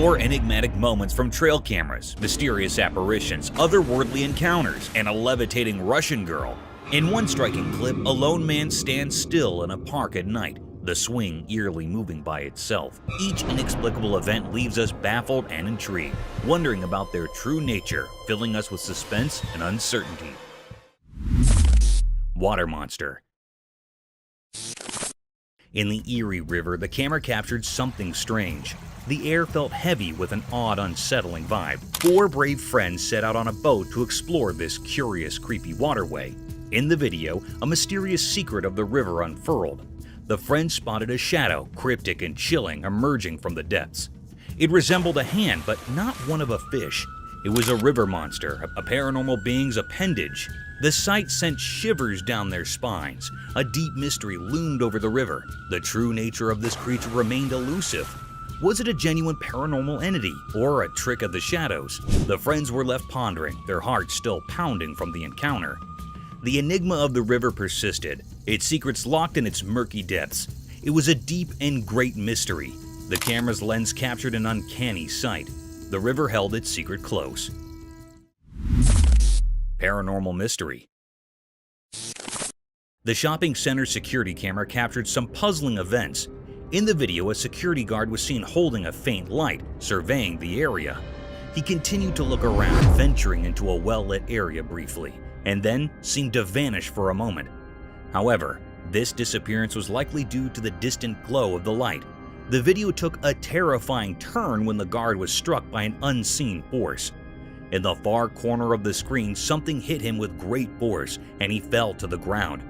Explore enigmatic moments from trail cameras, mysterious apparitions, otherworldly encounters, and a levitating Russian girl. In one striking clip, a lone man stands still in a park at night, the swing eerily moving by itself. Each inexplicable event leaves us baffled and intrigued, wondering about their true nature, filling us with suspense and uncertainty. Water monster. In the Erie River, the camera captured something strange. The air felt heavy with an odd, unsettling vibe. 4 brave friends set out on a boat to explore this curious, creepy waterway. In the video, a mysterious secret of the river unfurled. The friends spotted a shadow, cryptic and chilling, emerging from the depths. It resembled a hand, but not one of a fish. It was a river monster, a paranormal being's appendage. The sight sent shivers down their spines. A deep mystery loomed over the river. The true nature of this creature remained elusive. Was it a genuine paranormal entity, or a trick of the shadows? The friends were left pondering, their hearts still pounding from the encounter. The enigma of the river persisted, its secrets locked in its murky depths. It was a deep and great mystery. The camera's lens captured an uncanny sight. The river held its secret close. Paranormal mystery. The shopping center's security camera captured some puzzling events. In the video, a security guard was seen holding a faint light, surveying the area. He continued to look around, venturing into a well-lit area briefly, and then seemed to vanish for a moment. However, this disappearance was likely due to the distant glow of the light. The video took a terrifying turn when the guard was struck by an unseen force. In the far corner of the screen, something hit him with great force, and he fell to the ground.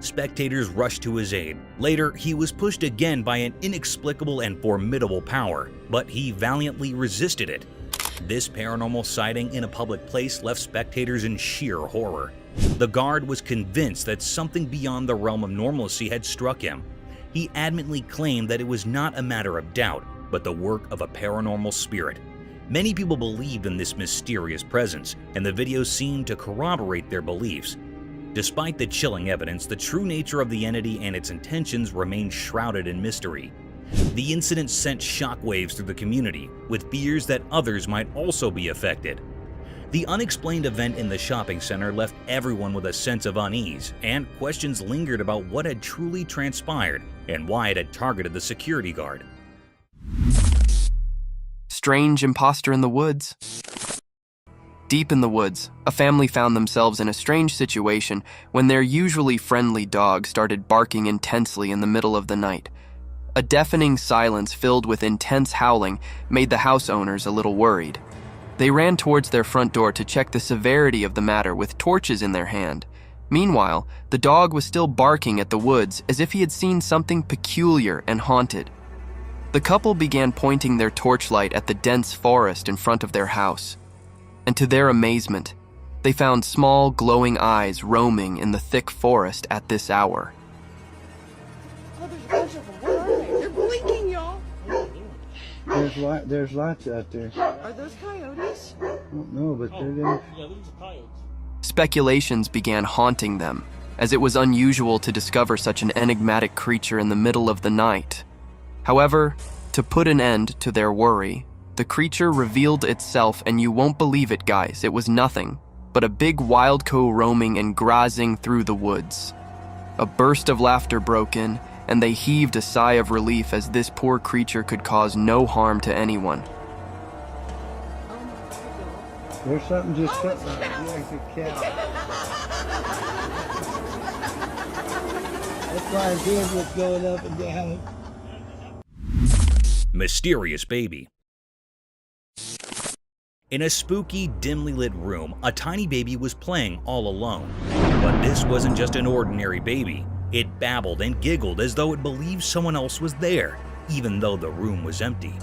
Spectators rushed to his aid. Later, he was pushed again by an inexplicable and formidable power, but he valiantly resisted it. This paranormal sighting in a public place left spectators in sheer horror. The guard was convinced that something beyond the realm of normalcy had struck him. He adamantly claimed that it was not a matter of doubt, but the work of a paranormal spirit. Many people believed in this mysterious presence, and the video seemed to corroborate their beliefs. Despite the chilling evidence, the true nature of the entity and its intentions remained shrouded in mystery. The incident sent shockwaves through the community, with fears that others might also be affected. The unexplained event in the shopping center left everyone with a sense of unease, and questions lingered about what had truly transpired and why it had targeted the security guard. Strange imposter in the woods. Deep in the woods, a family found themselves in a strange situation when their usually friendly dog started barking intensely in the middle of the night. A deafening silence filled with intense howling made the house owners a little worried. They ran towards their front door to check the severity of the matter with torches in their hand. Meanwhile, the dog was still barking at the woods as if he had seen something peculiar and haunted. The couple began pointing their torchlight at the dense forest in front of their house. And to their amazement, they found small, glowing eyes roaming in the thick forest at this hour. Oh, there's a bunch of them. Where are they? They're blinking, y'all. There's lights out there. Are those coyotes? I don't know, but they're there. Yeah, those are coyotes. Speculations began haunting them, as it was unusual to discover such an enigmatic creature in the middle of the night. However, to put an end to their worry, the creature revealed itself, and you won't believe it, guys, it was nothing but a big wild cow roaming and grazing through the woods. A burst of laughter broke in, and they heaved a sigh of relief as this poor creature could cause no harm to anyone. There's something just sitting there like a cow. That's why his head was going up and down. Mysterious baby. In a spooky, dimly lit room, a tiny baby was playing all alone. But this wasn't just an ordinary baby. It babbled and giggled as though it believed someone else was there, even though the room was empty.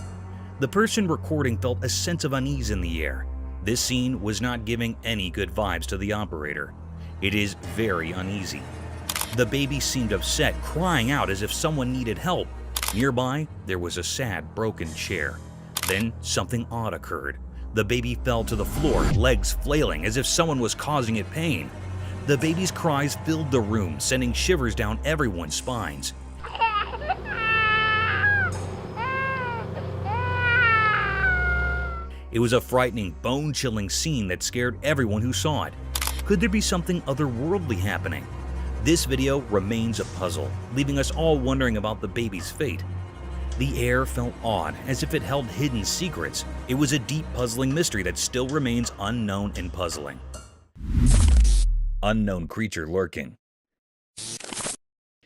The person recording felt a sense of unease in the air. This scene was not giving any good vibes to the operator. It is very uneasy. The baby seemed upset, crying out as if someone needed help. Nearby, there was a sad, broken chair. Then something odd occurred. The baby fell to the floor, legs flailing as if someone was causing it pain. The baby's cries filled the room, sending shivers down everyone's spines. It was a frightening, bone-chilling scene that scared everyone who saw it. Could there be something otherworldly happening? This video remains a puzzle, leaving us all wondering about the baby's fate. The air felt odd, as if it held hidden secrets. It was a deep, puzzling mystery that still remains unknown and puzzling. Unknown creature lurking.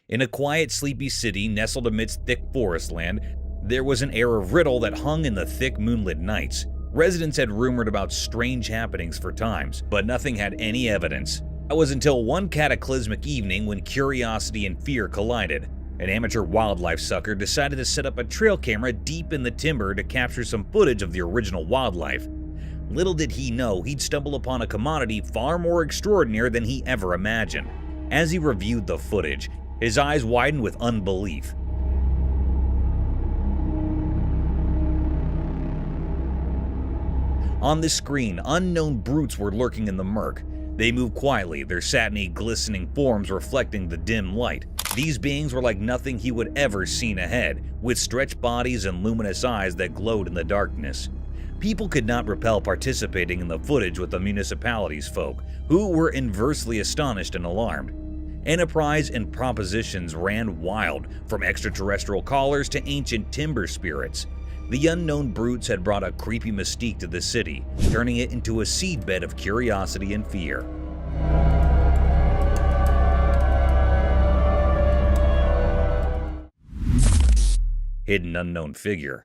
In a quiet, sleepy city nestled amidst thick forest land, there was an air of riddle that hung in the thick moonlit nights. Residents had rumored about strange happenings for times, but nothing had any evidence. It was until one cataclysmic evening when curiosity and fear collided. An amateur wildlife sucker decided to set up a trail camera deep in the timber to capture some footage of the original wildlife. Little did he know he'd stumble upon a commodity far more extraordinary than he ever imagined. As he reviewed the footage, his eyes widened with unbelief. On the screen, unknown brutes were lurking in the murk. They moved quietly, their satiny, glistening forms reflecting the dim light. These beings were like nothing he would ever seen ahead, with stretched bodies and luminous eyes that glowed in the darkness. People could not repel participating in the footage with the municipality's folk, who were inversely astonished and alarmed. Enterprise and propositions ran wild, from extraterrestrial callers to ancient timber spirits. The unknown brutes had brought a creepy mystique to the city, turning it into a seedbed of curiosity and fear. Hidden unknown figure.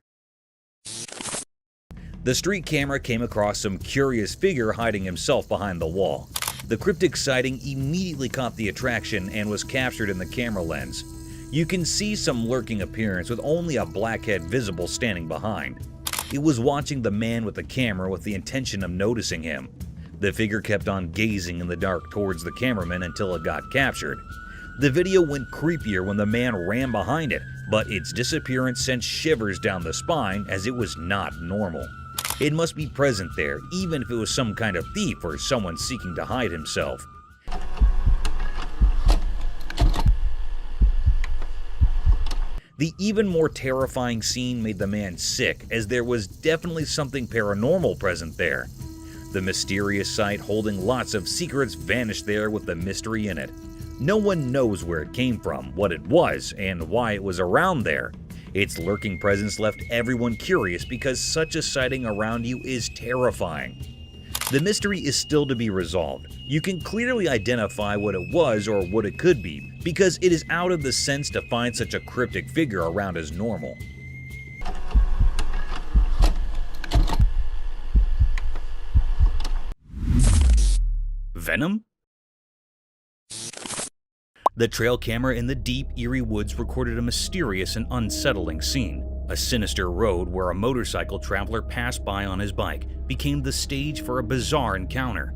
The street camera came across some curious figure hiding himself behind the wall. The cryptic sighting immediately caught the attraction and was captured in the camera lens. You can see some lurking appearance with only a black head visible standing behind. It was watching the man with the camera with the intention of noticing him. The figure kept on gazing in the dark towards the cameraman until it got captured. The video went creepier when the man ran behind it, but its disappearance sent shivers down the spine as it was not normal. It must be present there, even if it was some kind of thief or someone seeking to hide himself. The even more terrifying scene made the man sick, as there was definitely something paranormal present there. The mysterious sight holding lots of secrets vanished there with the mystery in it. No one knows where it came from, what it was, and why it was around there. Its lurking presence left everyone curious because such a sighting around you is terrifying. The mystery is still to be resolved. You can clearly identify what it was or what it could be, because it is out of the sense to find such a cryptic figure around as normal. Venom? The trail camera in the deep, eerie woods recorded a mysterious and unsettling scene. A sinister road where a motorcycle traveler passed by on his bike became the stage for a bizarre encounter.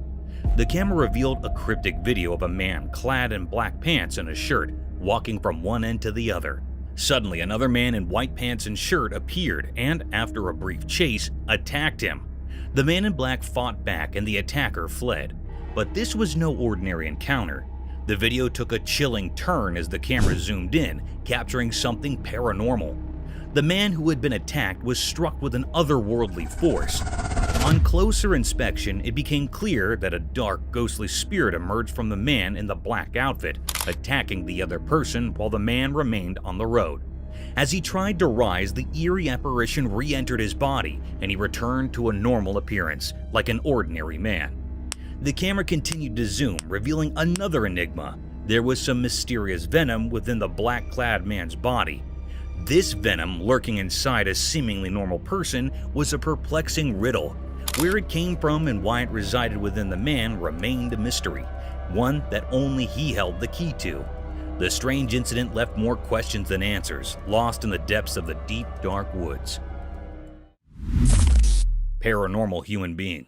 The camera revealed a cryptic video of a man clad in black pants and a shirt, walking from one end to the other. Suddenly, another man in white pants and shirt appeared and, after a brief chase, attacked him. The man in black fought back and the attacker fled. But this was no ordinary encounter. The video took a chilling turn as the camera zoomed in, capturing something paranormal. The man who had been attacked was struck with an otherworldly force. On closer inspection, it became clear that a dark, ghostly spirit emerged from the man in the black outfit, attacking the other person while the man remained on the road. As he tried to rise, the eerie apparition re-entered his body, and he returned to a normal appearance, like an ordinary man. The camera continued to zoom, revealing another enigma. There was some mysterious venom within the black-clad man's body. This venom, lurking inside a seemingly normal person, was a perplexing riddle. Where it came from and why it resided within the man remained a mystery, one that only he held the key to. The strange incident left more questions than answers, lost in the depths of the deep, dark woods. Paranormal human being.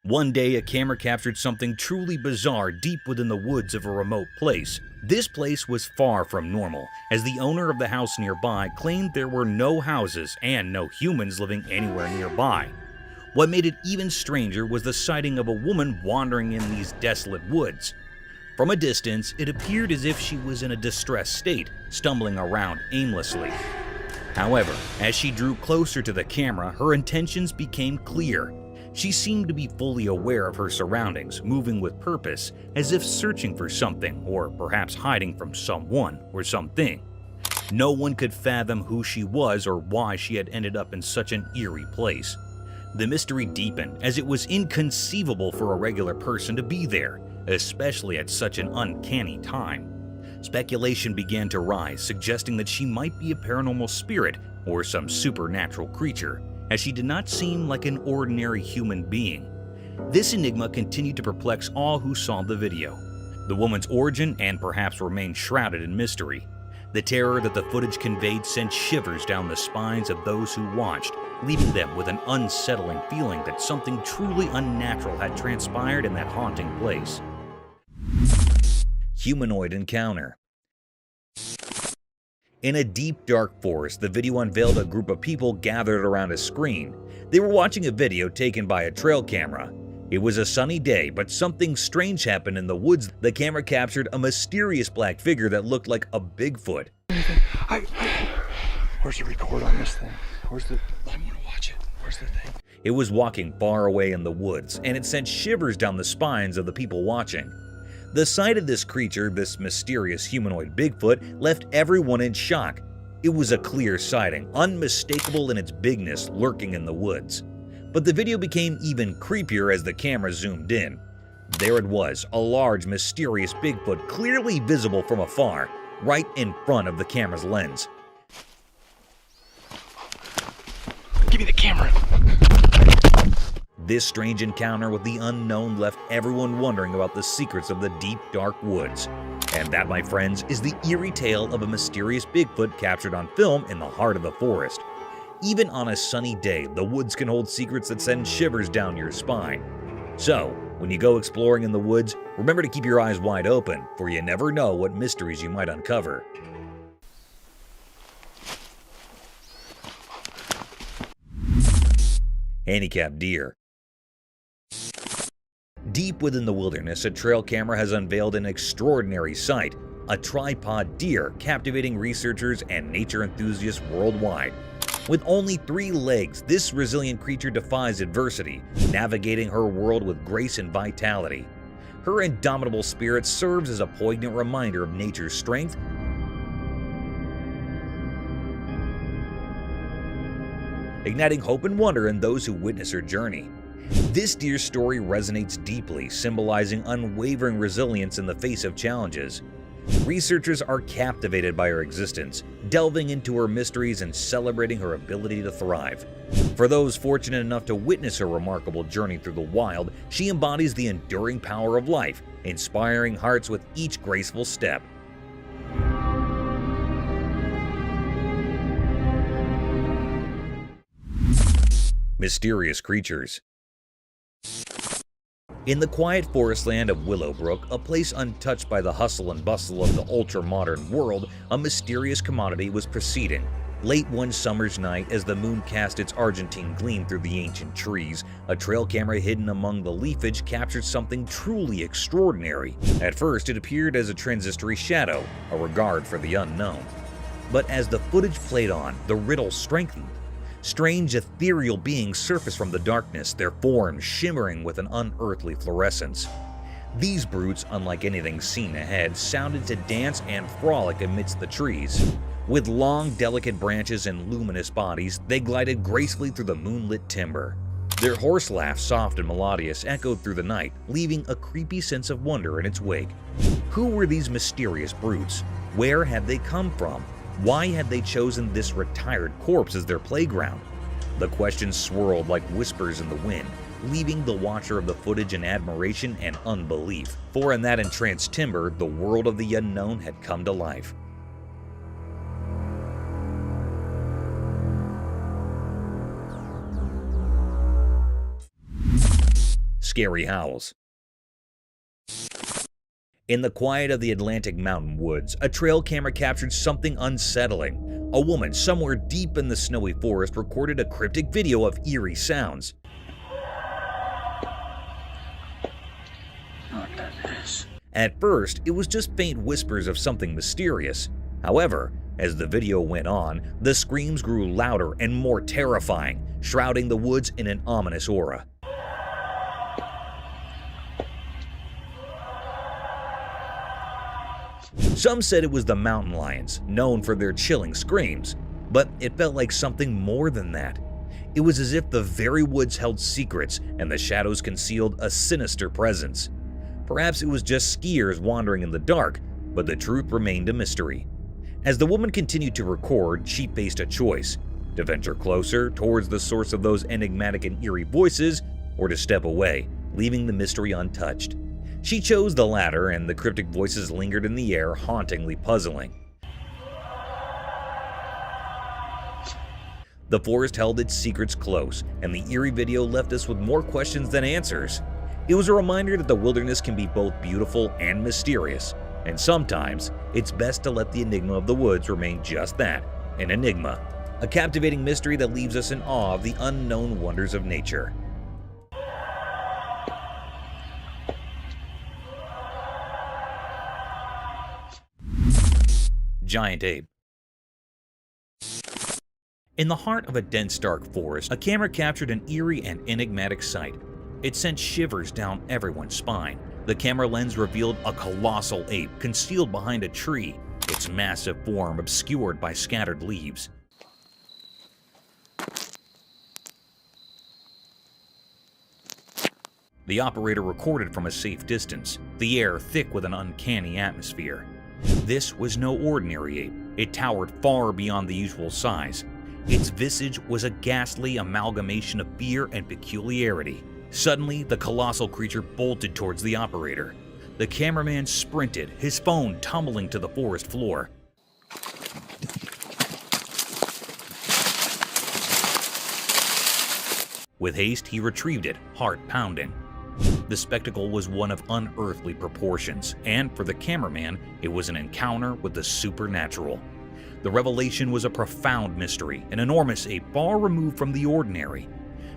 One day, a camera captured something truly bizarre deep within the woods of a remote place. This place was far from normal, as the owner of the house nearby claimed there were no houses and no humans living anywhere nearby. What made it even stranger was the sighting of a woman wandering in these desolate woods. From a distance, it appeared as if she was in a distressed state, stumbling around aimlessly. However, as she drew closer to the camera, her intentions became clear. She seemed to be fully aware of her surroundings, moving with purpose, as if searching for something, or perhaps hiding from someone or something. No one could fathom who she was or why she had ended up in such an eerie place. The mystery deepened, as it was inconceivable for a regular person to be there, especially at such an uncanny time. Speculation began to rise, suggesting that she might be a paranormal spirit or some supernatural creature, as she did not seem like an ordinary human being. This enigma continued to perplex all who saw the video. The woman's origin and perhaps remained shrouded in mystery. The terror that the footage conveyed sent shivers down the spines of those who watched, leaving them with an unsettling feeling that something truly unnatural had transpired in that haunting place. Humanoid encounter. In a deep, dark forest, the video unveiled a group of people gathered around a screen. They were watching a video taken by a trail camera. It was a sunny day, but something strange happened in the woods. The camera captured a mysterious black figure that looked like a Bigfoot. Where's the record on this thing? I want to watch it. Where's the thing? It was walking far away in the woods, and it sent shivers down the spines of the people watching. The sight of this creature, this mysterious humanoid Bigfoot, left everyone in shock. It was a clear sighting, unmistakable in its bigness, lurking in the woods. But the video became even creepier as the camera zoomed in. There it was, a large, mysterious Bigfoot, clearly visible from afar, right in front of the camera's lens. Give me the camera. This strange encounter with the unknown left everyone wondering about the secrets of the deep, dark woods. And that, my friends, is the eerie tale of a mysterious Bigfoot captured on film in the heart of the forest. Even on a sunny day, the woods can hold secrets that send shivers down your spine. So, when you go exploring in the woods, remember to keep your eyes wide open, for you never know what mysteries you might uncover. Handicapped deer. Deep within the wilderness, a trail camera has unveiled an extraordinary sight, a tripod deer captivating researchers and nature enthusiasts worldwide. With only 3 legs, this resilient creature defies adversity, navigating her world with grace and vitality. Her indomitable spirit serves as a poignant reminder of nature's strength, igniting hope and wonder in those who witness her journey. This deer's story resonates deeply, symbolizing unwavering resilience in the face of challenges. Researchers are captivated by her existence, delving into her mysteries and celebrating her ability to thrive. For those fortunate enough to witness her remarkable journey through the wild, she embodies the enduring power of life, inspiring hearts with each graceful step. Mysterious creatures. In the quiet forest land of Willowbrook, a place untouched by the hustle and bustle of the ultra-modern world, a mysterious commodity was proceeding. Late one summer's night, as the moon cast its argentine gleam through the ancient trees, a trail camera hidden among the leafage captured something truly extraordinary. At first, it appeared as a transitory shadow, a regard for the unknown. But as the footage played on, the riddle strengthened. Strange ethereal beings surfaced from the darkness, their forms shimmering with an unearthly fluorescence. These brutes, unlike anything seen ahead, sounded to dance and frolic amidst the trees. With long, delicate branches and luminous bodies, they glided gracefully through the moonlit timber. Their hoarse laugh, soft and melodious, echoed through the night, leaving a creepy sense of wonder in its wake. Who were these mysterious brutes? Where had they come from? Why had they chosen this retired corpse as their playground? The questions swirled like whispers in the wind, leaving the watcher of the footage in admiration and unbelief. For in that entranced timber, the world of the unknown had come to life. Scary howls. In the quiet of the Atlantic mountain woods, a trail camera captured something unsettling. A woman somewhere deep in the snowy forest recorded a cryptic video of eerie sounds. What that is? At first, it was just faint whispers of something mysterious. However, As the video went on, the screams grew louder and more terrifying, shrouding the woods in an ominous aura. Some said it was the mountain lions, known for their chilling screams, but it felt like something more than that. It was as if the very woods held secrets and the shadows concealed a sinister presence. Perhaps it was just skiers wandering in the dark, but the truth remained a mystery. As the woman continued to record, she faced a choice: to venture closer towards the source of those enigmatic and eerie voices, or to step away, leaving the mystery untouched. She chose the latter, and the cryptic voices lingered in the air, hauntingly puzzling. The forest held its secrets close, and the eerie video left us with more questions than answers. It was a reminder that the wilderness can be both beautiful and mysterious, and sometimes it's best to let the enigma of the woods remain just that, an enigma, a captivating mystery that leaves us in awe of the unknown wonders of nature. Giant ape. In the heart of a dense, dark forest, a camera captured an eerie and enigmatic sight. It sent shivers down everyone's spine. The camera lens revealed a colossal ape concealed behind a tree, its massive form obscured by scattered leaves. The operator recorded from a safe distance, the air thick with an uncanny atmosphere. This was no ordinary ape. It towered far beyond the usual size. Its visage was a ghastly amalgamation of fear and peculiarity. Suddenly, the colossal creature bolted towards the operator. The cameraman sprinted, his phone tumbling to the forest floor. With haste, he retrieved it, heart pounding. The spectacle was one of unearthly proportions, and for the cameraman, it was an encounter with the supernatural. The revelation was a profound mystery, an enormous ape far removed from the ordinary.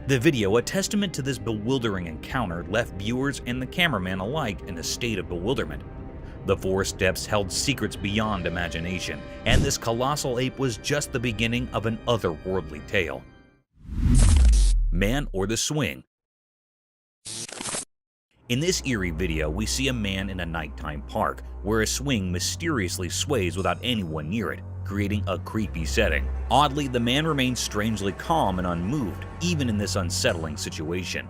The video, a testament to this bewildering encounter, left viewers and the cameraman alike in a state of bewilderment. The forest depths held secrets beyond imagination, and this colossal ape was just the beginning of an otherworldly tale. Man or the swing? In this eerie video, we see a man in a nighttime park where a swing mysteriously sways without anyone near it, creating a creepy setting. Oddly, the man remains strangely calm and unmoved, even in this unsettling situation.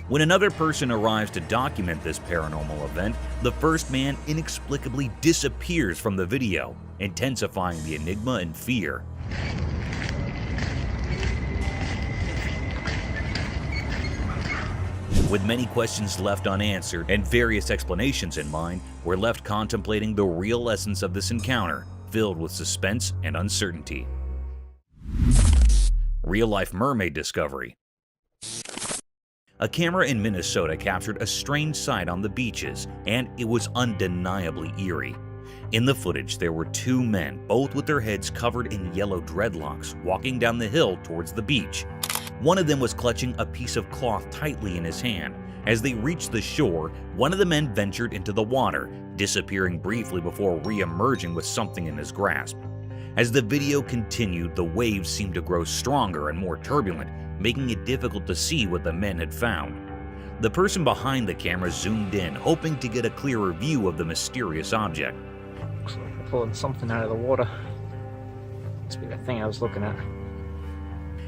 When another person arrives to document this paranormal event, the first man inexplicably disappears from the video, intensifying the enigma and fear. With many questions left unanswered and various explanations in mind, we're left contemplating the real essence of this encounter, filled with suspense and uncertainty. Real-life mermaid discovery. A camera in Minnesota captured a strange sight on the beaches, and it was undeniably eerie. In the footage, there were two men, both with their heads covered in yellow dreadlocks, walking down the hill towards the beach. One of them was clutching a piece of cloth tightly in his hand. As they reached the shore, one of the men ventured into the water, disappearing briefly before re-emerging with something in his grasp. As the video continued, the waves seemed to grow stronger and more turbulent, making it difficult to see what the men had found. The person behind the camera zoomed in, hoping to get a clearer view of the mysterious object. Looks like they're pulling something out of the water. Must be the thing I was looking at.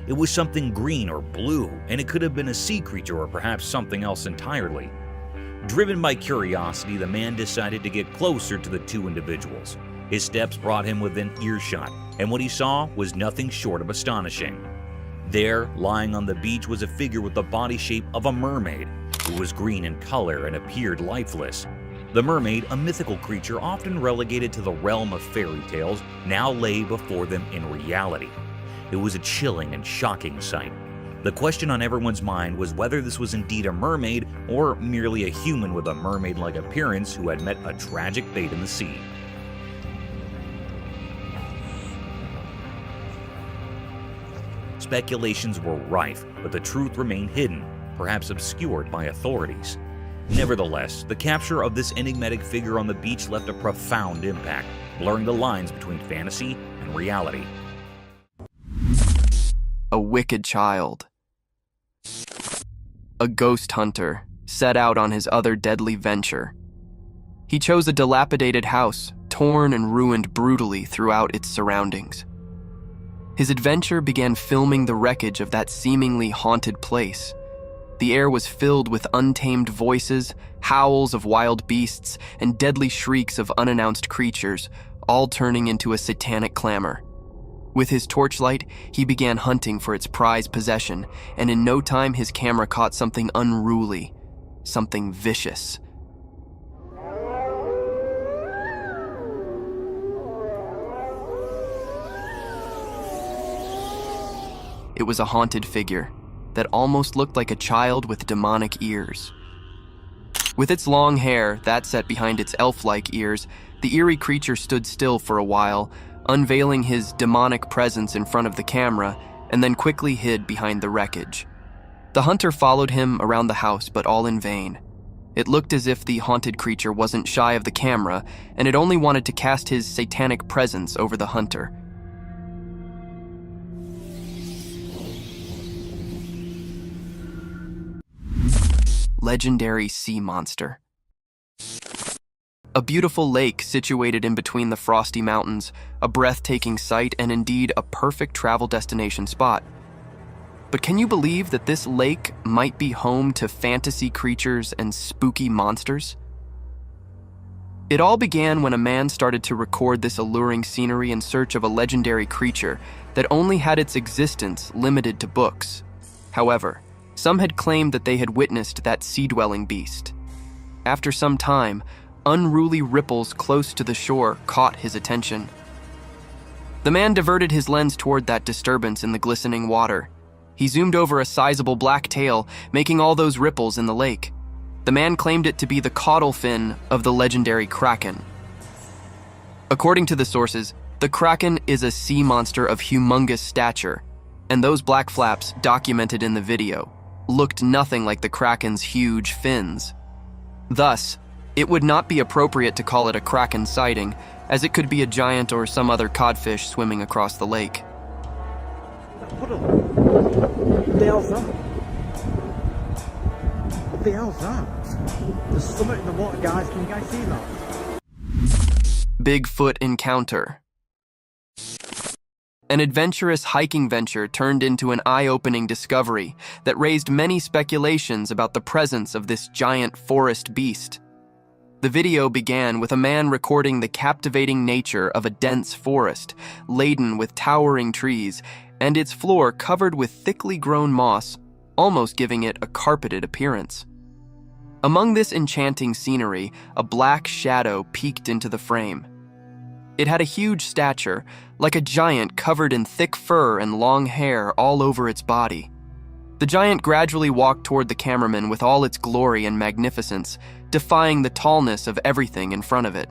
It was something green or blue, and it could have been a sea creature or perhaps something else entirely. Driven by curiosity, the man decided to get closer to the two individuals. His steps brought him within earshot, and what he saw was nothing short of astonishing. There, lying on the beach, was a figure with the body shape of a mermaid. It was green in color and appeared lifeless. The mermaid, a mythical creature often relegated to the realm of fairy tales, now lay before them in reality. It was a chilling and shocking sight. The question on everyone's mind was whether this was indeed a mermaid or merely a human with a mermaid-like appearance who had met a tragic fate in the sea. Speculations were rife, but the truth remained hidden, perhaps obscured by authorities. Nevertheless, the capture of this enigmatic figure on the beach left a profound impact, blurring the lines between fantasy and reality. A wicked child. A ghost hunter set out on his other deadly venture. He chose a dilapidated house, torn and ruined brutally throughout its surroundings. His adventure began filming the wreckage of that seemingly haunted place. The air was filled with untamed voices, howls of wild beasts, and deadly shrieks of unannounced creatures, all turning into a satanic clamor. With his torchlight, he began hunting for its prized possession, and in no time his camera caught something unruly, something vicious. It was a haunted figure that almost looked like a child with demonic ears. With its long hair that set behind its elf-like ears, the eerie creature stood still for a while, unveiling his demonic presence in front of the camera, and then quickly hid behind the wreckage. The hunter followed him around the house, but all in vain. It looked as if the haunted creature wasn't shy of the camera, and it only wanted to cast his satanic presence over the hunter. Legendary sea monster. A beautiful lake situated in between the frosty mountains, a breathtaking sight, and indeed a perfect travel destination spot. But can you believe that this lake might be home to fantasy creatures and spooky monsters? It all began when a man started to record this alluring scenery in search of a legendary creature that only had its existence limited to books. However, some had claimed that they had witnessed that sea-dwelling beast. After some time, unruly ripples close to the shore caught his attention. The man diverted his lens toward that disturbance in the glistening water. He zoomed over a sizable black tail, making all those ripples in the lake. The man claimed it to be the caudal fin of the legendary kraken. According to the sources, the kraken is a sea monster of humongous stature, and those black flaps documented in the video looked nothing like the kraken's huge fins. Thus, it would not be appropriate to call it a kraken sighting, as it could be a giant or some other codfish swimming across the lake. What the hell's that? What the hell's that? There's something in the water, guys. Can you guys see that? Bigfoot encounter. An adventurous hiking venture turned into an eye-opening discovery that raised many speculations about the presence of this giant forest beast. The video began with a man recording the captivating nature of a dense forest, laden with towering trees, and its floor covered with thickly grown moss, almost giving it a carpeted appearance. Among this enchanting scenery, a black shadow peeked into the frame. It had a huge stature, like a giant covered in thick fur and long hair all over its body. The giant gradually walked toward the cameraman with all its glory and magnificence, defying the tallness of everything in front of it.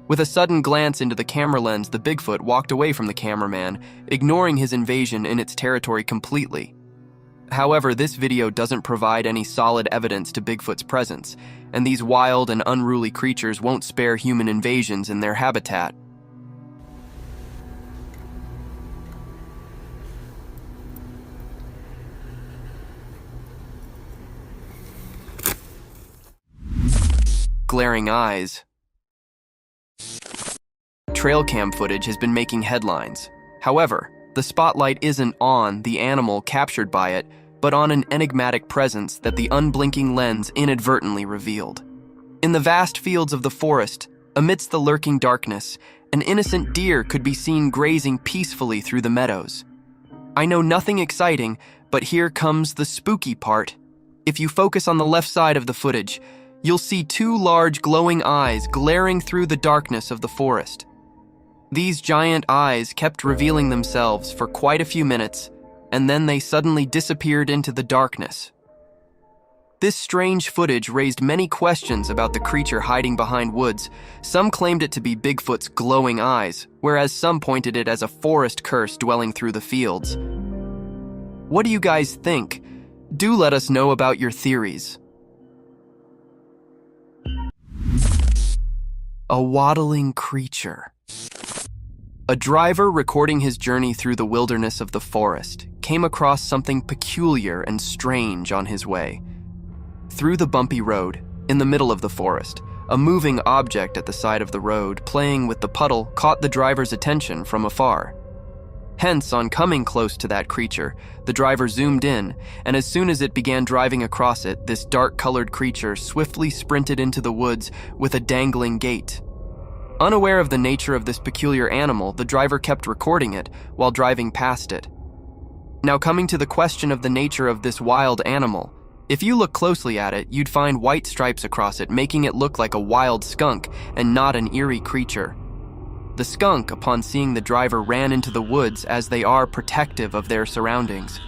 With a sudden glance into the camera lens, the Bigfoot walked away from the cameraman, ignoring his invasion in its territory completely. However, this video doesn't provide any solid evidence to Bigfoot's presence, and these wild and unruly creatures won't spare human invasions in their habitat. Glaring eyes. Trail cam footage has been making headlines. However, the spotlight isn't on the animal captured by it, but on an enigmatic presence that the unblinking lens inadvertently revealed. In the vast fields of the forest, amidst the lurking darkness, an innocent deer could be seen grazing peacefully through the meadows. I know nothing exciting, but here comes the spooky part. If you focus on the left side of the footage, you'll see two large glowing eyes glaring through the darkness of the forest. These giant eyes kept revealing themselves for quite a few minutes, and then they suddenly disappeared into the darkness. This strange footage raised many questions about the creature hiding behind woods. Some claimed it to be Bigfoot's glowing eyes, whereas some pointed it as a forest curse dwelling through the fields. What do you guys think? Do let us know about your theories. A waddling creature. A driver recording his journey through the wilderness of the forest came across something peculiar and strange on his way. Through the bumpy road, in the middle of the forest, a moving object at the side of the road playing with the puddle caught the driver's attention from afar. Hence, on coming close to that creature, the driver zoomed in, and as soon as it began driving across it, this dark-colored creature swiftly sprinted into the woods with a dangling gait. Unaware of the nature of this peculiar animal, the driver kept recording it while driving past it. Now, coming to the question of the nature of this wild animal, if you look closely at it, you'd find white stripes across it, making it look like a wild skunk and not an eerie creature. The skunk, upon seeing the driver, ran into the woods as they are protective of their surroundings.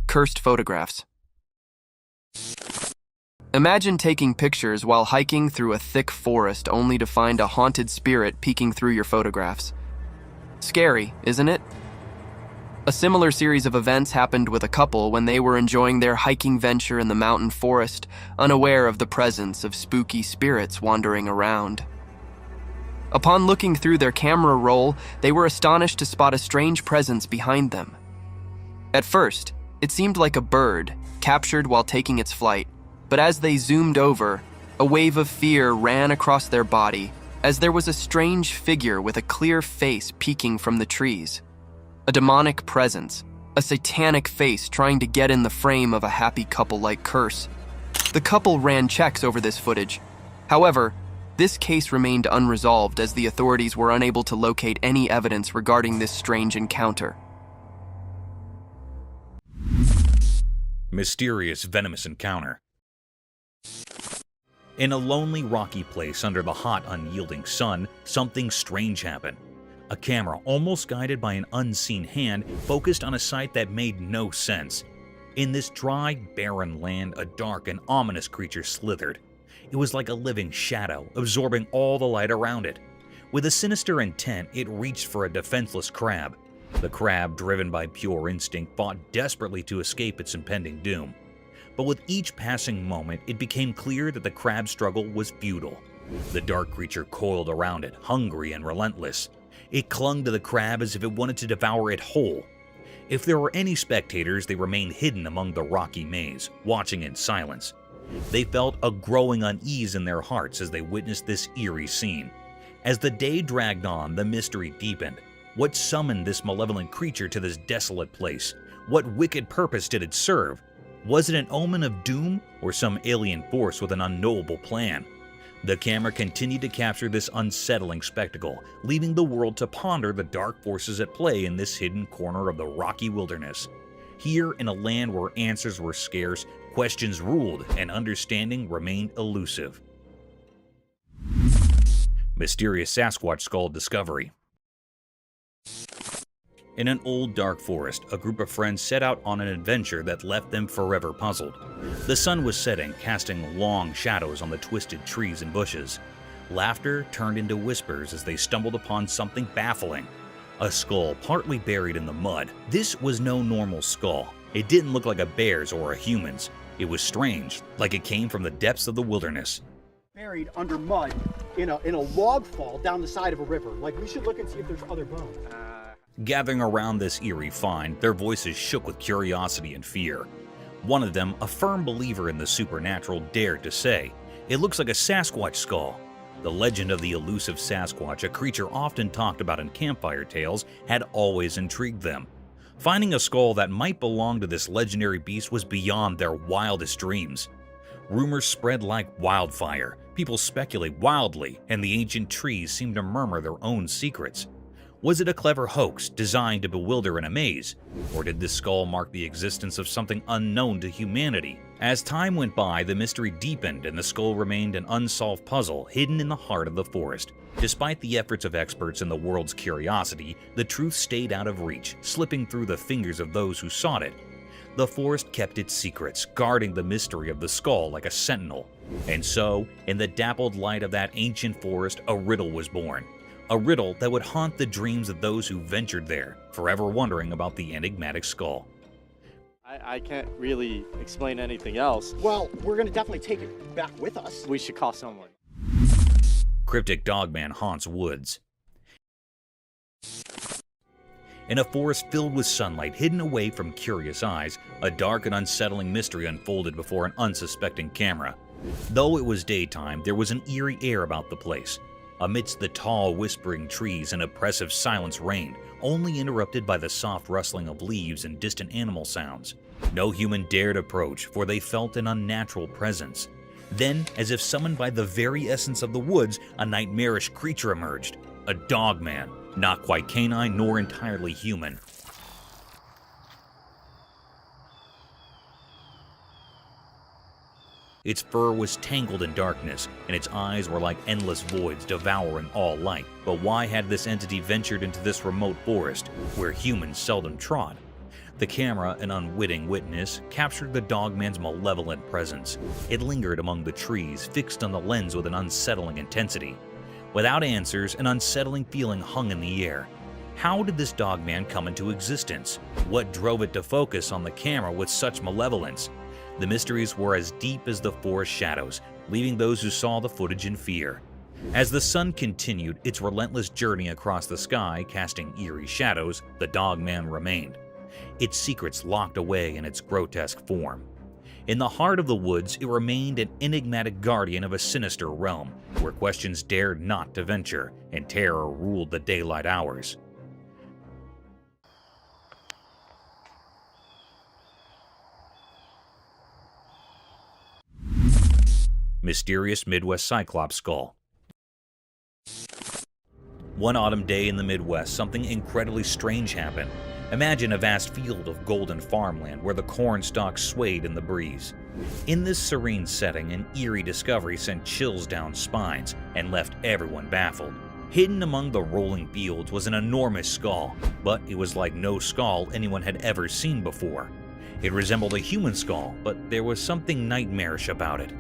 Cursed photographs. Imagine taking pictures while hiking through a thick forest only to find a haunted spirit peeking through your photographs. Scary, isn't it? A similar series of events happened with a couple when they were enjoying their hiking venture in the mountain forest, unaware of the presence of spooky spirits wandering around. Upon looking through their camera roll, they were astonished to spot a strange presence behind them. At first, it seemed like a bird, captured while taking its flight, but as they zoomed over, a wave of fear ran across their body as there was a strange figure with a clear face peeking from the trees. A demonic presence, a satanic face trying to get in the frame of a happy couple-like curse. The couple ran checks over this footage. However, this case remained unresolved as the authorities were unable to locate any evidence regarding this strange encounter. Mysterious venomous encounter. In a lonely, rocky place under the hot, unyielding sun, something strange happened. A camera, almost guided by an unseen hand, focused on a sight that made no sense. In this dry, barren land, a dark and ominous creature slithered. It was like a living shadow, absorbing all the light around it. With a sinister intent, it reached for a defenseless crab. The crab, driven by pure instinct, fought desperately to escape its impending doom. But with each passing moment, it became clear that the crab's struggle was futile. The dark creature coiled around it, hungry and relentless. It clung to the crab as if it wanted to devour it whole. If there were any spectators, they remained hidden among the rocky maze, watching in silence. They felt a growing unease in their hearts as they witnessed this eerie scene. As the day dragged on, the mystery deepened. What summoned this malevolent creature to this desolate place? What wicked purpose did it serve? Was it an omen of doom or some alien force with an unknowable plan? The camera continued to capture this unsettling spectacle, leaving the world to ponder the dark forces at play in this hidden corner of the rocky wilderness. Here, in a land where answers were scarce, questions ruled, and understanding remained elusive. Mysterious Sasquatch Skull Discovery. In an old dark forest, a group of friends set out on an adventure that left them forever puzzled. The sun was setting, casting long shadows on the twisted trees and bushes. Laughter turned into whispers as they stumbled upon something baffling. A skull partly buried in the mud. This was no normal skull. It didn't look like a bear's or a human's. It was strange, like it came from the depths of the wilderness. Buried under mud in a log fall down the side of a river. Like, we should look and see if there's other bones. Gathering around this eerie find, their voices shook with curiosity and fear. One of them, a firm believer in the supernatural, dared to say, "It looks like a Sasquatch skull." The legend of the elusive Sasquatch, a creature often talked about in campfire tales, had always intrigued them. Finding a skull that might belong to this legendary beast was beyond their wildest dreams. Rumors spread like wildfire, people speculate wildly, and the ancient trees seemed to murmur their own secrets. Was it a clever hoax designed to bewilder and amaze? Or did this skull mark the existence of something unknown to humanity? As time went by, the mystery deepened and the skull remained an unsolved puzzle hidden in the heart of the forest. Despite the efforts of experts and the world's curiosity, the truth stayed out of reach, slipping through the fingers of those who sought it. The forest kept its secrets, guarding the mystery of the skull like a sentinel. And so, in the dappled light of that ancient forest, a riddle was born. A riddle that would haunt the dreams of those who ventured there, forever wondering about the enigmatic skull. I can't really explain anything else. Well, we're gonna definitely take it back with us. We should call someone. Cryptic dogman haunts woods. In a forest filled with sunlight hidden away from curious eyes, a dark and unsettling mystery unfolded before an unsuspecting camera. Though it was daytime, there was an eerie air about the place. Amidst the tall, whispering trees, an oppressive silence reigned, only interrupted by the soft rustling of leaves and distant animal sounds. No human dared approach, for they felt an unnatural presence. Then, as if summoned by the very essence of the woods, a nightmarish creature emerged. A dogman, not quite canine nor entirely human. Its fur was tangled in darkness, and its eyes were like endless voids devouring all light. But why had this entity ventured into this remote forest, where humans seldom trod? The camera, an unwitting witness, captured the dogman's malevolent presence. It lingered among the trees, fixed on the lens with an unsettling intensity. Without answers, an unsettling feeling hung in the air. How did this dogman come into existence? What drove it to focus on the camera with such malevolence? The mysteries were as deep as the forest shadows, leaving those who saw the footage in fear. As the sun continued its relentless journey across the sky, casting eerie shadows, the dogman remained, its secrets locked away in its grotesque form. In the heart of the woods, it remained an enigmatic guardian of a sinister realm, where questions dared not to venture, and terror ruled the daylight hours. Mysterious Midwest Cyclops Skull. One autumn day in the Midwest, something incredibly strange happened. Imagine a vast field of golden farmland where the corn stalks swayed in the breeze. In this serene setting, an eerie discovery sent chills down spines and left everyone baffled. Hidden among the rolling fields was an enormous skull, but it was like no skull anyone had ever seen before. It resembled a human skull, but there was something nightmarish about it.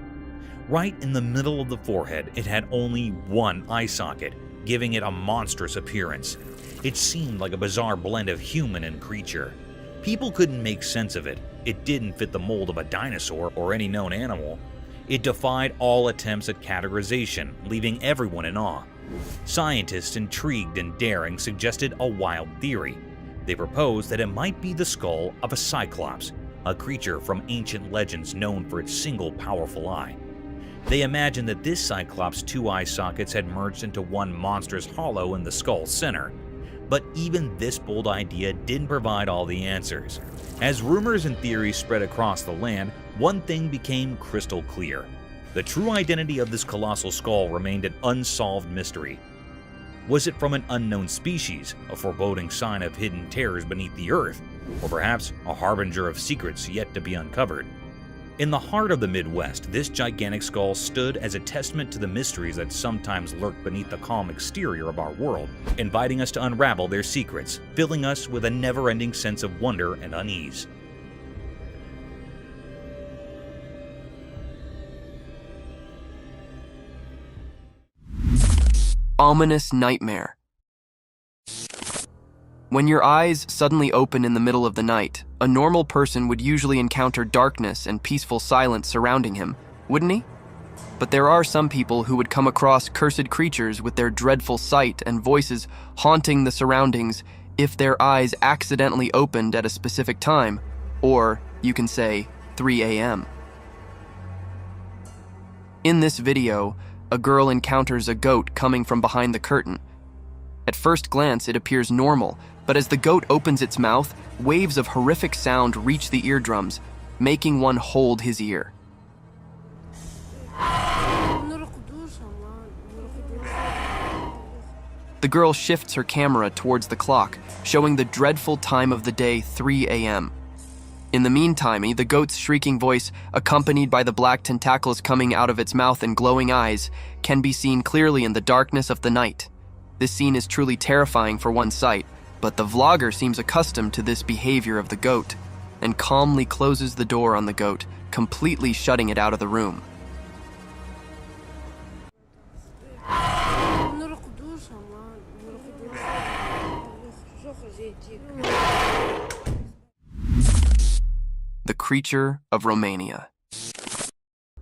Right in the middle of the forehead, it had only one eye socket, giving it a monstrous appearance. It seemed like a bizarre blend of human and creature. People couldn't make sense of it. It didn't fit the mold of a dinosaur or any known animal. It defied all attempts at categorization, leaving everyone in awe. Scientists, intrigued and daring, suggested a wild theory. They proposed that it might be the skull of a cyclops, a creature from ancient legends known for its single powerful eye. They imagined that this cyclops' two eye sockets had merged into one monstrous hollow in the skull's center. But even this bold idea didn't provide all the answers. As rumors and theories spread across the land, one thing became crystal clear. The true identity of this colossal skull remained an unsolved mystery. Was it from an unknown species, a foreboding sign of hidden terrors beneath the earth, or perhaps a harbinger of secrets yet to be uncovered? In the heart of the Midwest, this gigantic skull stood as a testament to the mysteries that sometimes lurk beneath the calm exterior of our world, inviting us to unravel their secrets, filling us with a never-ending sense of wonder and unease. Ominous nightmare. When your eyes suddenly open in the middle of the night, a normal person would usually encounter darkness and peaceful silence surrounding him, wouldn't he? But there are some people who would come across cursed creatures with their dreadful sight and voices haunting the surroundings if their eyes accidentally opened at a specific time, or you can say 3 a.m. In this video, a girl encounters a goat coming from behind the curtain. At first glance, it appears normal, but as the goat opens its mouth, waves of horrific sound reach the eardrums, making one hold his ear. The girl shifts her camera towards the clock, showing the dreadful time of the day, 3 a.m. In the meantime, the goat's shrieking voice, accompanied by the black tentacles coming out of its mouth and glowing eyes, can be seen clearly in the darkness of the night. This scene is truly terrifying for one sight, but the vlogger seems accustomed to this behavior of the goat and calmly closes the door on the goat, completely shutting it out of the room. creature of Romania.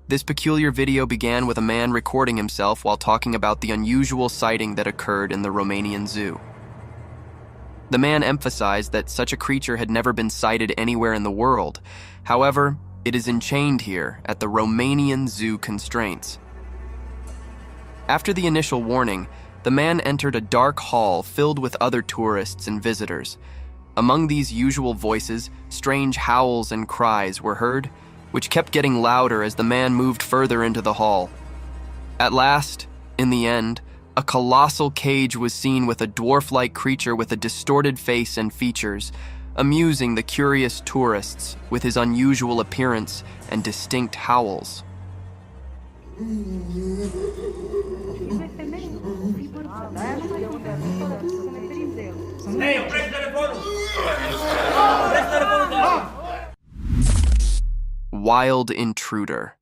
This peculiar video began with a man recording himself while talking about the unusual sighting that occurred in the Romanian zoo. The man emphasized that such a creature had never been sighted anywhere in the world. However, it is enchained here at the Romanian zoo constraints. After the initial warning, the man entered a dark hall filled with other tourists and visitors. Among these usual voices, strange howls and cries were heard, which kept getting louder as the man moved further into the hall. At last, in the end, a colossal cage was seen with a dwarf-like creature with a distorted face and features, amusing the curious tourists with his unusual appearance and distinct howls. Wild intruder.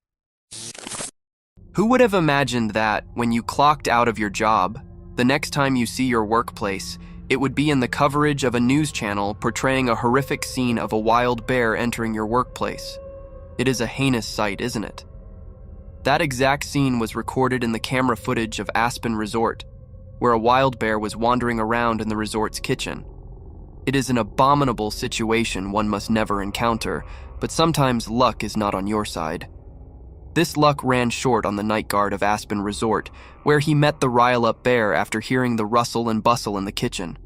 Who would have imagined that, when you clocked out of your job, the next time you see your workplace, it would be in the coverage of a news channel portraying a horrific scene of a wild bear entering your workplace? It is a heinous sight, isn't it? That exact scene was recorded in the camera footage of Aspen Resort, where a wild bear was wandering around in the resort's kitchen. It is an abominable situation one must never encounter, but sometimes luck is not on your side. This luck ran short on the night guard of Aspen Resort, where he met the rile-up bear after hearing the rustle and bustle in the kitchen.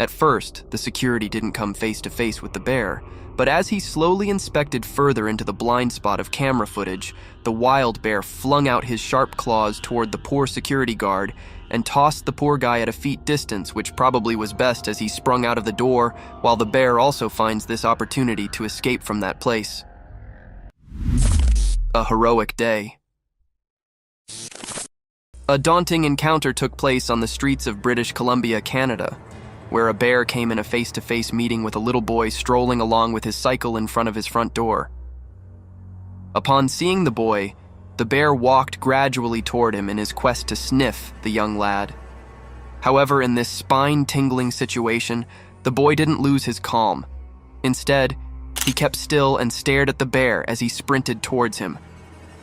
At first, the security didn't come face-to-face with the bear, but as he slowly inspected further into the blind spot of camera footage, the wild bear flung out his sharp claws toward the poor security guard and tossed the poor guy at a feet distance, which probably was best as he sprung out of the door, while the bear also finds this opportunity to escape from that place. A heroic day. A daunting encounter took place on the streets of British Columbia, Canada, where a bear came in a face-to-face meeting with a little boy strolling along with his cycle in front of his front door. Upon seeing the boy, the bear walked gradually toward him in his quest to sniff the young lad. However, in this spine-tingling situation, the boy didn't lose his calm. Instead, he kept still and stared at the bear as he sprinted towards him.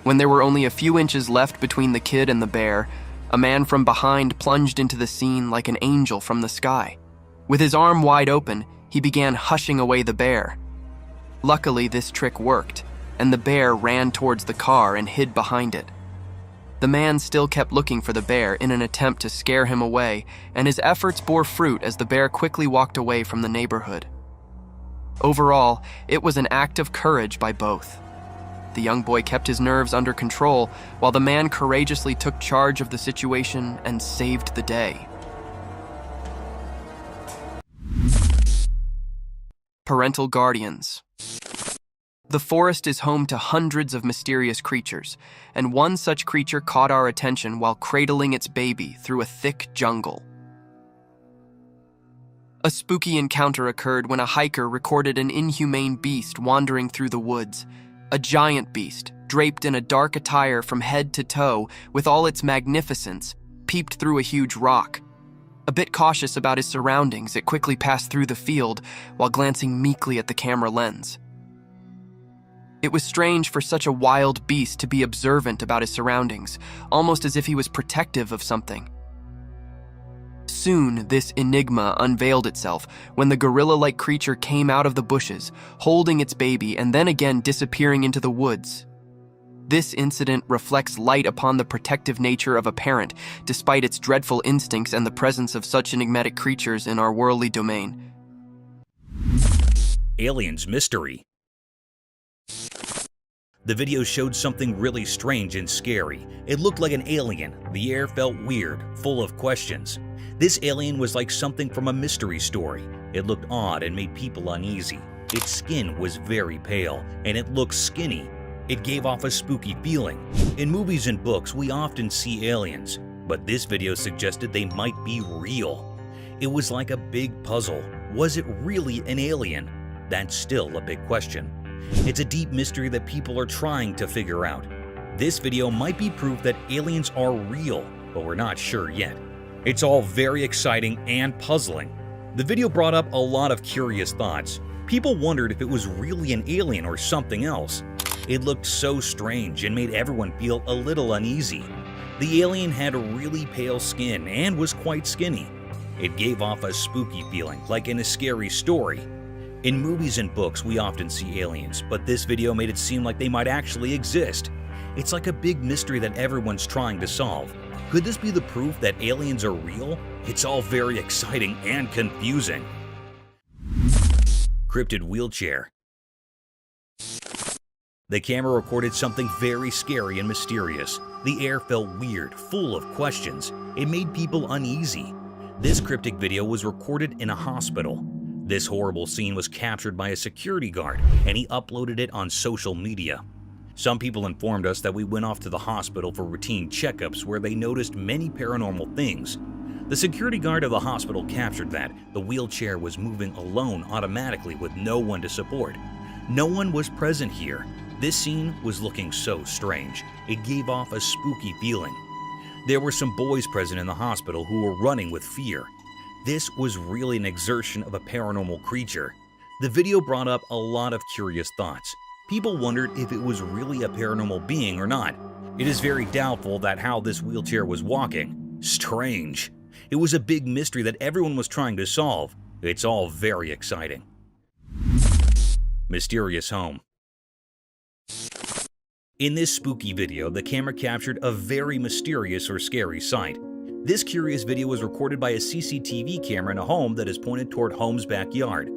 When there were only a few inches left between the kid and the bear, a man from behind plunged into the scene like an angel from the sky. With his arm wide open, he began hushing away the bear. Luckily, this trick worked, and the bear ran towards the car and hid behind it. The man still kept looking for the bear in an attempt to scare him away, and his efforts bore fruit as the bear quickly walked away from the neighborhood. Overall, it was an act of courage by both. The young boy kept his nerves under control, while the man courageously took charge of the situation and saved the day. Parental guardians. The forest is home to hundreds of mysterious creatures, and one such creature caught our attention while cradling its baby through a thick jungle. A spooky encounter occurred when a hiker recorded an inhumane beast wandering through the woods. A giant beast, draped in a dark attire from head to toe with all its magnificence, peeped through a huge rock. A bit cautious about his surroundings, it quickly passed through the field while glancing meekly at the camera lens. It was strange for such a wild beast to be observant about his surroundings, almost as if he was protective of something. Soon, this enigma unveiled itself when the gorilla-like creature came out of the bushes, holding its baby and then again disappearing into the woods. This incident reflects light upon the protective nature of a parent, despite its dreadful instincts and the presence of such enigmatic creatures in our worldly domain. Aliens mystery. The video showed something really strange and scary. It looked like an alien. The air felt weird, full of questions. This alien was like something from a mystery story. It looked odd and made people uneasy. Its skin was very pale, and it looked skinny. It gave off a spooky feeling. In movies and books, we often see aliens, but this video suggested they might be real. It was like a big puzzle. Was it really an alien? That's still a big question. It's a deep mystery that people are trying to figure out. This video might be proof that aliens are real, but we're not sure yet. It's all very exciting and puzzling. The video brought up a lot of curious thoughts. People wondered if it was really an alien or something else. It looked so strange and made everyone feel a little uneasy. The alien had a really pale skin and was quite skinny. It gave off a spooky feeling, like in a scary story. In movies and books, we often see aliens, but this video made it seem like they might actually exist. It's like a big mystery that everyone's trying to solve. Could this be the proof that aliens are real? It's all very exciting and confusing. Cryptid wheelchair. The camera recorded something very scary and mysterious. The air felt weird, full of questions. It made people uneasy. This cryptic video was recorded in a hospital. This horrible scene was captured by a security guard, and he uploaded it on social media. Some people informed us that we went off to the hospital for routine checkups where they noticed many paranormal things. The security guard of the hospital captured that the wheelchair was moving alone automatically with no one to support. No one was present here. This scene was looking so strange. It gave off a spooky feeling. There were some boys present in the hospital who were running with fear. This was really an exertion of a paranormal creature. The video brought up a lot of curious thoughts. People wondered if it was really a paranormal being or not. It is very doubtful that how this wheelchair was walking. Strange. It was a big mystery that everyone was trying to solve. It's all very exciting. Mysterious home. In this spooky video, the camera captured a very mysterious or scary sight. This curious video was recorded by a CCTV camera in a home that is pointed toward home's backyard.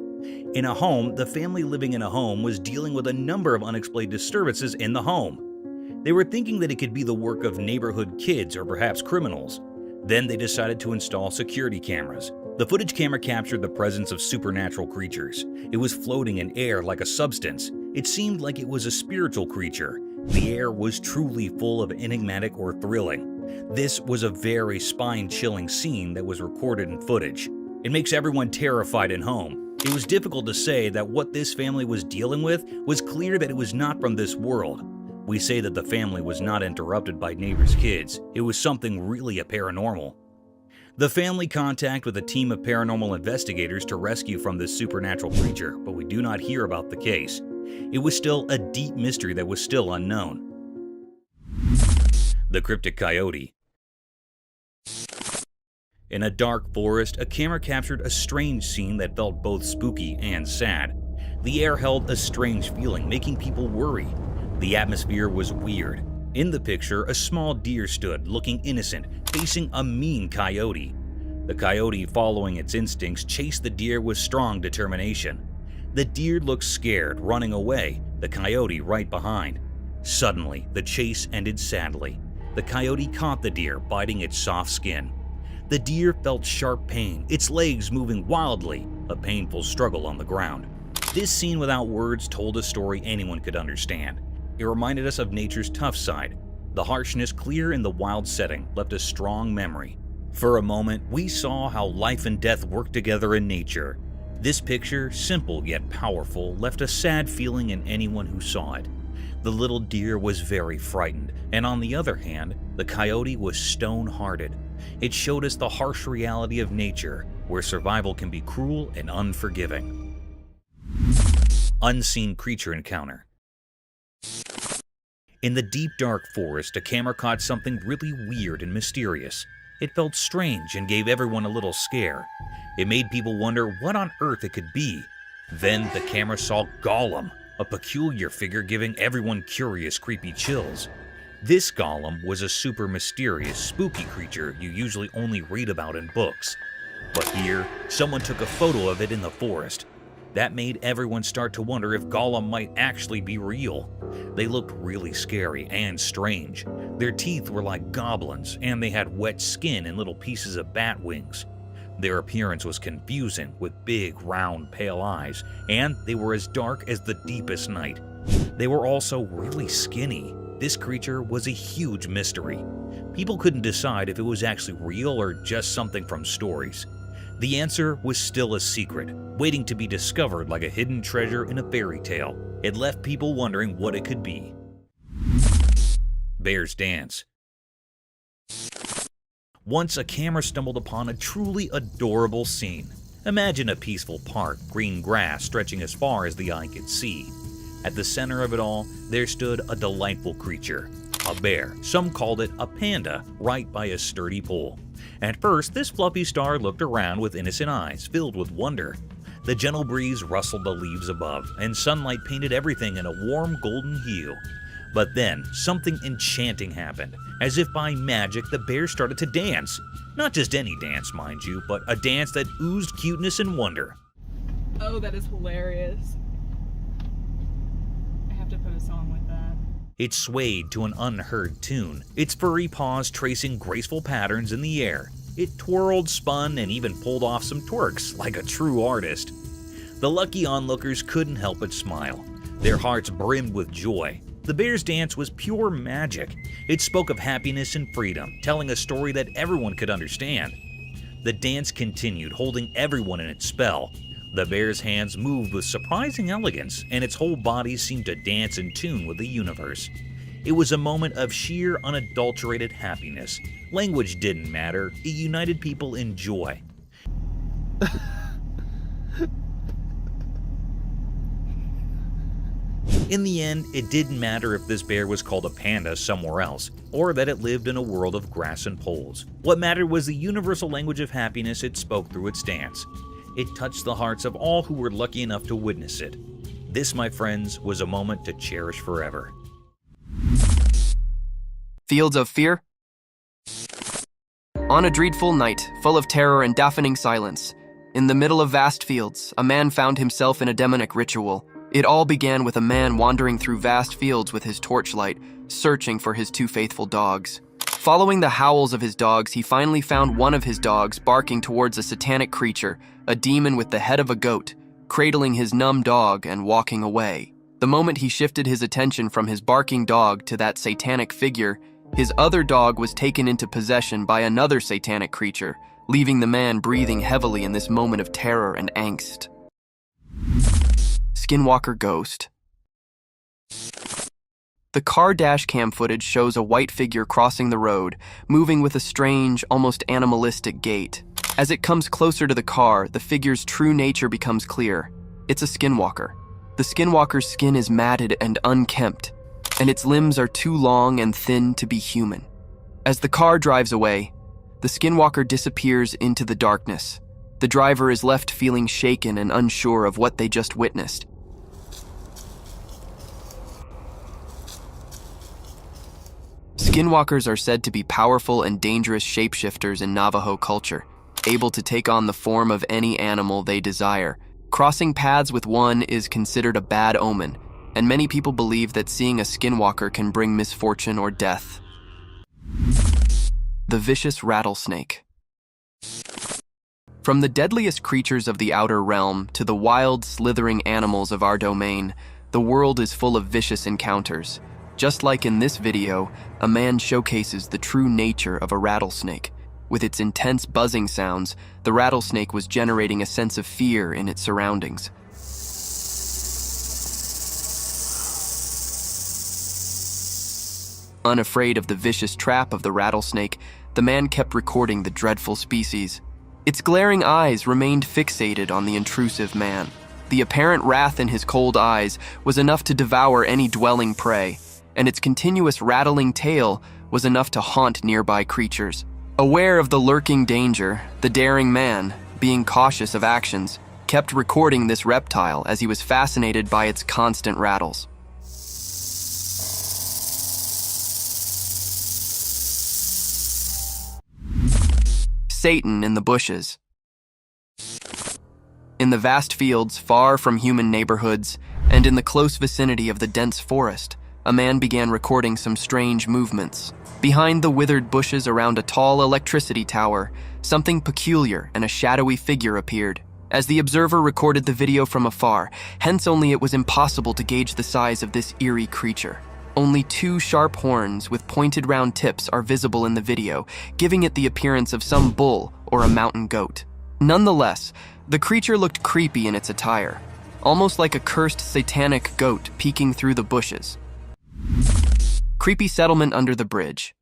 In a home, the family living in a home was dealing with a number of unexplained disturbances in the home. They were thinking that it could be the work of neighborhood kids or perhaps criminals. Then they decided to install security cameras. The footage camera captured the presence of supernatural creatures. It was floating in air like a substance. It seemed like it was a spiritual creature. The air was truly full of enigmatic or thrilling. This was a very spine-chilling scene that was recorded in footage. It makes everyone terrified in home. It was difficult to say that what this family was dealing with was clear that it was not from this world. We say that the family was not interrupted by neighbors' kids. It was something really paranormal. The family contacted with a team of paranormal investigators to rescue from this supernatural creature, but we do not hear about the case. It was still a deep mystery that was still unknown. The cryptic coyote. In a dark forest, a camera captured a strange scene that felt both spooky and sad. The air held a strange feeling, making people worry. The atmosphere was weird. In the picture, a small deer stood, looking innocent, facing a mean coyote. The coyote, following its instincts, chased the deer with strong determination. The deer looked scared, running away, the coyote right behind. Suddenly, the chase ended sadly. The coyote caught the deer, biting its soft skin. The deer felt sharp pain, its legs moving wildly, a painful struggle on the ground. This scene without words told a story anyone could understand. It reminded us of nature's tough side. The harshness, clear in the wild setting, left a strong memory. For a moment, we saw how life and death work together in nature. This picture, simple yet powerful, left a sad feeling in anyone who saw it. The little deer was very frightened, and on the other hand, the coyote was stone-hearted. It showed us the harsh reality of nature, where survival can be cruel and unforgiving. Unseen creature encounter. In the deep dark forest, a camera caught something really weird and mysterious. It felt strange and gave everyone a little scare. It made people wonder what on earth it could be. Then the camera saw Gollum, a peculiar figure giving everyone curious, creepy chills. This Gollum was a super mysterious, spooky creature you usually only read about in books. But here, someone took a photo of it in the forest. That made everyone start to wonder if Gollum might actually be real. They looked really scary and strange. Their teeth were like goblins, and they had wet skin and little pieces of bat wings. Their appearance was confusing, with big, round, pale eyes, and they were as dark as the deepest night. They were also really skinny. This creature was a huge mystery. People couldn't decide if it was actually real or just something from stories. The answer was still a secret, waiting to be discovered like a hidden treasure in a fairy tale. It left people wondering what it could be. Bears dance. Once a camera stumbled upon a truly adorable scene. Imagine a peaceful park, green grass stretching as far as the eye could see. At the center of it all, there stood a delightful creature, a bear. Some called it a panda, right by a sturdy pole. At first, this fluffy star looked around with innocent eyes filled with wonder. The gentle breeze rustled the leaves above, and sunlight painted everything in a warm golden hue. But then, something enchanting happened. As if by magic, the bear started to dance. Not just any dance, mind you, but a dance that oozed cuteness and wonder. Oh, that is hilarious. I have to put a song like that. It swayed to an unheard tune, its furry paws tracing graceful patterns in the air. It twirled, spun, and even pulled off some twerks like a true artist. The lucky onlookers couldn't help but smile. Their hearts brimmed with joy. The bear's dance was pure magic. It spoke of happiness and freedom, telling a story that everyone could understand. The dance continued, holding everyone in its spell. The bear's hands moved with surprising elegance, and its whole body seemed to dance in tune with the universe. It was a moment of sheer, unadulterated happiness. Language didn't matter. It united people in joy. In the end, it didn't matter if this bear was called a panda somewhere else, or that it lived in a world of grass and poles. What mattered was the universal language of happiness it spoke through its dance. It touched the hearts of all who were lucky enough to witness it. This, my friends, was a moment to cherish forever. Fields of fear? On a dreadful night, full of terror and deafening silence, in the middle of vast fields, a man found himself in a demonic ritual. It all began with a man wandering through vast fields with his torchlight, searching for his two faithful dogs. Following the howls of his dogs, he finally found one of his dogs barking towards a satanic creature, a demon with the head of a goat, cradling his numb dog and walking away. The moment he shifted his attention from his barking dog to that satanic figure, his other dog was taken into possession by another satanic creature, leaving the man breathing heavily in this moment of terror and angst. Skinwalker Ghost. The car dash cam footage shows a white figure crossing the road, moving with a strange, almost animalistic gait. As it comes closer to the car, the figure's true nature becomes clear. It's a skinwalker. The skinwalker's skin is matted and unkempt, and its limbs are too long and thin to be human. As the car drives away, the skinwalker disappears into the darkness. The driver is left feeling shaken and unsure of what they just witnessed. Skinwalkers are said to be powerful and dangerous shapeshifters in Navajo culture, able to take on the form of any animal they desire. Crossing paths with one is considered a bad omen, and many people believe that seeing a skinwalker can bring misfortune or death. The vicious rattlesnake. From the deadliest creatures of the outer realm to the wild, slithering animals of our domain, the world is full of vicious encounters. Just like in this video, a man showcases the true nature of a rattlesnake. With its intense buzzing sounds, the rattlesnake was generating a sense of fear in its surroundings. Unafraid of the vicious trap of the rattlesnake, the man kept recording the dreadful species. Its glaring eyes remained fixated on the intrusive man. The apparent wrath in his cold eyes was enough to devour any dwelling prey, and its continuous rattling tail was enough to haunt nearby creatures. Aware of the lurking danger, the daring man, being cautious of actions, kept recording this reptile as he was fascinated by its constant rattles. Satan in the bushes. In the vast fields far from human neighborhoods, and in the close vicinity of the dense forest, a man began recording some strange movements. Behind the withered bushes around a tall electricity tower, something peculiar and a shadowy figure appeared. As the observer recorded the video from afar, hence only it was impossible to gauge the size of this eerie creature. Only two sharp horns with pointed round tips are visible in the video, giving it the appearance of some bull or a mountain goat. Nonetheless, the creature looked creepy in its attire, almost like a cursed satanic goat peeking through the bushes. Creepy settlement under the bridge.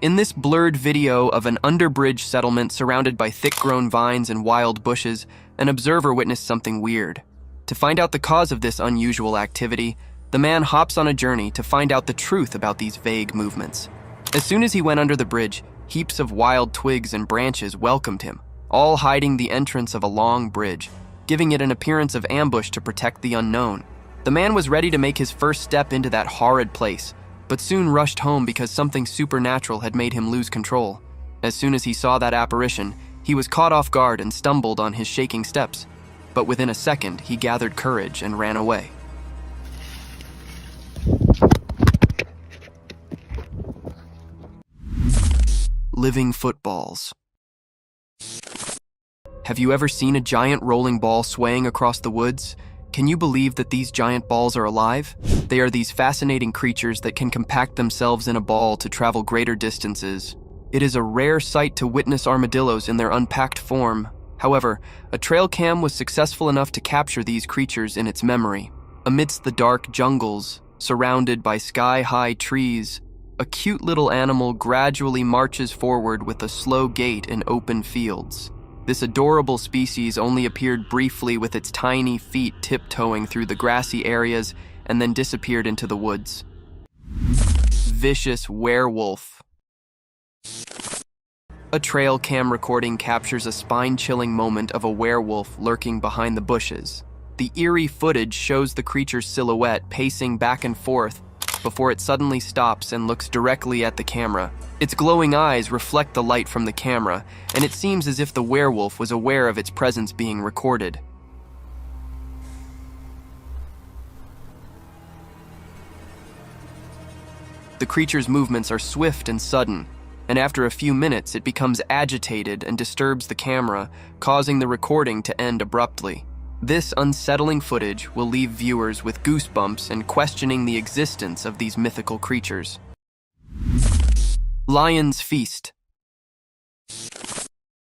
In this blurred video of an underbridge settlement surrounded by thick-grown vines and wild bushes, an observer witnessed something weird. To find out the cause of this unusual activity, the man hops on a journey to find out the truth about these vague movements. As soon as he went under the bridge, heaps of wild twigs and branches welcomed him, all hiding the entrance of a long bridge, giving it an appearance of ambush to protect the unknown. The man was ready to make his first step into that horrid place, but soon rushed home because something supernatural had made him lose control. As soon as he saw that apparition, he was caught off guard and stumbled on his shaking steps. But within a second, he gathered courage and ran away. Living footballs. Have you ever seen a giant rolling ball swaying across the woods? Can you believe that these giant balls are alive? They are these fascinating creatures that can compact themselves in a ball to travel greater distances. It is a rare sight to witness armadillos in their unpacked form. However, a trail cam was successful enough to capture these creatures in its memory. Amidst the dark jungles, surrounded by sky-high trees, a cute little animal gradually marches forward with a slow gait in open fields. This adorable species only appeared briefly with its tiny feet tiptoeing through the grassy areas and then disappeared into the woods. Vicious werewolf. A trail cam recording captures a spine-chilling moment of a werewolf lurking behind the bushes. The eerie footage shows the creature's silhouette pacing back and forth before it suddenly stops and looks directly at the camera. Its glowing eyes reflect the light from the camera, and it seems as if the werewolf was aware of its presence being recorded. The creature's movements are swift and sudden, and after a few minutes it becomes agitated and disturbs the camera, causing the recording to end abruptly. This unsettling footage will leave viewers with goosebumps and questioning the existence of these mythical creatures. Lion's Feast.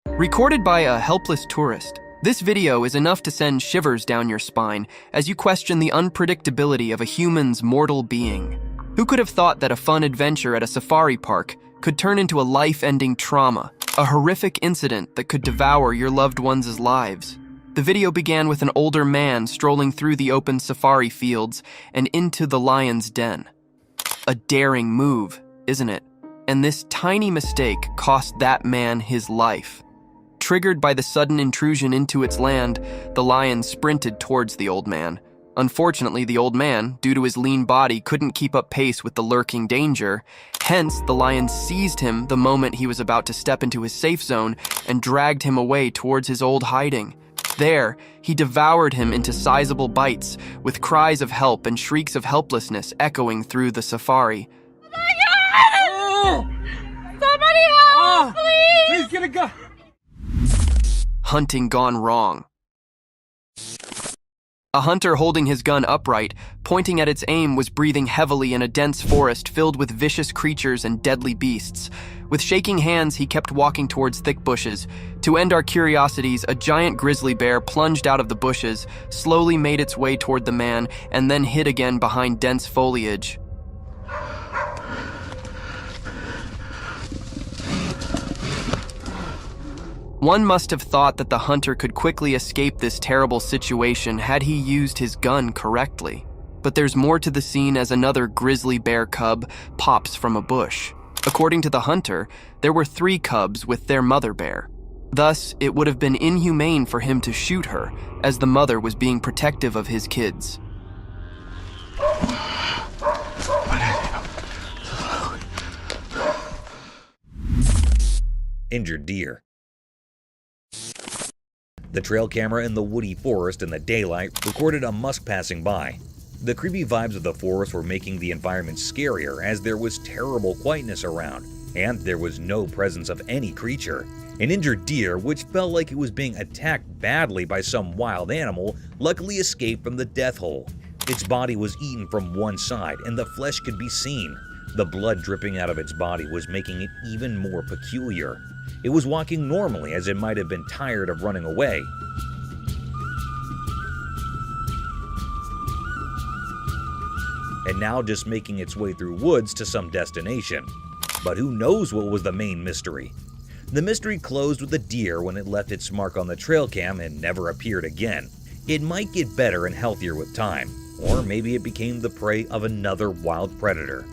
Recorded by a helpless tourist, this video is enough to send shivers down your spine as you question the unpredictability of a human's mortal being. Who could have thought that a fun adventure at a safari park could turn into a life-ending trauma, a horrific incident that could devour your loved ones' lives? The video began with an older man strolling through the open safari fields and into the lion's den. A daring move, isn't it? And this tiny mistake cost that man his life. Triggered by the sudden intrusion into its land, the lion sprinted towards the old man. Unfortunately, the old man, due to his lean body, couldn't keep up pace with the lurking danger. Hence, the lion seized him the moment he was about to step into his safe zone and dragged him away towards his old hiding. There, he devoured him into sizable bites, with cries of help and shrieks of helplessness echoing through the safari. Oh! Somebody help, please! Please get a gun! Hunting gone wrong. A hunter holding his gun upright, pointing at its aim, was breathing heavily in a dense forest filled with vicious creatures and deadly beasts. With shaking hands, he kept walking towards thick bushes. To end our curiosities, a giant grizzly bear plunged out of the bushes, slowly made its way toward the man, and then hid again behind dense foliage. One must have thought that the hunter could quickly escape this terrible situation had he used his gun correctly. But there's more to the scene as another grizzly bear cub pops from a bush. According to the hunter, there were 3 cubs with their mother bear. Thus, it would have been inhumane for him to shoot her, as the mother was being protective of his kids. Injured deer. The trail camera in the woody forest in the daylight recorded a musk passing by. The creepy vibes of the forest were making the environment scarier as there was terrible quietness around, and there was no presence of any creature. An injured deer, which felt like it was being attacked badly by some wild animal, luckily escaped from the death hole. Its body was eaten from one side and the flesh could be seen. The blood dripping out of its body was making it even more peculiar. It was walking normally, as it might have been tired of running away. And now just making its way through woods to some destination. But who knows what was the main mystery? The mystery closed with a deer when it left its mark on the trail cam and never appeared again. It might get better and healthier with time, or maybe it became the prey of another wild predator.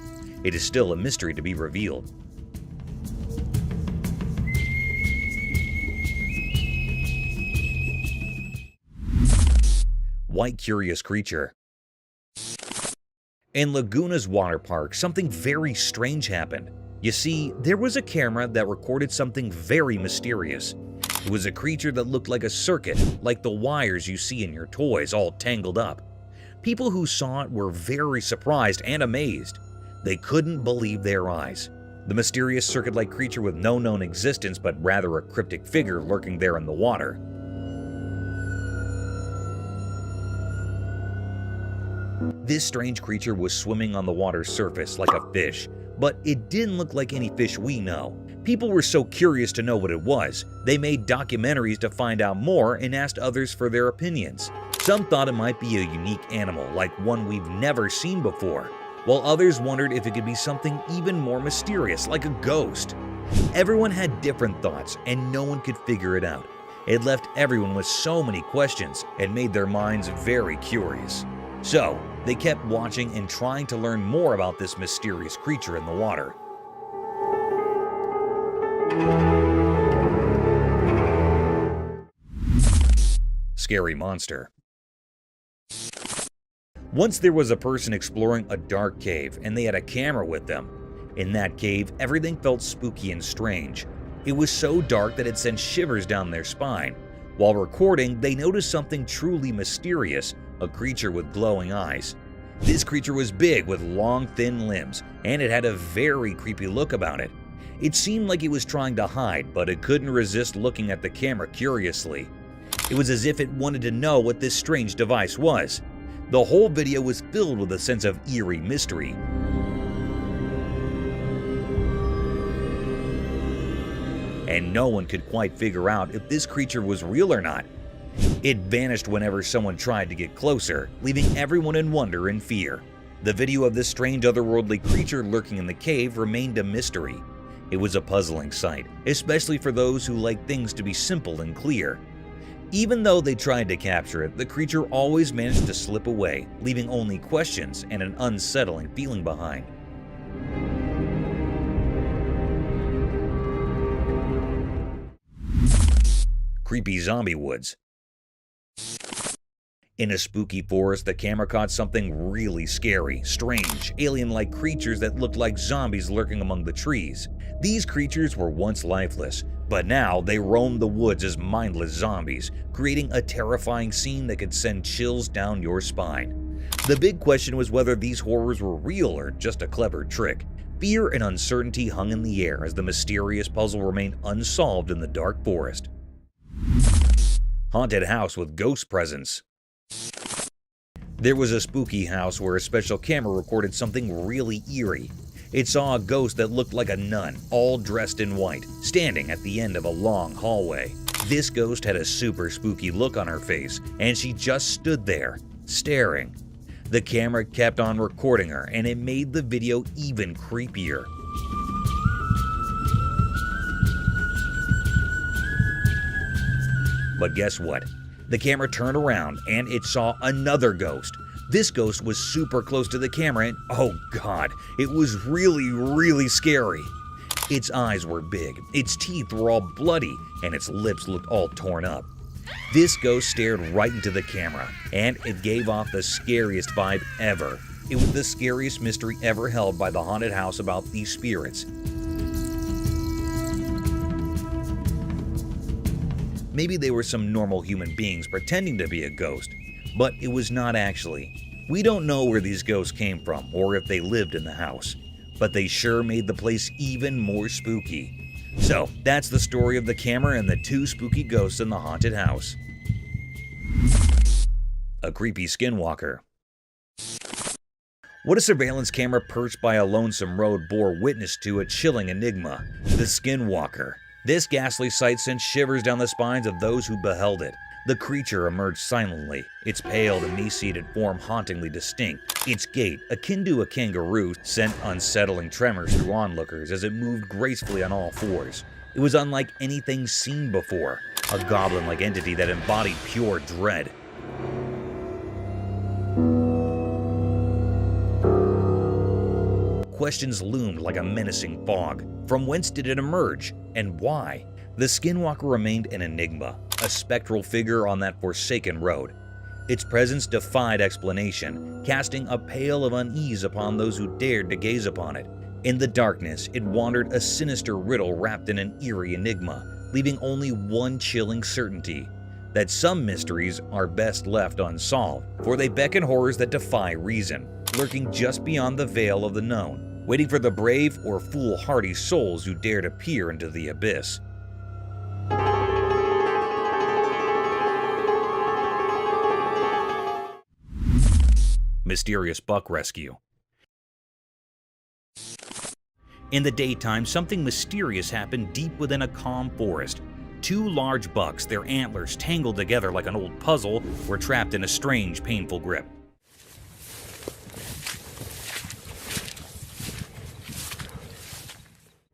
It is still a mystery to be revealed. White curious creature. In Laguna's water park, something very strange happened. You see, there was a camera that recorded something very mysterious. It was a creature that looked like a circuit, like the wires you see in your toys, all tangled up. People who saw it were very surprised and amazed. They couldn't believe their eyes. The mysterious circuit-like creature with no known existence, but rather a cryptic figure lurking there in the water. This strange creature was swimming on the water's surface like a fish, but it didn't look like any fish we know. People were so curious to know what it was, they made documentaries to find out more and asked others for their opinions. Some thought it might be a unique animal, like one we've never seen before, while others wondered if it could be something even more mysterious, like a ghost. Everyone had different thoughts, and no one could figure it out. It left everyone with so many questions and made their minds very curious. So, they kept watching and trying to learn more about this mysterious creature in the water. Scary monster. Once there was a person exploring a dark cave and they had a camera with them. In that cave, everything felt spooky and strange. It was so dark that it sent shivers down their spine. While recording, they noticed something truly mysterious, a creature with glowing eyes. This creature was big with long, thin limbs, and it had a very creepy look about it. It seemed like it was trying to hide, but it couldn't resist looking at the camera curiously. It was as if it wanted to know what this strange device was. The whole video was filled with a sense of eerie mystery. And no one could quite figure out if this creature was real or not. It vanished whenever someone tried to get closer, leaving everyone in wonder and fear. The video of this strange otherworldly creature lurking in the cave remained a mystery. It was a puzzling sight, especially for those who like things to be simple and clear. Even though they tried to capture it, the creature always managed to slip away, leaving only questions and an unsettling feeling behind. Creepy zombie woods. In a spooky forest, the camera caught something really scary, strange, alien-like creatures that looked like zombies lurking among the trees. These creatures were once lifeless, but now they roamed the woods as mindless zombies, creating a terrifying scene that could send chills down your spine. The big question was whether these horrors were real or just a clever trick. Fear and uncertainty hung in the air as the mysterious puzzle remained unsolved in the dark forest. Haunted house with ghost presence. There was a spooky house where a special camera recorded something really eerie. It saw a ghost that looked like a nun, all dressed in white, standing at the end of a long hallway. This ghost had a super spooky look on her face, and she just stood there, staring. The camera kept on recording her, and it made the video even creepier. But guess what? The camera turned around and it saw another ghost. This ghost was super close to the camera and oh god, it was really scary. Its eyes were big, its teeth were all bloody, and its lips looked all torn up. This ghost stared right into the camera, and it gave off the scariest vibe ever. It was the scariest mystery ever held by the haunted house about these spirits. Maybe they were some normal human beings pretending to be a ghost, but it was not actually. We don't know where these ghosts came from or if they lived in the house, but they sure made the place even more spooky. So that's the story of the camera and the two spooky ghosts in the haunted house. A creepy skinwalker. What a surveillance camera perched by a lonesome road bore witness to a chilling enigma, the skinwalker. This ghastly sight sent shivers down the spines of those who beheld it. The creature emerged silently, its pale, emaciated form hauntingly distinct. Its gait, akin to a kangaroo, sent unsettling tremors through onlookers as it moved gracefully on all fours. It was unlike anything seen before, a goblin-like entity that embodied pure dread. Questions loomed like a menacing fog. From whence did it emerge, and why? The skinwalker remained an enigma, a spectral figure on that forsaken road. Its presence defied explanation, casting a pall of unease upon those who dared to gaze upon it. In the darkness, it wandered a sinister riddle wrapped in an eerie enigma, leaving only one chilling certainty: that some mysteries are best left unsolved, for they beckon horrors that defy reason, lurking just beyond the veil of the known, waiting for the brave or foolhardy souls who dare to peer into the abyss. Mysterious buck rescue. In the daytime, something mysterious happened deep within a calm forest. Two large bucks, their antlers tangled together like an old puzzle, were trapped in a strange, painful grip.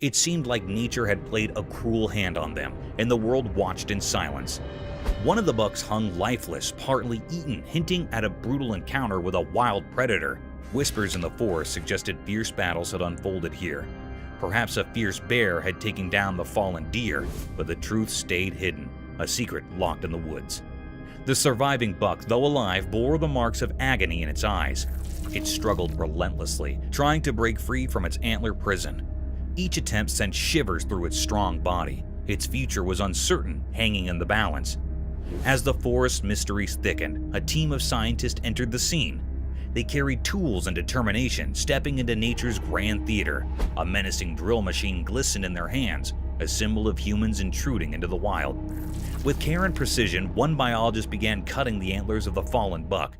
It seemed like nature had played a cruel hand on them, and the world watched in silence. One of the bucks hung lifeless, partly eaten, hinting at a brutal encounter with a wild predator. Whispers in the forest suggested fierce battles had unfolded here. Perhaps a fierce bear had taken down the fallen deer, but the truth stayed hidden, a secret locked in the woods. The surviving buck, though alive, bore the marks of agony in its eyes. It struggled relentlessly, trying to break free from its antler prison. Each attempt sent shivers through its strong body. Its future was uncertain, hanging in the balance. As the forest mysteries thickened, a team of scientists entered the scene. They carried tools and determination, stepping into nature's grand theater. A menacing drill machine glistened in their hands, a symbol of humans intruding into the wild. With care and precision, one biologist began cutting the antlers of the fallen buck.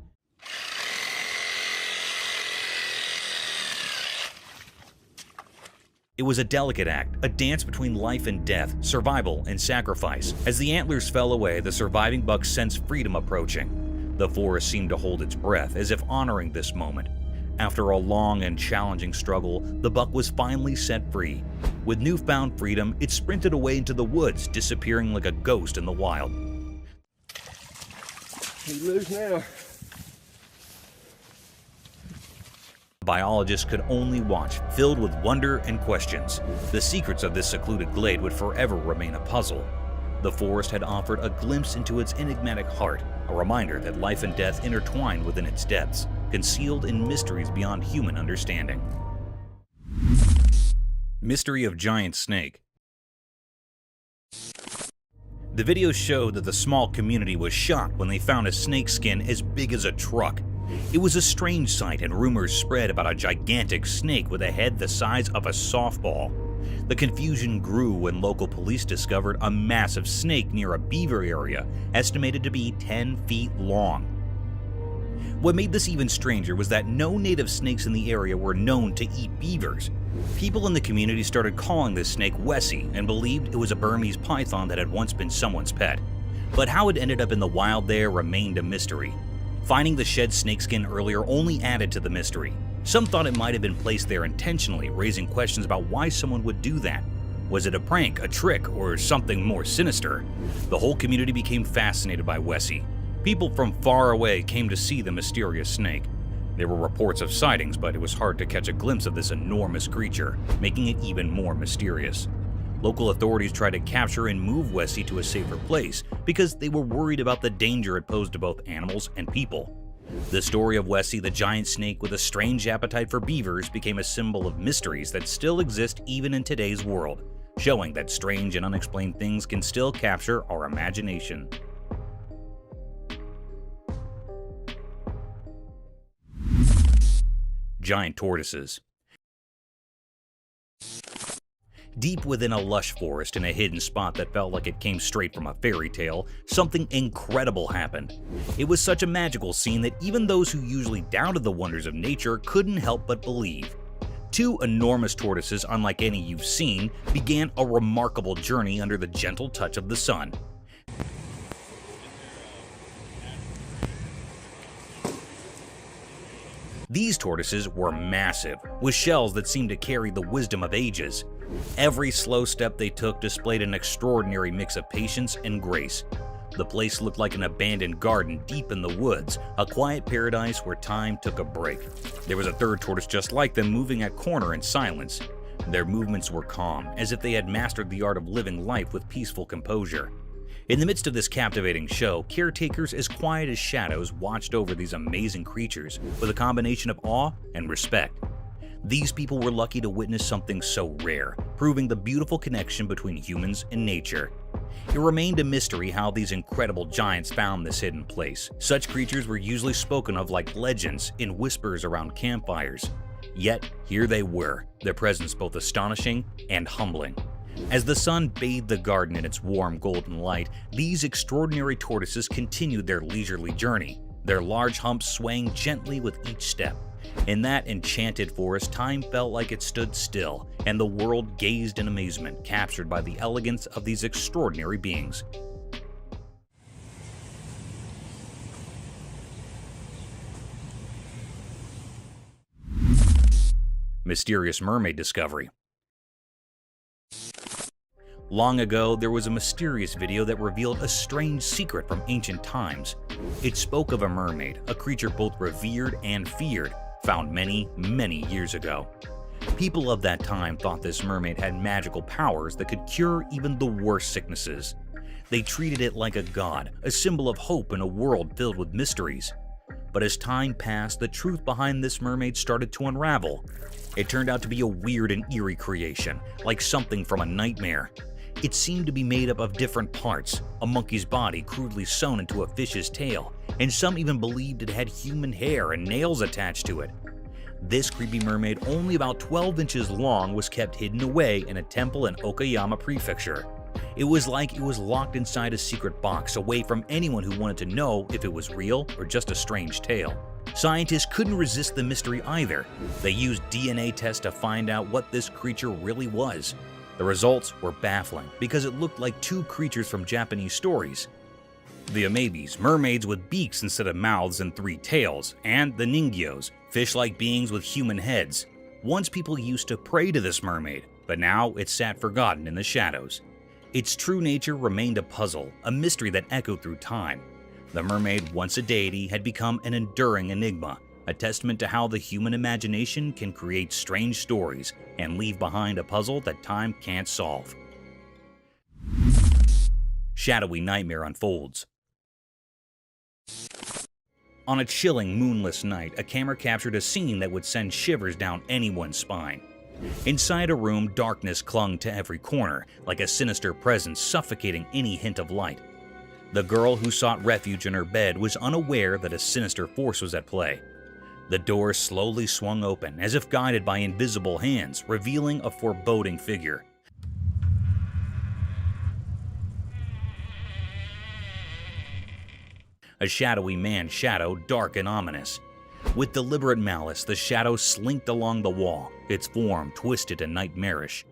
It was a delicate act, a dance between life and death, survival and sacrifice. As the antlers fell away, the surviving buck sensed freedom approaching. The forest seemed to hold its breath, as if honoring this moment. After a long and challenging struggle, the buck was finally set free. With newfound freedom, it sprinted away into the woods, disappearing like a ghost in the wild. He's loose now. Biologists could only watch, filled with wonder and questions. The secrets of this secluded glade would forever remain a puzzle. The forest had offered a glimpse into its enigmatic heart, a reminder that life and death intertwined within its depths, concealed in mysteries beyond human understanding. Mystery of giant snake. The video showed that the small community was shocked when they found a snake skin as big as a truck. It was a strange sight, and rumors spread about a gigantic snake with a head the size of a softball. The confusion grew when local police discovered a massive snake near a beaver area, estimated to be 10 feet long. What made this even stranger was that no native snakes in the area were known to eat beavers. People in the community started calling this snake Wessie and believed it was a Burmese python that had once been someone's pet. But how it ended up in the wild there remained a mystery. Finding the shed snakeskin earlier only added to the mystery. Some thought it might have been placed there intentionally, raising questions about why someone would do that. Was it a prank, a trick, or something more sinister? The whole community became fascinated by Wessie. People from far away came to see the mysterious snake. There were reports of sightings, but it was hard to catch a glimpse of this enormous creature, making it even more mysterious. Local authorities tried to capture and move Wessie to a safer place because they were worried about the danger it posed to both animals and people. The story of Wessie, the giant snake with a strange appetite for beavers, became a symbol of mysteries that still exist even in today's world, showing that strange and unexplained things can still capture our imagination. Giant tortoises. Deep within a lush forest in a hidden spot that felt like it came straight from a fairy tale, something incredible happened. It was such a magical scene that even those who usually doubted the wonders of nature couldn't help but believe. Two enormous tortoises, unlike any you've seen, began a remarkable journey under the gentle touch of the sun. These tortoises were massive, with shells that seemed to carry the wisdom of ages. Every slow step they took displayed an extraordinary mix of patience and grace. The place looked like an abandoned garden deep in the woods, a quiet paradise where time took a break. There was a third tortoise just like them, moving at corner in silence. Their movements were calm, as if they had mastered the art of living life with peaceful composure. In the midst of this captivating show, caretakers as quiet as shadows watched over these amazing creatures with a combination of awe and respect. These people were lucky to witness something so rare, proving the beautiful connection between humans and nature. It remained a mystery how these incredible giants found this hidden place. Such creatures were usually spoken of like legends in whispers around campfires. Yet, here they were, their presence both astonishing and humbling. As the sun bathed the garden in its warm golden light, these extraordinary tortoises continued their leisurely journey, their large humps swaying gently with each step. In that enchanted forest, time felt like it stood still, and the world gazed in amazement, captured by the elegance of these extraordinary beings. Mysterious mermaid discovery. Long ago, there was a mysterious video that revealed a strange secret from ancient times. It spoke of a mermaid, a creature both revered and feared, found many, many years ago. People of that time thought this mermaid had magical powers that could cure even the worst sicknesses. They treated it like a god, a symbol of hope in a world filled with mysteries. But as time passed, the truth behind this mermaid started to unravel. It turned out to be a weird and eerie creation, like something from a nightmare. It seemed to be made up of different parts, a monkey's body crudely sewn into a fish's tail, and some even believed it had human hair and nails attached to it. This creepy mermaid, only about 12 inches long, was kept hidden away in a temple in Okayama Prefecture. It was like it was locked inside a secret box, away from anyone who wanted to know if it was real or just a strange tale. Scientists couldn't resist the mystery either. They used DNA tests to find out what this creature really was. The results were baffling because it looked like two creatures from Japanese stories. The amebis, mermaids with beaks instead of mouths and 3 tails, and the ningyos, fish-like beings with human heads. Once people used to pray to this mermaid, but now it sat forgotten in the shadows. Its true nature remained a puzzle, a mystery that echoed through time. The mermaid, once a deity, had become an enduring enigma, a testament to how the human imagination can create strange stories and leave behind a puzzle that time can't solve. Shadowy nightmare unfolds. On a chilling, moonless night, a camera captured a scene that would send shivers down anyone's spine. Inside a room, darkness clung to every corner, like a sinister presence suffocating any hint of light. The girl who sought refuge in her bed was unaware that a sinister force was at play. The door slowly swung open, as if guided by invisible hands, revealing a foreboding figure. A shadowy man's shadow, dark and ominous. With deliberate malice, the shadow slinked along the wall, its form twisted and nightmarish.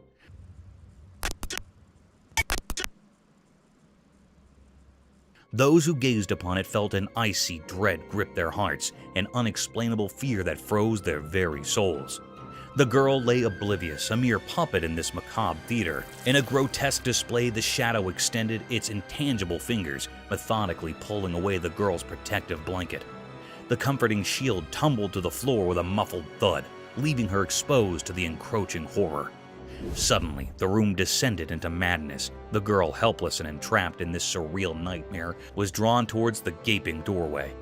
Those who gazed upon it felt an icy dread grip their hearts, an unexplainable fear that froze their very souls. The girl lay oblivious, a mere puppet in this macabre theater. In a grotesque display, the shadow extended its intangible fingers, methodically pulling away the girl's protective blanket. The comforting shield tumbled to the floor with a muffled thud, leaving her exposed to the encroaching horror. Suddenly, the room descended into madness. The girl, helpless and entrapped in this surreal nightmare, was drawn towards the gaping doorway.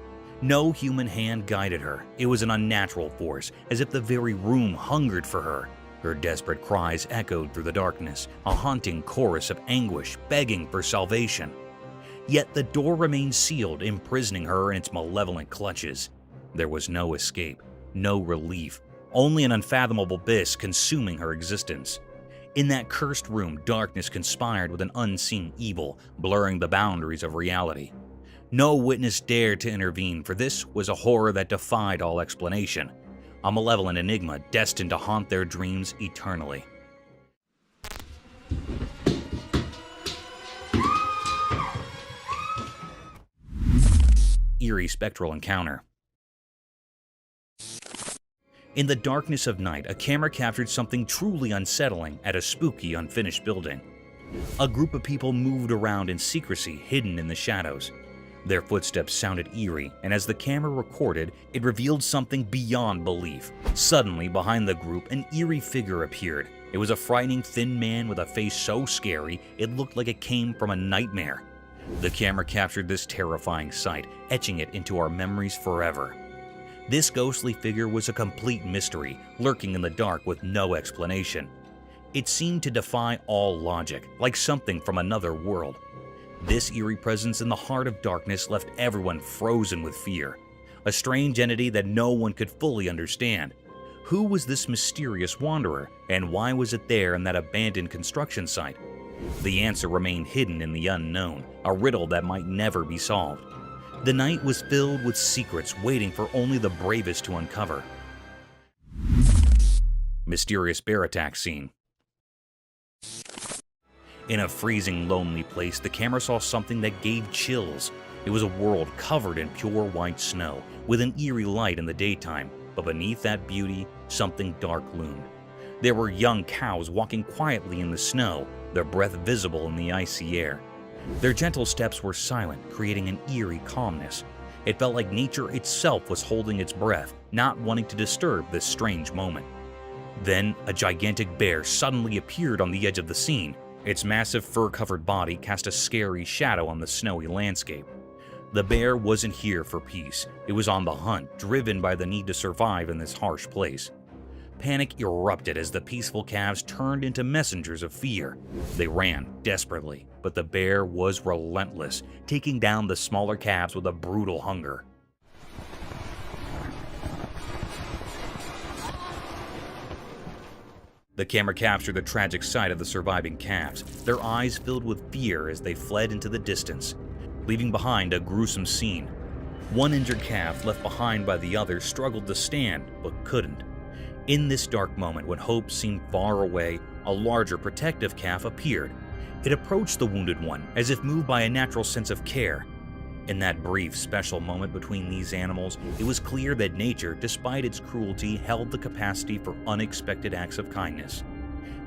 No human hand guided her. It was an unnatural force, as if the very room hungered for her. Her desperate cries echoed through the darkness, a haunting chorus of anguish begging for salvation. Yet the door remained sealed, imprisoning her in its malevolent clutches. There was no escape, no relief, only an unfathomable abyss consuming her existence. In that cursed room, darkness conspired with an unseen evil, blurring the boundaries of reality. No witness dared to intervene, for this was a horror that defied all explanation, a malevolent enigma destined to haunt their dreams eternally. Eerie spectral encounter. In the darkness of night, a camera captured something truly unsettling at a spooky, unfinished building. A group of people moved around in secrecy, hidden in the shadows. Their footsteps sounded eerie, and as the camera recorded, it revealed something beyond belief. Suddenly, behind the group, an eerie figure appeared. It was a frightening, thin man with a face so scary it looked like it came from a nightmare. The camera captured this terrifying sight, etching it into our memories forever. This ghostly figure was a complete mystery, lurking in the dark with no explanation. It seemed to defy all logic, like something from another world. This eerie presence in the heart of darkness left everyone frozen with fear. A strange entity that no one could fully understand. Who was this mysterious wanderer, and why was it there in that abandoned construction site? The answer remained hidden in the unknown, a riddle that might never be solved. The night was filled with secrets waiting for only the bravest to uncover. Mysterious bear attack scene. In a freezing, lonely place, the camera saw something that gave chills. It was a world covered in pure white snow, with an eerie light in the daytime, but beneath that beauty, something dark loomed. There were young cows walking quietly in the snow, their breath visible in the icy air. Their gentle steps were silent, creating an eerie calmness. It felt like nature itself was holding its breath, not wanting to disturb this strange moment. Then, a gigantic bear suddenly appeared on the edge of the scene. Its massive fur-covered body cast a scary shadow on the snowy landscape. The bear wasn't here for peace. It was on the hunt, driven by the need to survive in this harsh place. Panic erupted as the peaceful calves turned into messengers of fear. They ran desperately, but the bear was relentless, taking down the smaller calves with a brutal hunger. The camera captured the tragic sight of the surviving calves, their eyes filled with fear as they fled into the distance, leaving behind a gruesome scene. One injured calf left behind by the others struggled to stand, but couldn't. In this dark moment, when hope seemed far away, a larger protective calf appeared. It approached the wounded one, as if moved by a natural sense of care. In that brief, special moment between these animals, it was clear that nature, despite its cruelty, held the capacity for unexpected acts of kindness.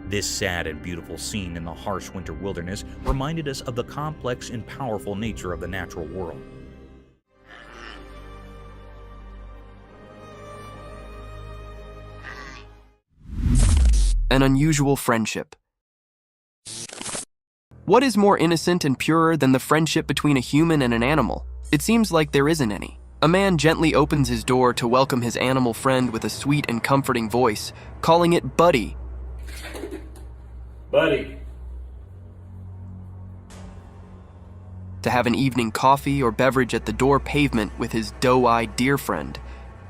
This sad and beautiful scene in the harsh winter wilderness reminded us of the complex and powerful nature of the natural world. An unusual friendship. What is more innocent and purer than the friendship between a human and an animal? It seems like there isn't any. A man gently opens his door to welcome his animal friend with a sweet and comforting voice, calling it Buddy. Buddy. To have an evening coffee or beverage at the door pavement with his doe-eyed deer friend.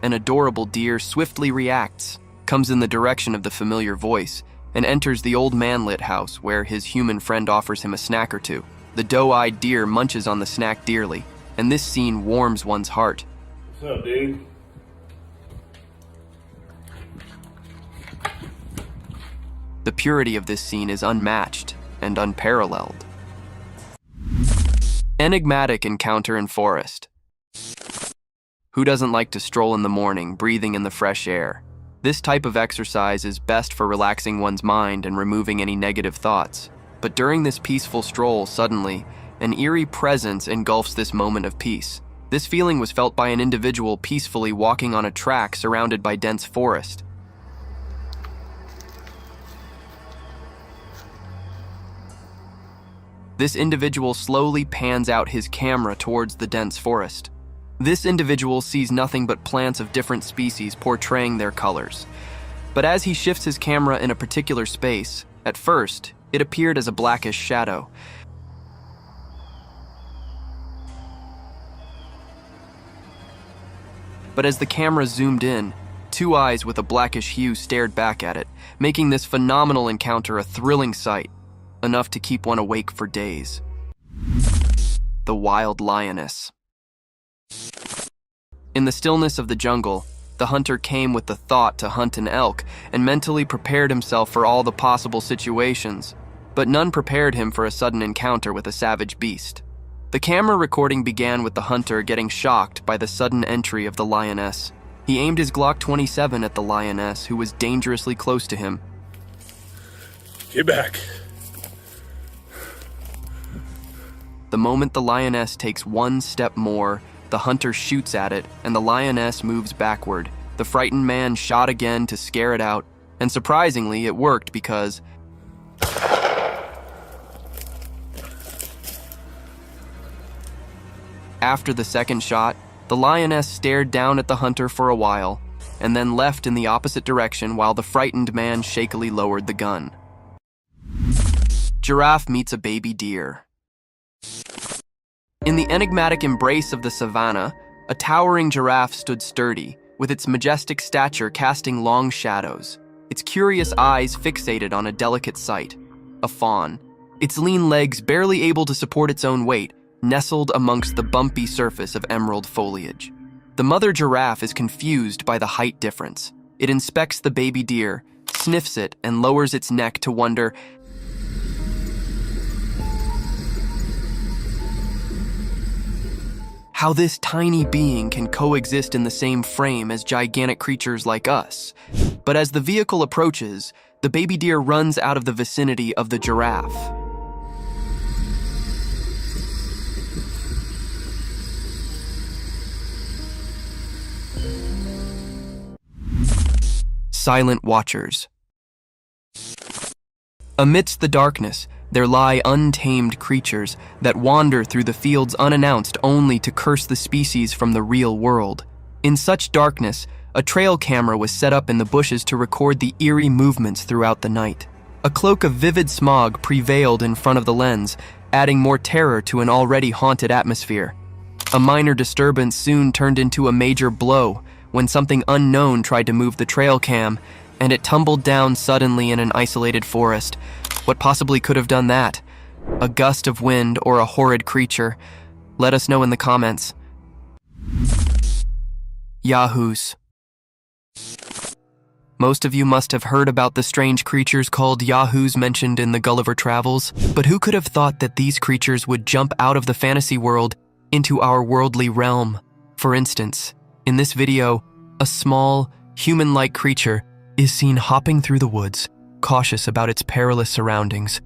An adorable deer swiftly reacts, comes in the direction of the familiar voice, and enters the old man-lit house where his human friend offers him a snack or two. The doe-eyed deer munches on the snack dearly, and this scene warms one's heart. What's up, dude? The purity of this scene is unmatched and unparalleled. Enigmatic encounter in forest. Who doesn't like to stroll in the morning, breathing in the fresh air? This type of exercise is best for relaxing one's mind and removing any negative thoughts. But during this peaceful stroll, suddenly, an eerie presence engulfs this moment of peace. This feeling was felt by an individual peacefully walking on a track surrounded by dense forest. This individual slowly pans out his camera towards the dense forest. This individual sees nothing but plants of different species portraying their colors. But as he shifts his camera in a particular space, at first, it appeared as a blackish shadow. But as the camera zoomed in, two eyes with a blackish hue stared back at it, making this phenomenal encounter a thrilling sight, enough to keep one awake for days. The wild lioness. In the stillness of the jungle, the hunter came with the thought to hunt an elk and mentally prepared himself for all the possible situations, but none prepared him for a sudden encounter with a savage beast. The camera recording began with the hunter getting shocked by the sudden entry of the lioness. He aimed his Glock 27 at the lioness, who was dangerously close to him. Get back. The moment the lioness takes one step more, the hunter shoots at it, and the lioness moves backward. The frightened man shot again to scare it out, and surprisingly, it worked because after the second shot, the lioness stared down at the hunter for a while, and then left in the opposite direction while the frightened man shakily lowered the gun. Giraffe meets a baby deer. In the enigmatic embrace of the savannah, a towering giraffe stood sturdy, with its majestic stature casting long shadows, its curious eyes fixated on a delicate sight, a fawn, its lean legs barely able to support its own weight, nestled amongst the bumpy surface of emerald foliage. The mother giraffe is confused by the height difference. It inspects the baby deer, sniffs it, and lowers its neck to wonder how this tiny being can coexist in the same frame as gigantic creatures like us. But as the vehicle approaches, the baby deer runs out of the vicinity of the giraffe. Silent watchers. Amidst the darkness, there lie untamed creatures that wander through the fields unannounced only to curse the species from the real world. In such darkness, a trail camera was set up in the bushes to record the eerie movements throughout the night. A cloak of vivid smog prevailed in front of the lens, adding more terror to an already haunted atmosphere. A minor disturbance soon turned into a major blow when something unknown tried to move the trail cam, and it tumbled down suddenly in an isolated forest. What possibly could have done that? A gust of wind or a horrid creature? Let us know in the comments. Yahoos. Most of you must have heard about the strange creatures called yahoos mentioned in the Gulliver Travels, but who could have thought that these creatures would jump out of the fantasy world into our worldly realm? For instance, in this video, a small, human-like creature is seen hopping through the woods, cautious about its perilous surroundings.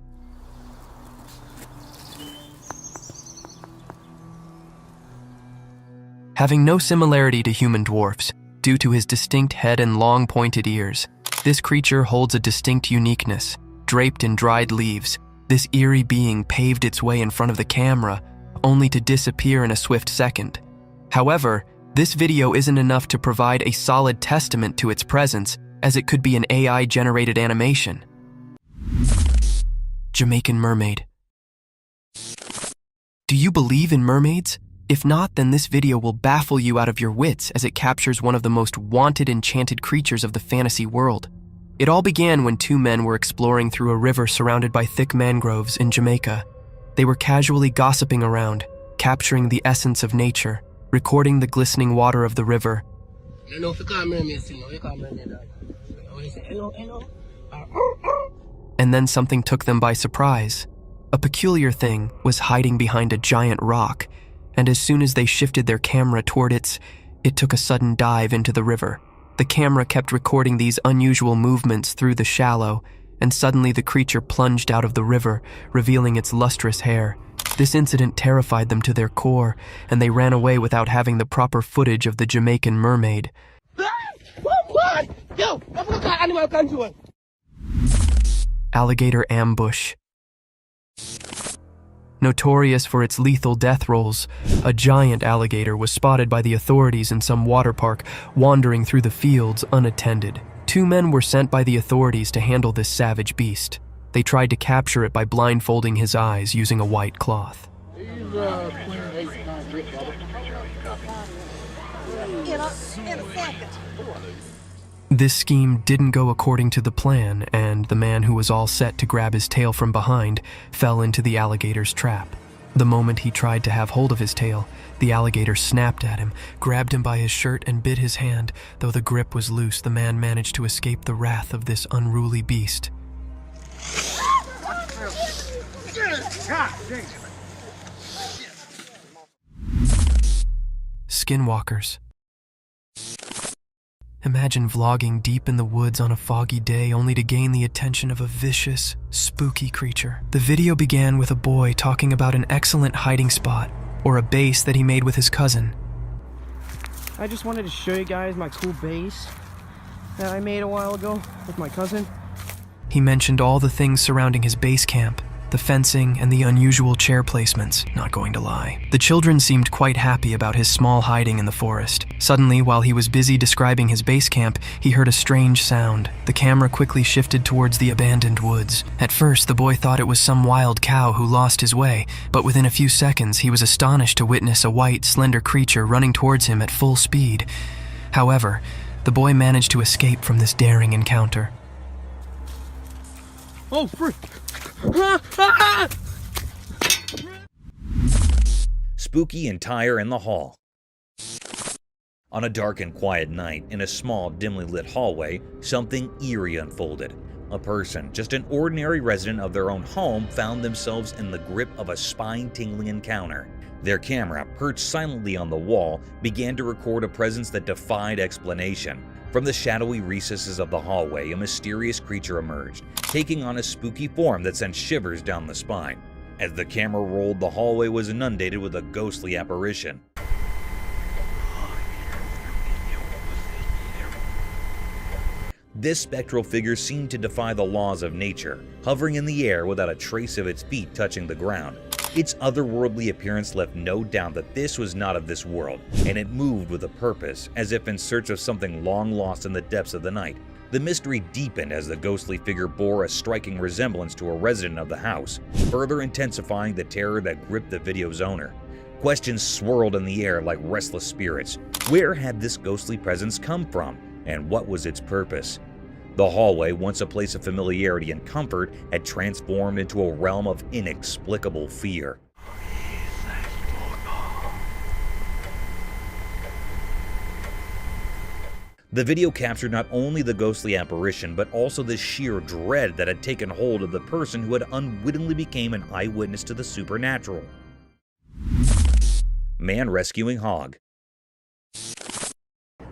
Having no similarity to human dwarfs, due to his distinct head and long pointed ears, this creature holds a distinct uniqueness. Draped in dried leaves, this eerie being paved its way in front of the camera, only to disappear in a swift second. However, this video isn't enough to provide a solid testament to its presence, as it could be an AI-generated animation. Jamaican mermaid. Do you believe in mermaids? If not, then this video will baffle you out of your wits as it captures one of the most wanted enchanted creatures of the fantasy world. It all began when two men were exploring through a river surrounded by thick mangroves in Jamaica. They were casually gossiping around, capturing the essence of nature, recording the glistening water of the river. And then something took them by surprise. A peculiar thing was hiding behind a giant rock, and as soon as they shifted their camera toward it took a sudden dive into the river. The camera kept recording these unusual movements through the shallow, and suddenly the creature plunged out of the river, revealing its lustrous hair. This incident terrified them to their core, and they ran away without having the proper footage of the Jamaican mermaid. Alligator ambush. Notorious for its lethal death rolls, a giant alligator was spotted by the authorities in some water park, wandering through the fields unattended. Two men were sent by the authorities to handle this savage beast. They tried to capture it by blindfolding his eyes using a white cloth. This scheme didn't go according to the plan, and the man who was all set to grab his tail from behind fell into the alligator's trap. The moment he tried to have hold of his tail, the alligator snapped at him, grabbed him by his shirt, and bit his hand. Though the grip was loose, the man managed to escape the wrath of this unruly beast. Skinwalkers. Imagine vlogging deep in the woods on a foggy day only to gain the attention of a vicious, spooky creature. The video began with a boy talking about an excellent hiding spot, or a base that he made with his cousin. I just wanted to show you guys my cool base that I made a while ago with my cousin. He mentioned all the things surrounding his base camp, the fencing and the unusual chair placements, not going to lie. The children seemed quite happy about his small hiding in the forest. Suddenly, while he was busy describing his base camp, he heard a strange sound. The camera quickly shifted towards the abandoned woods. At first, the boy thought it was some wild cow who lost his way, but within a few seconds, he was astonished to witness a white, slender creature running towards him at full speed. However, the boy managed to escape from this daring encounter. Oh, frick! Spooky entire in the hall. On a dark and quiet night, in a small, dimly lit hallway, something eerie unfolded. A person, just an ordinary resident of their own home, found themselves in the grip of a spine-tingling encounter. Their camera, perched silently on the wall, began to record a presence that defied explanation. From the shadowy recesses of the hallway, a mysterious creature emerged, taking on a spooky form that sent shivers down the spine. As the camera rolled, the hallway was inundated with a ghostly apparition. This spectral figure seemed to defy the laws of nature, hovering in the air without a trace of its feet touching the ground. Its otherworldly appearance left no doubt that this was not of this world, and it moved with a purpose, as if in search of something long lost in the depths of the night. The mystery deepened as the ghostly figure bore a striking resemblance to a resident of the house, further intensifying the terror that gripped the video's owner. Questions swirled in the air like restless spirits. Where had this ghostly presence come from, and what was its purpose? The hallway, once a place of familiarity and comfort, had transformed into a realm of inexplicable fear. The video captured not only the ghostly apparition, but also the sheer dread that had taken hold of the person who had unwittingly become an eyewitness to the supernatural. Man rescuing hog.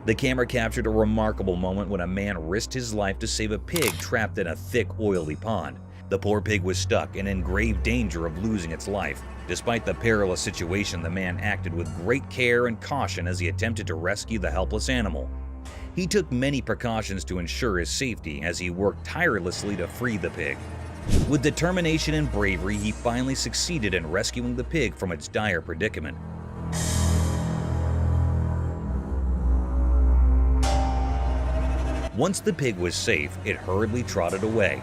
The camera captured a remarkable moment when a man risked his life to save a pig trapped in a thick, oily pond. The poor pig was stuck and in grave danger of losing its life. Despite the perilous situation, the man acted with great care and caution as he attempted to rescue the helpless animal. He took many precautions to ensure his safety as he worked tirelessly to free the pig. With determination and bravery, he finally succeeded in rescuing the pig from its dire predicament. Once the pig was safe, it hurriedly trotted away.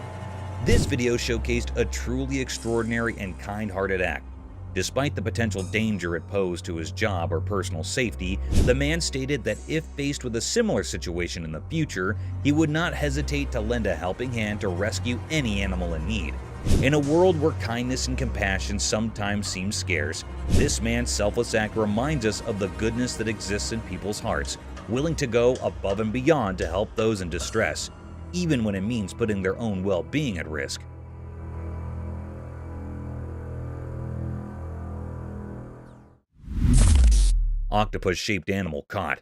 This video showcased a truly extraordinary and kind-hearted act. Despite the potential danger it posed to his job or personal safety, the man stated that if faced with a similar situation in the future, he would not hesitate to lend a helping hand to rescue any animal in need. In a world where kindness and compassion sometimes seem scarce, this man's selfless act reminds us of the goodness that exists in people's hearts, willing to go above and beyond to help those in distress, even when it means putting their own well-being at risk. Octopus-shaped animal caught.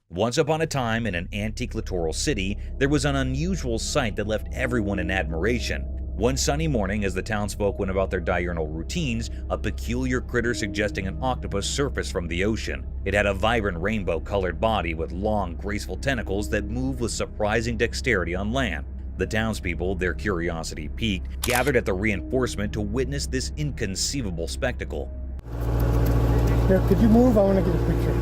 Once upon a time, in an antique littoral city, there was an unusual sight that left everyone in admiration. One sunny morning, as the townsfolk went about their diurnal routines, a peculiar critter suggesting an octopus surfaced from the ocean. It had a vibrant rainbow-colored body with long, graceful tentacles that moved with surprising dexterity on land. The townspeople, their curiosity piqued, gathered at the reinforcement to witness this inconceivable spectacle. Here, could you move? I want to get a picture.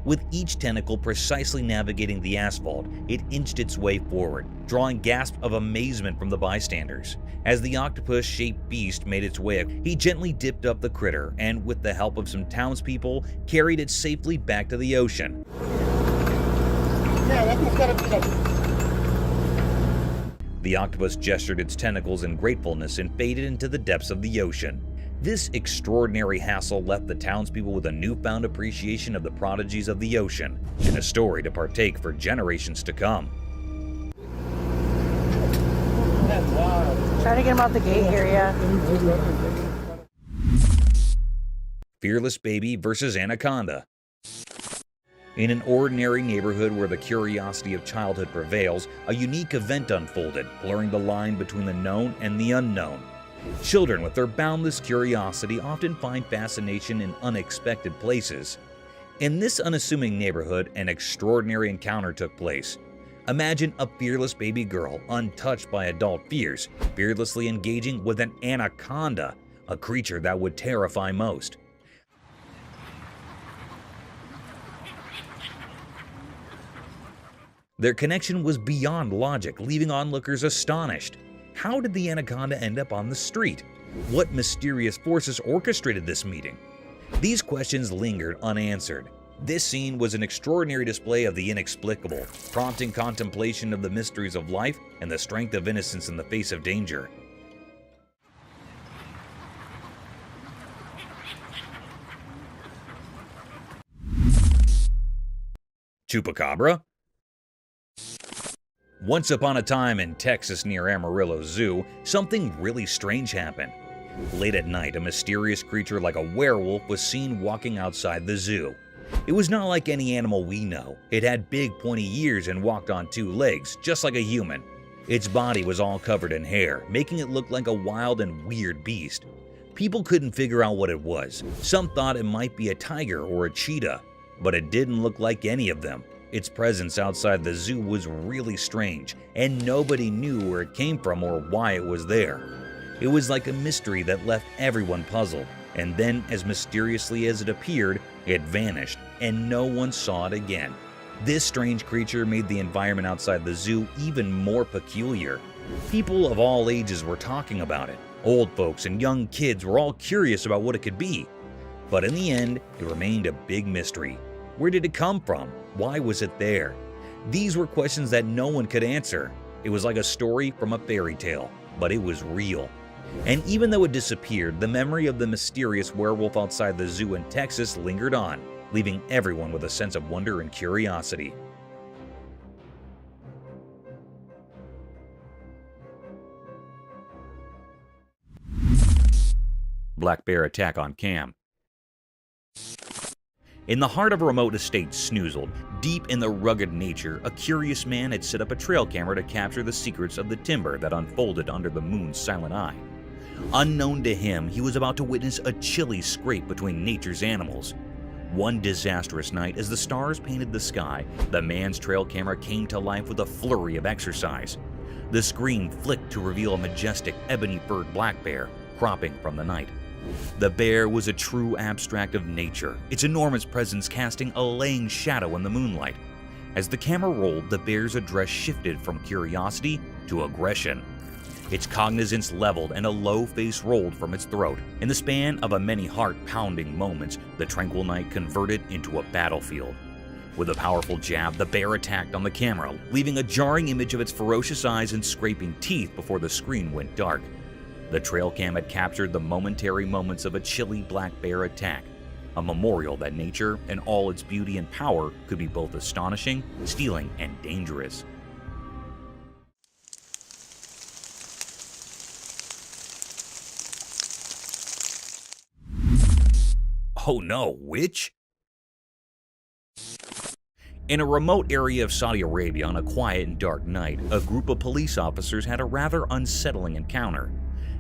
With each tentacle precisely navigating the asphalt, it inched its way forward, drawing gasps of amazement from the bystanders. As the octopus-shaped beast made its way, he gently dipped up the critter and, with the help of some townspeople, carried it safely back to the ocean. Yeah, that thing's gotta be like... The octopus gestured its tentacles in gratefulness and faded into the depths of the ocean. This extraordinary hassle left the townspeople with a newfound appreciation of the prodigies of the ocean and a story to partake for generations to come. That's wild. Try to get him out the gate here, yeah. Fearless baby versus anaconda. In an ordinary neighborhood where the curiosity of childhood prevails, a unique event unfolded, blurring the line between the known and the unknown. Children with their boundless curiosity often find fascination in unexpected places. In this unassuming neighborhood, an extraordinary encounter took place. Imagine a fearless baby girl, untouched by adult fears, fearlessly engaging with an anaconda, a creature that would terrify most. Their connection was beyond logic, leaving onlookers astonished. How did the anaconda end up on the street? What mysterious forces orchestrated this meeting? These questions lingered unanswered. This scene was an extraordinary display of the inexplicable, prompting contemplation of the mysteries of life and the strength of innocence in the face of danger. Chupacabra? Once upon a time in Texas near Amarillo Zoo, something really strange happened. Late at night, a mysterious creature like a werewolf was seen walking outside the zoo. It was not like any animal we know. It had big pointy ears and walked on two legs, just like a human. Its body was all covered in hair, making it look like a wild and weird beast. People couldn't figure out what it was. Some thought it might be a tiger or a cheetah, but it didn't look like any of them. Its presence outside the zoo was really strange, and nobody knew where it came from or why it was there. It was like a mystery that left everyone puzzled, and then, as mysteriously as it appeared, it vanished, and no one saw it again. This strange creature made the environment outside the zoo even more peculiar. People of all ages were talking about it. Old folks and young kids were all curious about what it could be. But in the end, it remained a big mystery. Where did it come from? Why was it there? These were questions that no one could answer. It was like a story from a fairy tale, but it was real. And even though it disappeared, the memory of the mysterious werewolf outside the zoo in Texas lingered on, leaving everyone with a sense of wonder and curiosity. Black bear attack on cam. In the heart of a remote estate snoozled, deep in the rugged nature, a curious man had set up a trail camera to capture the secrets of the timber that unfolded under the moon's silent eye. Unknown to him, he was about to witness a chilly scrape between nature's animals. One disastrous night, as the stars painted the sky, the man's trail camera came to life with a flurry of exercise. The screen flicked to reveal a majestic ebony-furred black bear cropping from the night. The bear was a true abstract of nature, its enormous presence casting a laying shadow in the moonlight. As the camera rolled, the bear's address shifted from curiosity to aggression. Its cognizance leveled and a low face rolled from its throat. In the span of a many heart-pounding moments, the tranquil night converted into a battlefield. With a powerful jab, the bear attacked on the camera, leaving a jarring image of its ferocious eyes and scraping teeth before the screen went dark. The trail cam had captured the momentary moments of a chilly black bear attack, a memorial that nature and all its beauty and power could be both astonishing, stealing, and dangerous. Oh no, witch? In a remote area of Saudi Arabia on a quiet and dark night, a group of police officers had a rather unsettling encounter.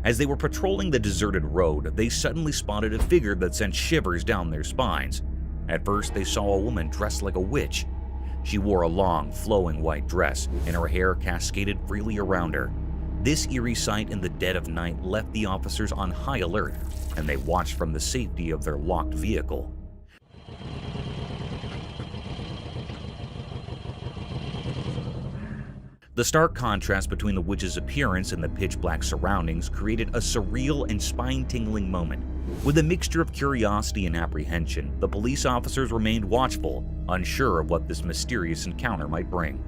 As they were patrolling the deserted road, they suddenly spotted a figure that sent shivers down their spines. At first, they saw a woman dressed like a witch. She wore a long, flowing white dress, and her hair cascaded freely around her. This eerie sight in the dead of night left the officers on high alert, and they watched from the safety of their locked vehicle. The stark contrast between the witch's appearance and the pitch-black surroundings created a surreal and spine-tingling moment. With a mixture of curiosity and apprehension, the police officers remained watchful, unsure of what this mysterious encounter might bring.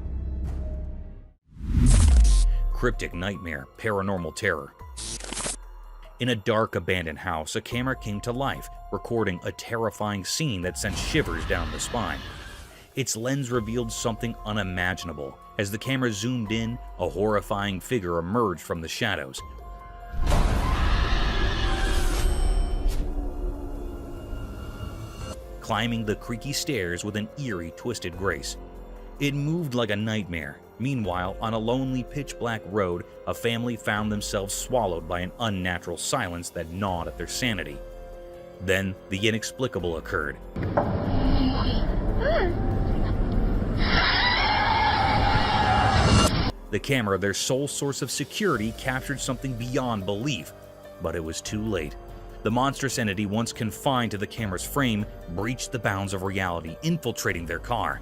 Cryptic nightmare, paranormal terror. In a dark, abandoned house, a camera came to life, recording a terrifying scene that sent shivers down the spine. Its lens revealed something unimaginable. As the camera zoomed in, a horrifying figure emerged from the shadows. climbing the creaky stairs with an eerie, twisted grace. It moved like a nightmare. Meanwhile, on a lonely, pitch-black road, a family found themselves swallowed by an unnatural silence that gnawed at their sanity. Then, the inexplicable occurred. The camera, their sole source of security, captured something beyond belief, but it was too late. The monstrous entity, once confined to the camera's frame, breached the bounds of reality, infiltrating their car.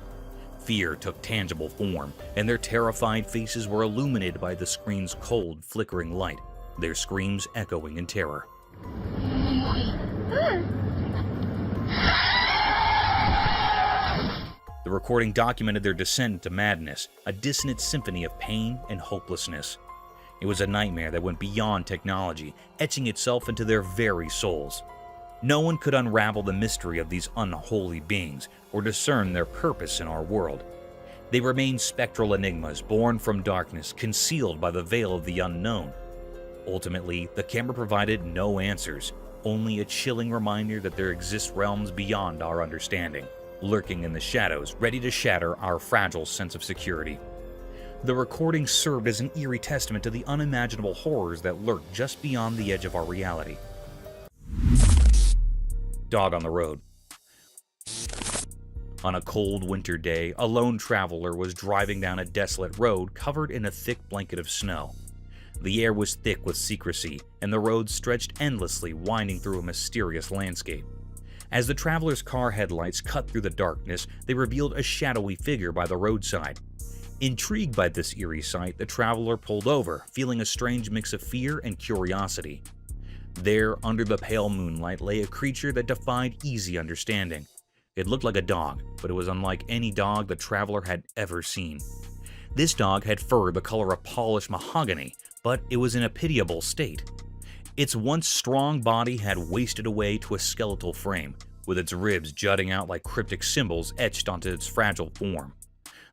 Fear took tangible form, and their terrified faces were illuminated by the screen's cold, flickering light, their screams echoing in terror. The recording documented their descent into madness, a dissonant symphony of pain and hopelessness. It was a nightmare that went beyond technology, etching itself into their very souls. No one could unravel the mystery of these unholy beings or discern their purpose in our world. They remained spectral enigmas born from darkness, concealed by the veil of the unknown. Ultimately, the camera provided no answers, only a chilling reminder that there exist realms beyond our understanding, lurking in the shadows, ready to shatter our fragile sense of security. The recording served as an eerie testament to the unimaginable horrors that lurk just beyond the edge of our reality. Dog on the road. On a cold winter day, a lone traveler was driving down a desolate road covered in a thick blanket of snow. The air was thick with secrecy, and the road stretched endlessly, winding through a mysterious landscape. As the traveler's car headlights cut through the darkness, they revealed a shadowy figure by the roadside. Intrigued by this eerie sight, the traveler pulled over, feeling a strange mix of fear and curiosity. There, under the pale moonlight, lay a creature that defied easy understanding. It looked like a dog, but it was unlike any dog the traveler had ever seen. This dog had fur the color of polished mahogany, but it was in a pitiable state. Its once strong body had wasted away to a skeletal frame, with its ribs jutting out like cryptic symbols etched onto its fragile form.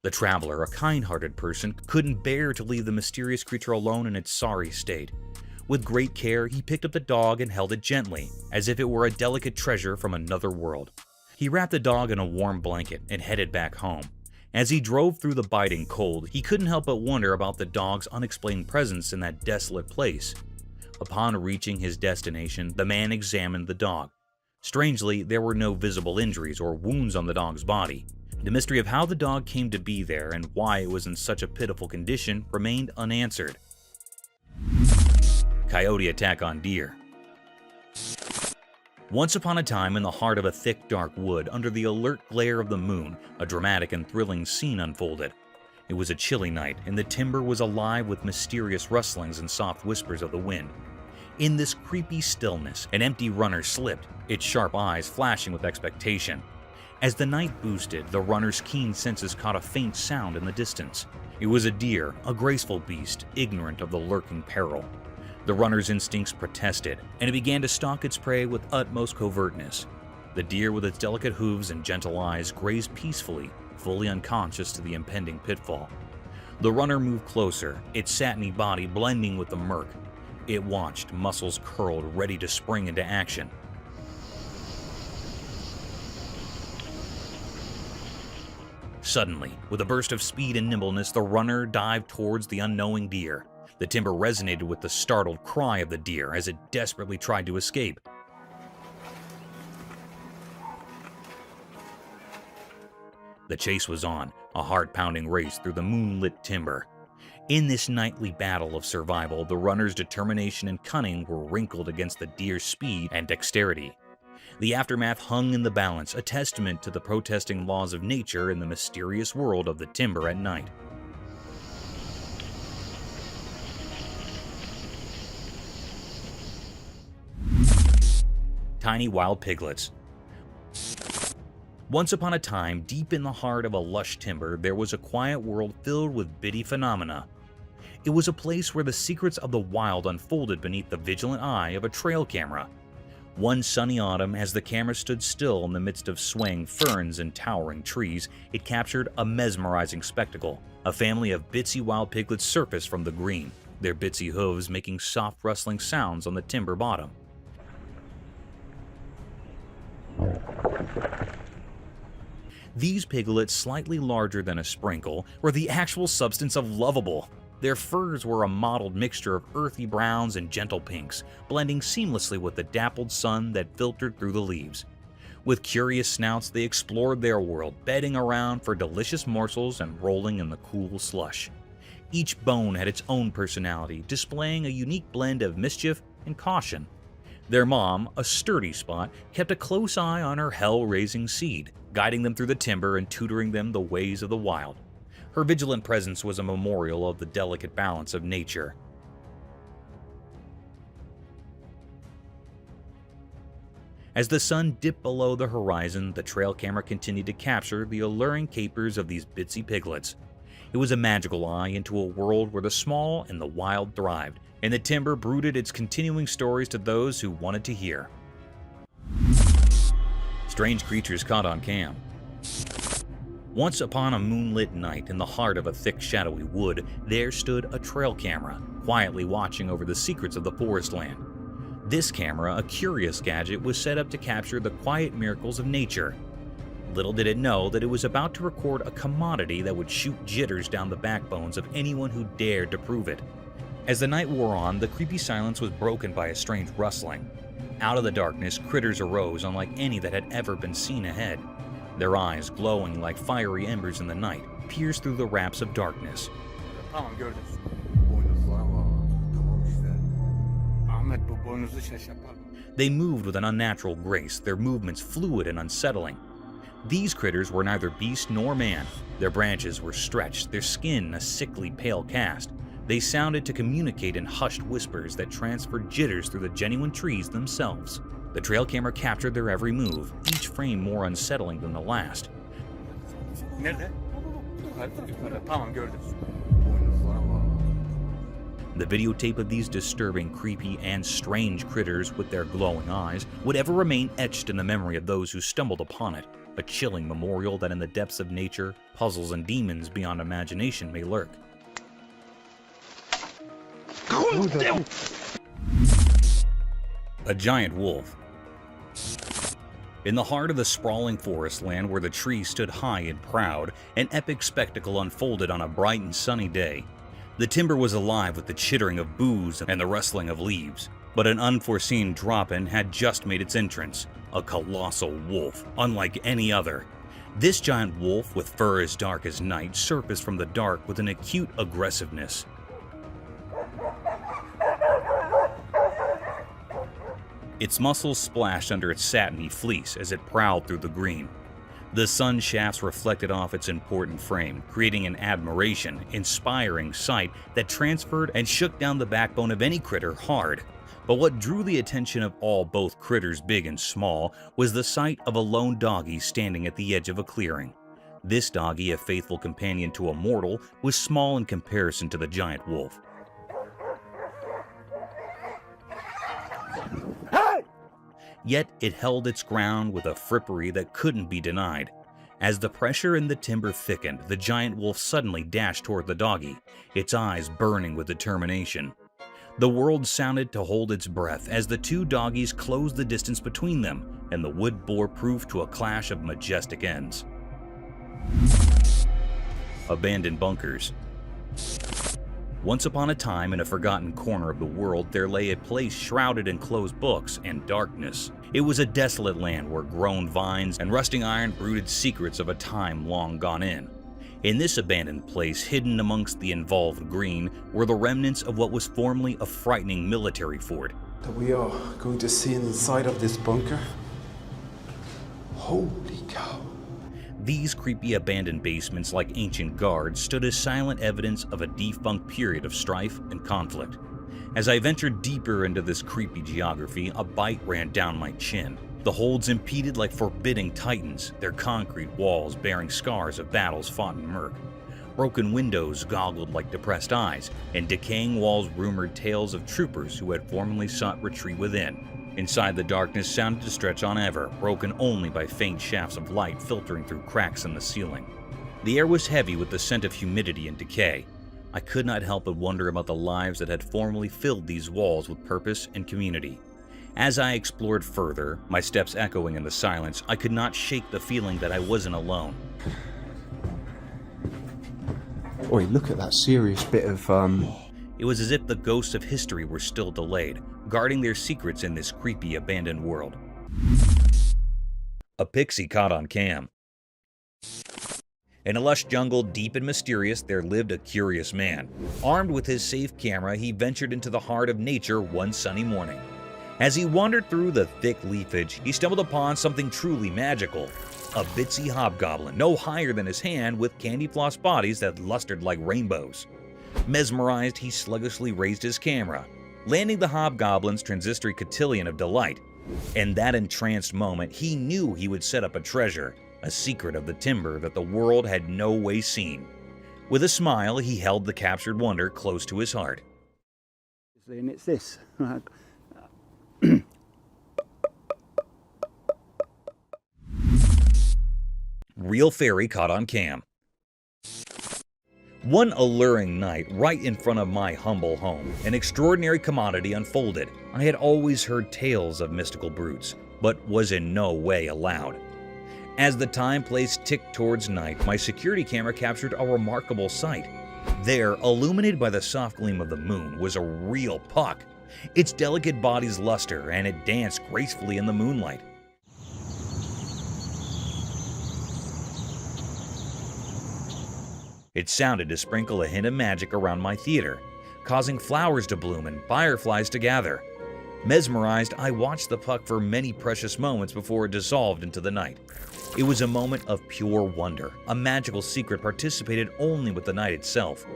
The traveler, a kind-hearted person, couldn't bear to leave the mysterious creature alone in its sorry state. With great care, he picked up the dog and held it gently, as if it were a delicate treasure from another world. He wrapped the dog in a warm blanket and headed back home. As he drove through the biting cold, he couldn't help but wonder about the dog's unexplained presence in that desolate place. Upon reaching his destination, the man examined the dog. Strangely, there were no visible injuries or wounds on the dog's body. The mystery of how the dog came to be there and why it was in such a pitiful condition remained unanswered. Coyote attack on deer. Once upon a time, in the heart of a thick, dark wood, under the alert glare of the moon, a dramatic and thrilling scene unfolded. It was a chilly night, and the timber was alive with mysterious rustlings and soft whispers of the wind. In this creepy stillness, an empty runner slipped, its sharp eyes flashing with expectation. As the night boosted, the runner's keen senses caught a faint sound in the distance. It was a deer, a graceful beast, ignorant of the lurking peril. The runner's instincts protested, and it began to stalk its prey with utmost covertness. The deer, with its delicate hooves and gentle eyes, grazed peacefully, fully unconscious to the impending pitfall. The runner moved closer, its satiny body blending with the murk. It watched, muscles curled, ready to spring into action. Suddenly, with a burst of speed and nimbleness, the runner dived towards the unknowing deer. The timber resonated with the startled cry of the deer as it desperately tried to escape. The chase was on, a heart-pounding race through the moonlit timber. In this nightly battle of survival, the runner's determination and cunning were wrinkled against the deer's speed and dexterity. The aftermath hung in the balance, a testament to the protesting laws of nature in the mysterious world of the timber at night. Tiny wild piglets. Once upon a time, deep in the heart of a lush timber, there was a quiet world filled with bitty phenomena. It was a place where the secrets of the wild unfolded beneath the vigilant eye of a trail camera. One sunny autumn, as the camera stood still in the midst of swaying ferns and towering trees, it captured a mesmerizing spectacle. A family of bitsy wild piglets surfaced from the green, their bitsy hooves making soft rustling sounds on the timber bottom. These piglets, slightly larger than a sprinkle, were the actual substance of lovable. Their furs were a mottled mixture of earthy browns and gentle pinks, blending seamlessly with the dappled sun that filtered through the leaves. With curious snouts, they explored their world, bedding around for delicious morsels and rolling in the cool slush. Each bone had its own personality, displaying a unique blend of mischief and caution. Their mom, a sturdy Spot, kept a close eye on her hell-raising seed, guiding them through the timber and tutoring them the ways of the wild. Her vigilant presence was a memorial of the delicate balance of nature. As the sun dipped below the horizon, the trail camera continued to capture the alluring capers of these bitsy piglets. It was a magical eye into a world where the small and the wild thrived, and the timber brooded its continuing stories to those who wanted to hear. Strange creatures caught on cam. Once upon a moonlit night in the heart of a thick, shadowy wood, there stood a trail camera, quietly watching over the secrets of the forest land. This camera, a curious gadget, was set up to capture the quiet miracles of nature. Little did it know that it was about to record a commodity that would shoot jitters down the backbones of anyone who dared to prove it. As the night wore on, the creepy silence was broken by a strange rustling. Out of the darkness, critters arose unlike any that had ever been seen ahead. Their eyes, glowing like fiery embers in the night, pierced through the wraps of darkness. They moved with an unnatural grace, their movements fluid and unsettling. These critters were neither beast nor man. Their branches were stretched, their skin a sickly pale cast. They sounded to communicate in hushed whispers that transferred jitters through the genuine trees themselves. The trail camera captured their every move, each frame more unsettling than the last. The videotape of these disturbing, creepy, and strange critters with their glowing eyes would ever remain etched in the memory of those who stumbled upon it, a chilling memorial that in the depths of nature, puzzles and demons beyond imagination may lurk. A giant wolf. In the heart of the sprawling forest land where the trees stood high and proud, an epic spectacle unfolded on a bright and sunny day. The timber was alive with the chittering of boos and the rustling of leaves, but an unforeseen drop-in had just made its entrance, a colossal wolf, unlike any other. This giant wolf, with fur as dark as night, surfaced from the dark with an acute aggressiveness. Its muscles splashed under its satiny fleece as it prowled through the green. The sun shafts reflected off its important frame, creating an inspiring sight that transferred and shook down the backbone of any critter hard. But what drew the attention of all, both critters big and small, was the sight of a lone doggy standing at the edge of a clearing. This doggy, a faithful companion to a mortal, was small in comparison to the giant wolf. Yet it held its ground with a frippery that couldn't be denied. As the pressure in the timber thickened, the giant wolf suddenly dashed toward the doggy, its eyes burning with determination. The world sounded to hold its breath as the two doggies closed the distance between them, and the wood bore proof to a clash of majestic ends. Abandoned bunkers. Once upon a time, in a forgotten corner of the world, there lay a place shrouded in closed books and darkness. It was a desolate land where grown vines and rusting iron brooded secrets of a time long gone in. In this abandoned place, hidden amongst the involved green, were the remnants of what was formerly a frightening military fort. We are going to see inside of this bunker. Holy cow. These creepy abandoned basements, like ancient guards, stood as silent evidence of a defunct period of strife and conflict. As I ventured deeper into this creepy geography, a bite ran down my chin. The holds impeded like forbidding titans, their concrete walls bearing scars of battles fought in murk. Broken windows goggled like depressed eyes, and decaying walls rumored tales of troopers who had formerly sought retreat within. Inside, the darkness sounded to stretch on ever, broken only by faint shafts of light filtering through cracks in the ceiling. The air was heavy with the scent of humidity and decay. I could not help but wonder about the lives that had formerly filled these walls with purpose and community. As I explored further, my steps echoing in the silence, I could not shake the feeling that I wasn't alone. Oi, look at that serious bit of, It was as if the ghosts of history were still delayed, guarding their secrets in this creepy abandoned world. A pixie caught on cam. In a lush jungle deep and mysterious, there lived a curious man. Armed with his safe camera, he ventured into the heart of nature one sunny morning. As he wandered through the thick leafage, he stumbled upon something truly magical. A bitsy hobgoblin, no higher than his hand, with candy floss bodies that lustered like rainbows. Mesmerized, he sluggishly raised his camera, landing the hobgoblin's transistor cotillion of delight. In that entranced moment, he knew he would set up a treasure, a secret of the timber that the world had no way seen. With a smile, he held the captured wonder close to his heart. And it's this. Real fairy caught on cam. One alluring night, right in front of my humble home, an extraordinary commodity unfolded. I had always heard tales of mystical brutes, but was in no way allowed. As the time place ticked towards night, my security camera captured a remarkable sight. There, illuminated by the soft gleam of the moon, was a real puck. Its delicate body's luster, and it danced gracefully in the moonlight. It sounded to sprinkle a hint of magic around my theater, causing flowers to bloom and fireflies to gather. Mesmerized, I watched the puck for many precious moments before it dissolved into the night. It was a moment of pure wonder, a magical secret participated only with the night itself.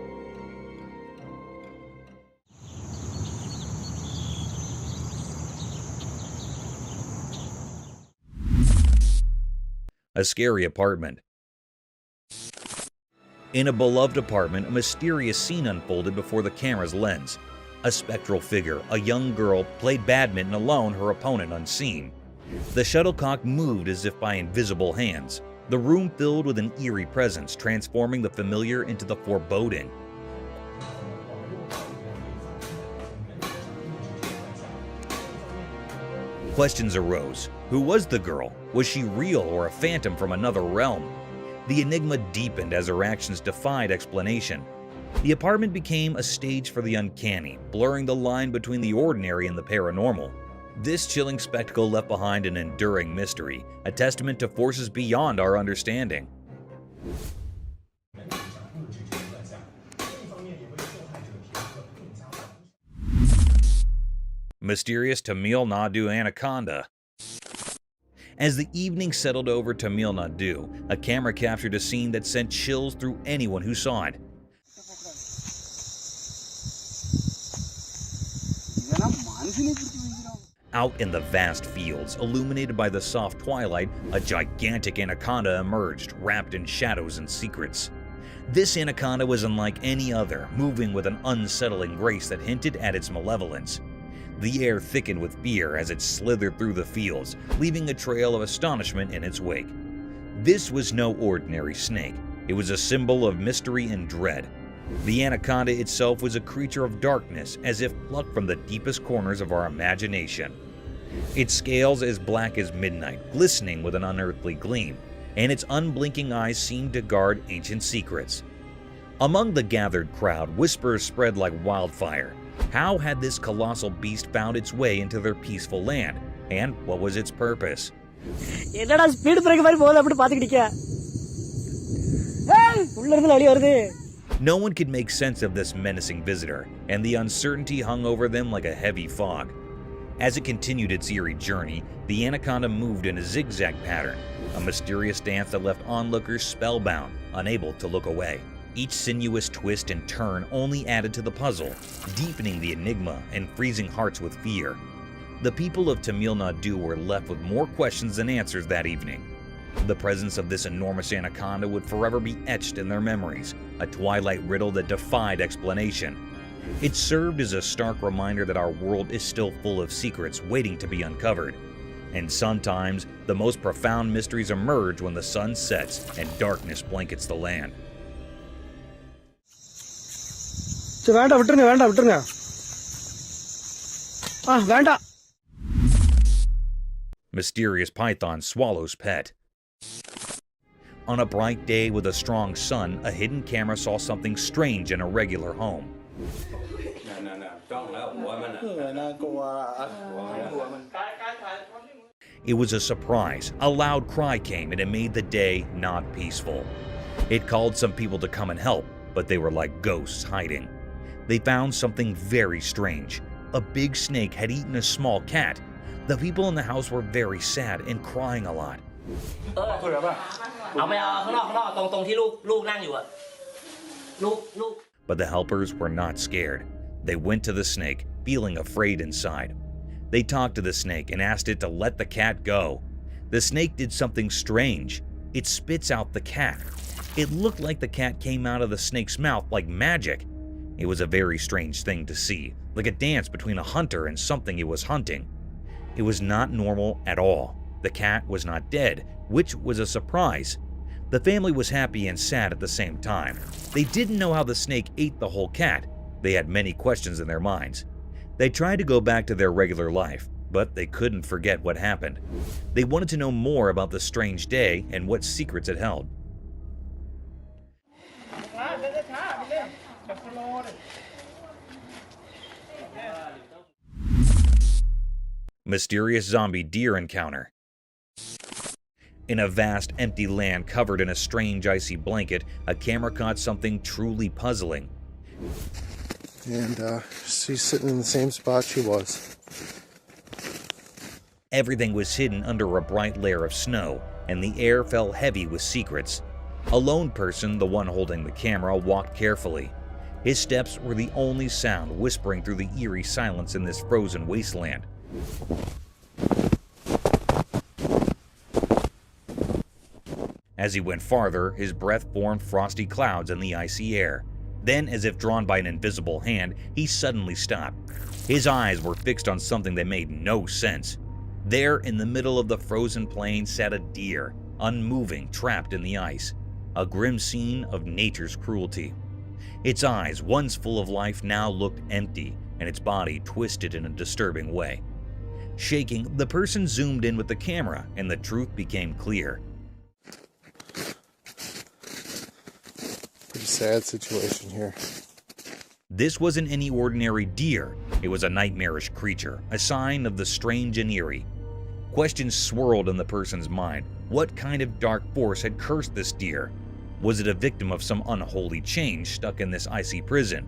A scary apartment. In a beloved apartment, a mysterious scene unfolded before the camera's lens. A spectral figure, a young girl, played badminton alone, her opponent unseen. The shuttlecock moved as if by invisible hands. The room filled with an eerie presence, transforming the familiar into the foreboding. Questions arose. Who was the girl? Was she real or a phantom from another realm? The enigma deepened as her actions defied explanation. The apartment became a stage for the uncanny, blurring the line between the ordinary and the paranormal. This chilling spectacle left behind an enduring mystery, a testament to forces beyond our understanding. Mysterious Tamil Nadu anaconda. As the evening settled over Tamil Nadu, a camera captured a scene that sent chills through anyone who saw it. Out in the vast fields, illuminated by the soft twilight, a gigantic anaconda emerged, wrapped in shadows and secrets. This anaconda was unlike any other, moving with an unsettling grace that hinted at its malevolence. The air thickened with fear as it slithered through the fields, leaving a trail of astonishment in its wake. This was no ordinary snake. It was a symbol of mystery and dread. The anaconda itself was a creature of darkness, as if plucked from the deepest corners of our imagination. Its scales as black as midnight, glistening with an unearthly gleam, and its unblinking eyes seemed to guard ancient secrets. Among the gathered crowd, whispers spread like wildfire. How had this colossal beast found its way into their peaceful land, and what was its purpose? No one could make sense of this menacing visitor, and the uncertainty hung over them like a heavy fog. As it continued its eerie journey, the anaconda moved in a zigzag pattern, a mysterious dance that left onlookers spellbound, unable to look away. Each sinuous twist and turn only added to the puzzle, deepening the enigma and freezing hearts with fear. The people of Tamil Nadu were left with more questions than answers that evening. The presence of this enormous anaconda would forever be etched in their memories, a twilight riddle that defied explanation. It served as a stark reminder that our world is still full of secrets waiting to be uncovered. And sometimes, the most profound mysteries emerge when the sun sets and darkness blankets the land. வேண்டாம் விட்டுருங்க வேண்டாம் Mysterious python swallows pet. On a bright day with a strong sun, a hidden camera saw something strange in a regular home. It was a surprise. A loud cry came and it made the day not peaceful. It called some people to come and help, but they were like ghosts hiding. They found something very strange. A big snake had eaten a small cat. The people in the house were very sad and crying a lot. But the helpers were not scared. They went to the snake, feeling afraid inside. They talked to the snake and asked it to let the cat go. The snake did something strange. It spits out the cat. It looked like the cat came out of the snake's mouth like magic. It was a very strange thing to see, like a dance between a hunter and something it was hunting. It was not normal at all. The cat was not dead, which was a surprise. The family was happy and sad at the same time. They didn't know how the snake ate the whole cat. They had many questions in their minds. They tried to go back to their regular life, but they couldn't forget what happened. They wanted to know more about the strange day and what secrets it held. Mysterious zombie deer encounter. In a vast empty land covered in a strange icy blanket, a camera caught something truly puzzling. And she's sitting in the same spot she was. Everything was hidden under a bright layer of snow, and the air felt heavy with secrets. A lone person, the one holding the camera, walked carefully. His steps were the only sound whispering through the eerie silence in this frozen wasteland. As he went farther, his breath formed frosty clouds in the icy air. Then, as if drawn by an invisible hand, he suddenly stopped. His eyes were fixed on something that made no sense. There, in the middle of the frozen plain, sat a deer, unmoving, trapped in the ice. A grim scene of nature's cruelty. Its eyes, once full of life, now looked empty, and its body twisted in a disturbing way. Shaking, the person zoomed in with the camera, and the truth became clear. Pretty sad situation here. This wasn't any ordinary deer. It was a nightmarish creature, a sign of the strange and eerie. Questions swirled in the person's mind. What kind of dark force had cursed this deer? Was it a victim of some unholy change stuck in this icy prison?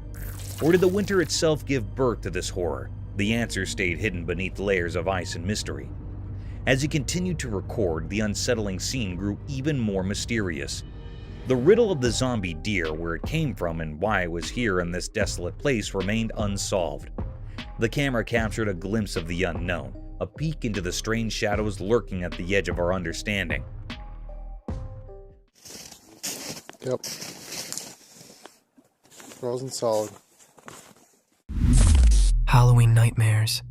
Or did the winter itself give birth to this horror? The answer stayed hidden beneath layers of ice and mystery. As he continued to record, the unsettling scene grew even more mysterious. The riddle of the zombie deer, where it came from and why it was here in this desolate place, remained unsolved. The camera captured a glimpse of the unknown, a peek into the strange shadows lurking at the edge of our understanding. Yep. Frozen solid. Halloween nightmares.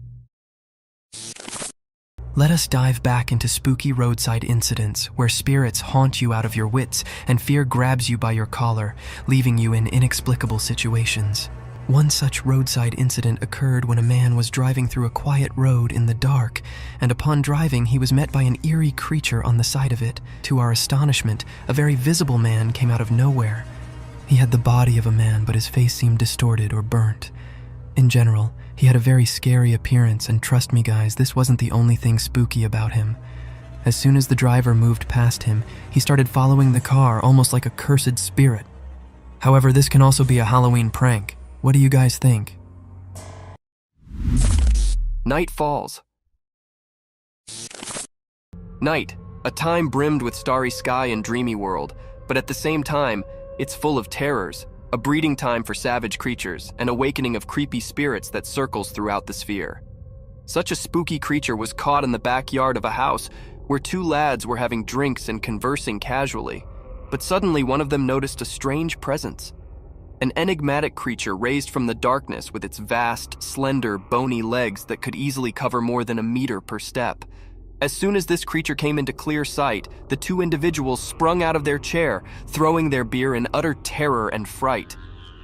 Let us dive back into spooky roadside incidents where spirits haunt you out of your wits and fear grabs you by your collar, leaving you in inexplicable situations. One such roadside incident occurred when a man was driving through a quiet road in the dark, and upon driving he was met by an eerie creature on the side of it. To our astonishment, a very visible man came out of nowhere. He had the body of a man, but his face seemed distorted or burnt. In general, he had a very scary appearance, and trust me guys, this wasn't the only thing spooky about him. As soon as the driver moved past him, he started following the car almost like a cursed spirit. However, this can also be a Halloween prank. What do you guys think? Night falls. Night, a time brimmed with starry sky and dreamy world, but at the same time, it's full of terrors, a breeding time for savage creatures, an awakening of creepy spirits that circles throughout the sphere. Such a spooky creature was caught in the backyard of a house where two lads were having drinks and conversing casually, but suddenly one of them noticed a strange presence. An enigmatic creature raised from the darkness with its vast, slender, bony legs that could easily cover more than a meter per step. As soon as this creature came into clear sight, the two individuals sprung out of their chair, throwing their beer in utter terror and fright.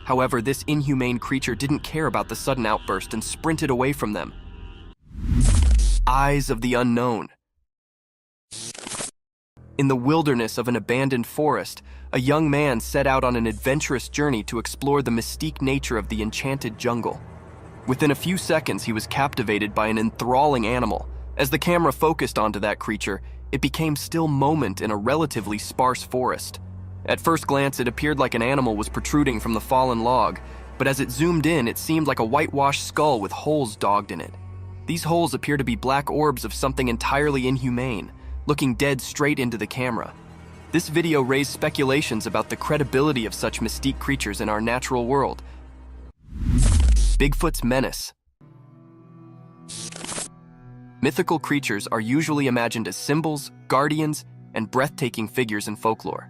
However, this inhumane creature didn't care about the sudden outburst and sprinted away from them. Eyes of the unknown. In the wilderness of an abandoned forest, a young man set out on an adventurous journey to explore the mystique nature of the enchanted jungle. Within a few seconds, he was captivated by an enthralling animal. As the camera focused onto that creature, it became still moment in a relatively sparse forest. At first glance, it appeared like an animal was protruding from the fallen log, but as it zoomed in, it seemed like a whitewashed skull with holes dogged in it. These holes appear to be black orbs of something entirely inhumane, looking dead straight into the camera. This video raised speculations about the credibility of such mystique creatures in our natural world. Bigfoot's menace. Mythical creatures are usually imagined as symbols, guardians, and breathtaking figures in folklore.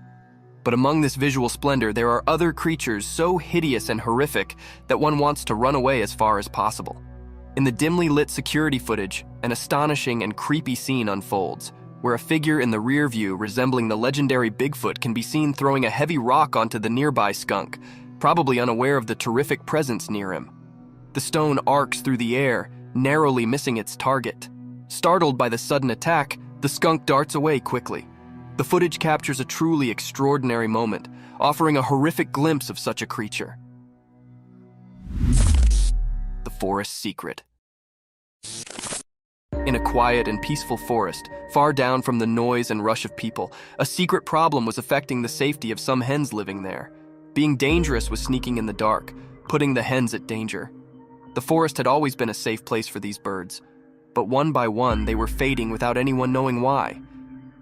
But among this visual splendor, there are other creatures so hideous and horrific that one wants to run away as far as possible. In the dimly lit security footage, an astonishing and creepy scene unfolds, where a figure in the rear view resembling the legendary Bigfoot can be seen throwing a heavy rock onto the nearby skunk, probably unaware of the terrific presence near him. The stone arcs through the air, narrowly missing its target. Startled by the sudden attack, the skunk darts away quickly. The footage captures a truly extraordinary moment, offering a horrific glimpse of such a creature. The forest secret. In a quiet and peaceful forest, far down from the noise and rush of people, a secret problem was affecting the safety of some hens living there. Being dangerous was sneaking in the dark, putting the hens at danger. The forest had always been a safe place for these birds, but one by one they were fading without anyone knowing why.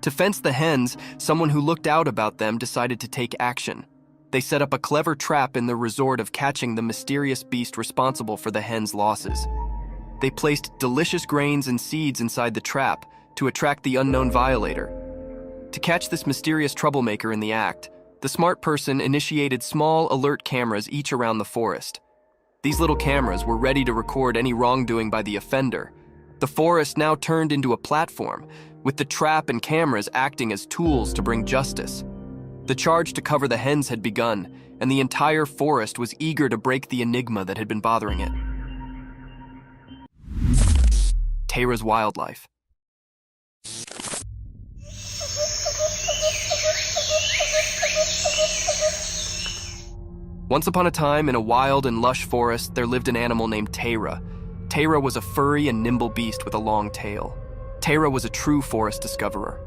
To fence the hens, someone who looked out about them decided to take action. They set up a clever trap in the resort of catching the mysterious beast responsible for the hens' losses. They placed delicious grains and seeds inside the trap to attract the unknown violator. To catch this mysterious troublemaker in the act, the smart person initiated small alert cameras each around the forest. These little cameras were ready to record any wrongdoing by the offender. The forest now turned into a platform, with the trap and cameras acting as tools to bring justice. The charge to cover the hens had begun, and the entire forest was eager to break the enigma that had been bothering it. Tara's wildlife. Once upon a time, in a wild and lush forest, there lived an animal named Tara. Tara was a furry and nimble beast with a long tail. Tara was a true forest discoverer.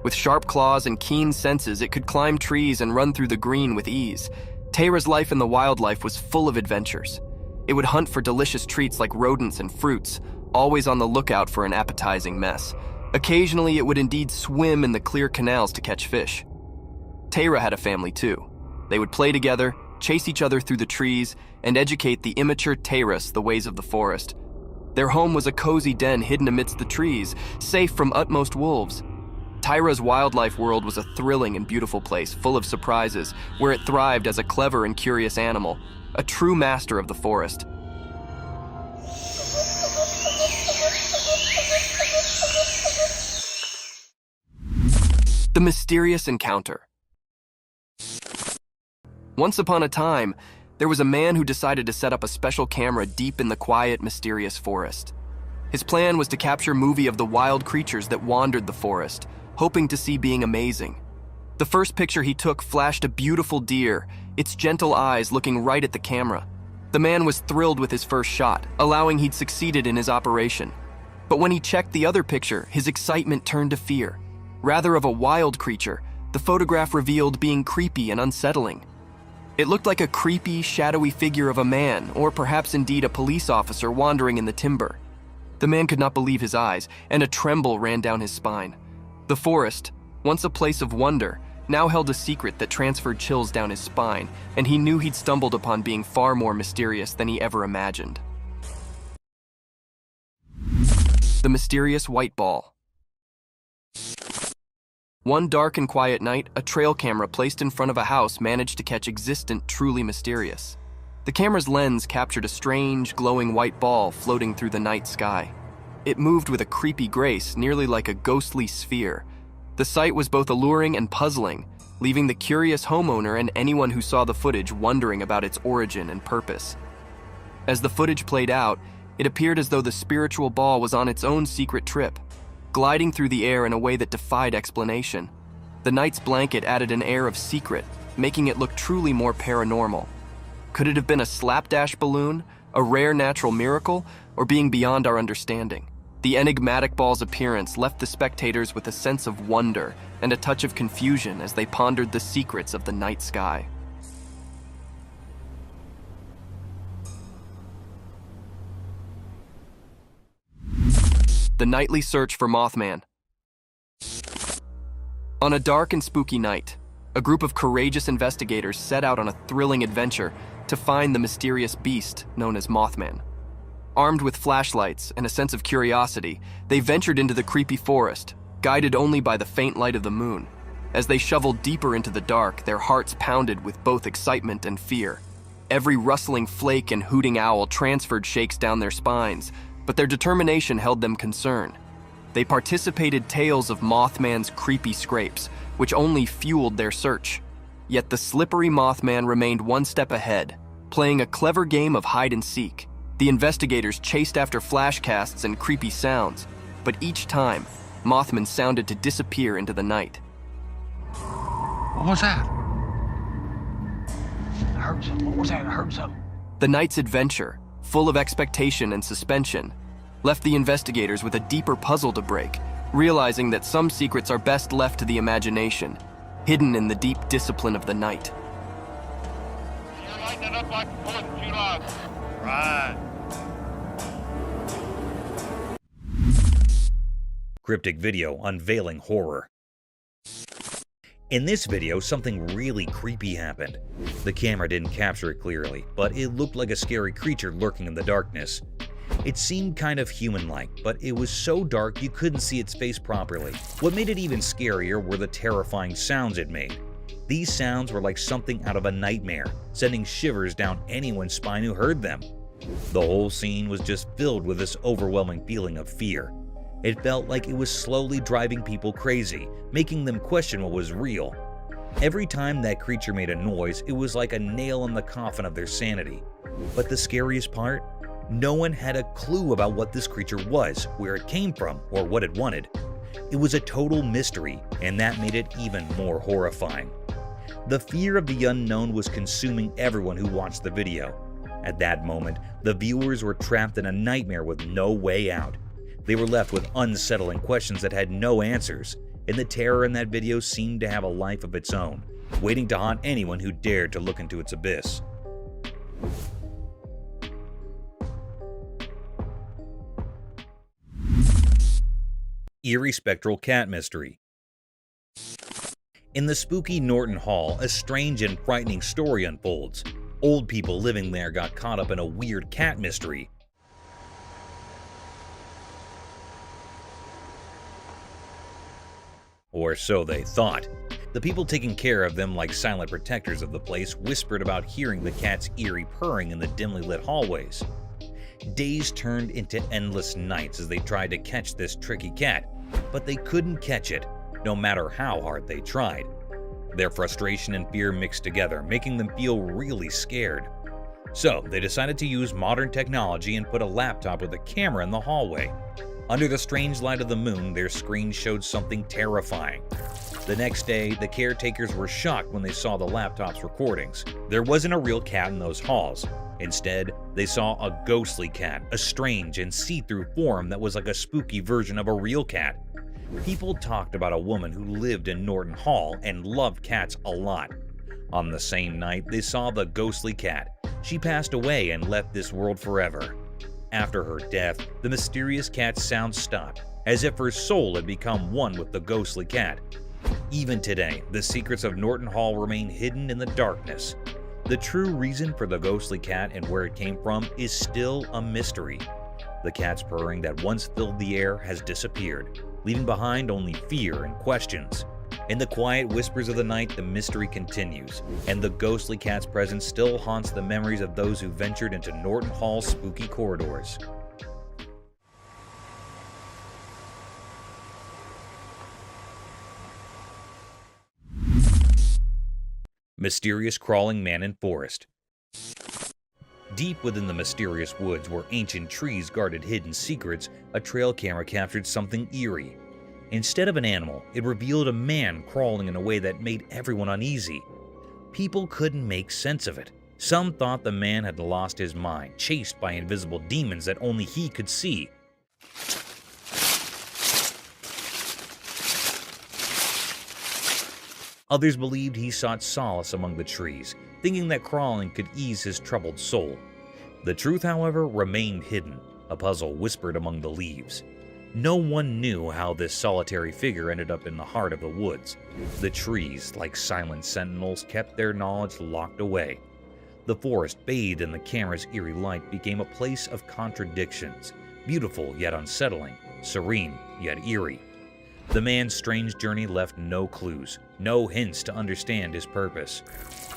With sharp claws and keen senses, it could climb trees and run through the green with ease. Tara's life in the wildlife was full of adventures. It would hunt for delicious treats like rodents and fruits, always on the lookout for an appetizing mess. Occasionally, it would indeed swim in the clear canals to catch fish. Tara had a family too. They would play together, chase each other through the trees, and educate the immature Taras the ways of the forest. Their home was a cozy den hidden amidst the trees, safe from utmost wolves. Tara's wildlife world was a thrilling and beautiful place, full of surprises, where it thrived as a clever and curious animal, a true master of the forest. The mysterious encounter. Once upon a time, there was a man who decided to set up a special camera deep in the quiet, mysterious forest. His plan was to capture a movie of the wild creatures that wandered the forest, hoping to see being amazing. The first picture he took flashed a beautiful deer, its gentle eyes looking right at the camera. The man was thrilled with his first shot, allowing he'd succeeded in his operation. But when he checked the other picture, his excitement turned to fear. Rather of a wild creature, the photograph revealed being creepy and unsettling. It looked like a creepy, shadowy figure of a man, or perhaps indeed a police officer wandering in the timber. The man could not believe his eyes, and a tremble ran down his spine. The forest, once a place of wonder, now held a secret that transferred chills down his spine, and he knew he'd stumbled upon being far more mysterious than he ever imagined. The mysterious white ball. One dark and quiet night, a trail camera placed in front of a house managed to catch existent truly mysterious. The camera's lens captured a strange, glowing white ball floating through the night sky. It moved with a creepy grace, nearly like a ghostly sphere. The sight was both alluring and puzzling, leaving the curious homeowner and anyone who saw the footage wondering about its origin and purpose. As the footage played out, it appeared as though the spiritual ball was on its own secret trip, gliding through the air in a way that defied explanation. The night's blanket added an air of secret, making it look truly more paranormal. Could it have been a slapdash balloon, a rare natural miracle, or being beyond our understanding? The enigmatic ball's appearance left the spectators with a sense of wonder and a touch of confusion as they pondered the secrets of the night sky. The nightly search for Mothman. On a dark and spooky night, a group of courageous investigators set out on a thrilling adventure to find the mysterious beast known as Mothman. Armed with flashlights and a sense of curiosity, they ventured into the creepy forest, guided only by the faint light of the moon. As they shoveled deeper into the dark, their hearts pounded with both excitement and fear. Every rustling flake and hooting owl transferred shakes down their spines, but their determination held them concerned. They participated tales of Mothman's creepy scrapes, which only fueled their search. Yet the slippery Mothman remained one step ahead, playing a clever game of hide and seek. The investigators chased after flashcasts and creepy sounds, but each time, Mothman sounded to disappear into the night. What was that? I heard something. What was that? I heard something. The night's adventure, full of expectation and suspension, left the investigators with a deeper puzzle to break, realizing that some secrets are best left to the imagination, hidden in the deep discipline of the night. You're lighting it up like the 4th of July. Right. Cryptic video unveiling horror. In this video, something really creepy happened. The camera didn't capture it clearly, but it looked like a scary creature lurking in the darkness. It seemed kind of human-like, but it was so dark you couldn't see its face properly. What made it even scarier were the terrifying sounds it made. These sounds were like something out of a nightmare, sending shivers down anyone's spine who heard them. The whole scene was just filled with this overwhelming feeling of fear. It felt like it was slowly driving people crazy, making them question what was real. Every time that creature made a noise, it was like a nail in the coffin of their sanity. But the scariest part? No one had a clue about what this creature was, where it came from, or what it wanted. It was a total mystery, and that made it even more horrifying. The fear of the unknown was consuming everyone who watched the video. At that moment, the viewers were trapped in a nightmare with no way out. They were left with unsettling questions that had no answers, and the terror in that video seemed to have a life of its own, waiting to haunt anyone who dared to look into its abyss. Eerie spectral cat mystery. In the spooky Norton Hall, a strange and frightening story unfolds. Old people living there got caught up in a weird cat mystery. Or so they thought. The people taking care of them like silent protectors of the place whispered about hearing the cat's eerie purring in the dimly lit hallways. Days turned into endless nights as they tried to catch this tricky cat, but they couldn't catch it, no matter how hard they tried. Their frustration and fear mixed together, making them feel really scared. So they decided to use modern technology and put a laptop with a camera in the hallway. Under the strange light of the moon, their screen showed something terrifying. The next day, the caretakers were shocked when they saw the laptop's recordings. There wasn't a real cat in those halls. Instead, they saw a ghostly cat, a strange and see-through form that was like a spooky version of a real cat. People talked about a woman who lived in Norton Hall and loved cats a lot. On the same night, they saw the ghostly cat. She passed away and left this world forever. After her death, the mysterious cat's sound stopped, as if her soul had become one with the ghostly cat. Even today, the secrets of Norton Hall remain hidden in the darkness. The true reason for the ghostly cat and where it came from is still a mystery. The cat's purring that once filled the air has disappeared, leaving behind only fear and questions. In the quiet whispers of the night, the mystery continues, and the ghostly cat's presence still haunts the memories of those who ventured into Norton Hall's spooky corridors. Mysterious crawling man in forest. Deep within the mysterious woods where ancient trees guarded hidden secrets, a trail camera captured something eerie. Instead of an animal, it revealed a man crawling in a way that made everyone uneasy. People couldn't make sense of it. Some thought the man had lost his mind, chased by invisible demons that only he could see. Others believed he sought solace among the trees, thinking that crawling could ease his troubled soul. The truth, however, remained hidden, a puzzle whispered among the leaves. No one knew how this solitary figure ended up in the heart of the woods. The trees, like silent sentinels, kept their knowledge locked away. The forest, bathed in the camera's eerie light, became a place of contradictions, beautiful yet unsettling, serene yet eerie. The man's strange journey left no clues, no hints to understand his purpose.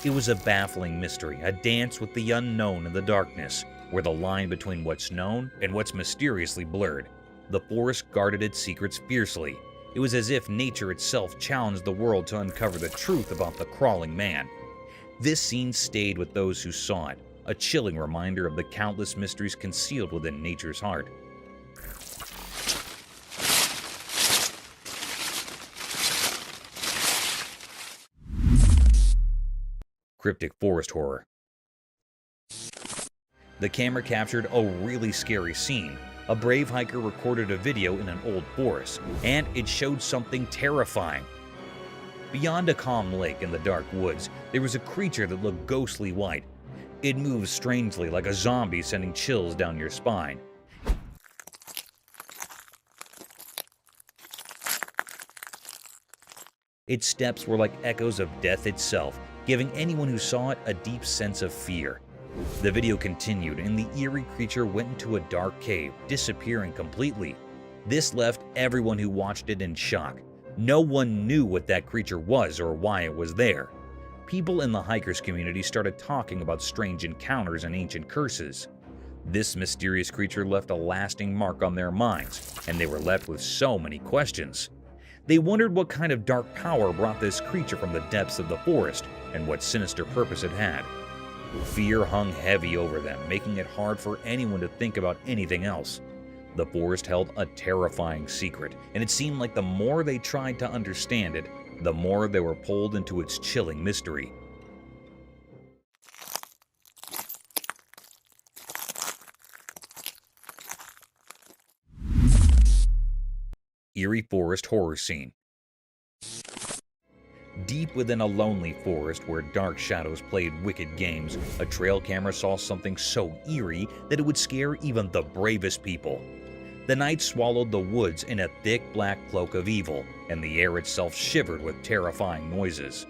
It was a baffling mystery, a dance with the unknown in the darkness, where the line between what's known and what's mysteriously blurred. The forest guarded its secrets fiercely. It was as if nature itself challenged the world to uncover the truth about the crawling man. This scene stayed with those who saw it, a chilling reminder of the countless mysteries concealed within nature's heart. Cryptic forest horror. The camera captured a really scary scene. A brave hiker recorded a video in an old forest, and it showed something terrifying. Beyond a calm lake in the dark woods, there was a creature that looked ghostly white. It moved strangely like a zombie, sending chills down your spine. Its steps were like echoes of death itself, giving anyone who saw it a deep sense of fear. The video continued, and the eerie creature went into a dark cave, disappearing completely. This left everyone who watched it in shock. No one knew what that creature was or why it was there. People in the hikers community started talking about strange encounters and ancient curses. This mysterious creature left a lasting mark on their minds, and they were left with so many questions. They wondered what kind of dark power brought this creature from the depths of the forest, and what sinister purpose it had. Fear hung heavy over them, making it hard for anyone to think about anything else. The forest held a terrifying secret, and it seemed like the more they tried to understand it, the more they were pulled into its chilling mystery. Eerie forest horror scene. Deep within a lonely forest where dark shadows played wicked games, a trail camera saw something so eerie that it would scare even the bravest people. The night swallowed the woods in a thick black cloak of evil, and the air itself shivered with terrifying noises.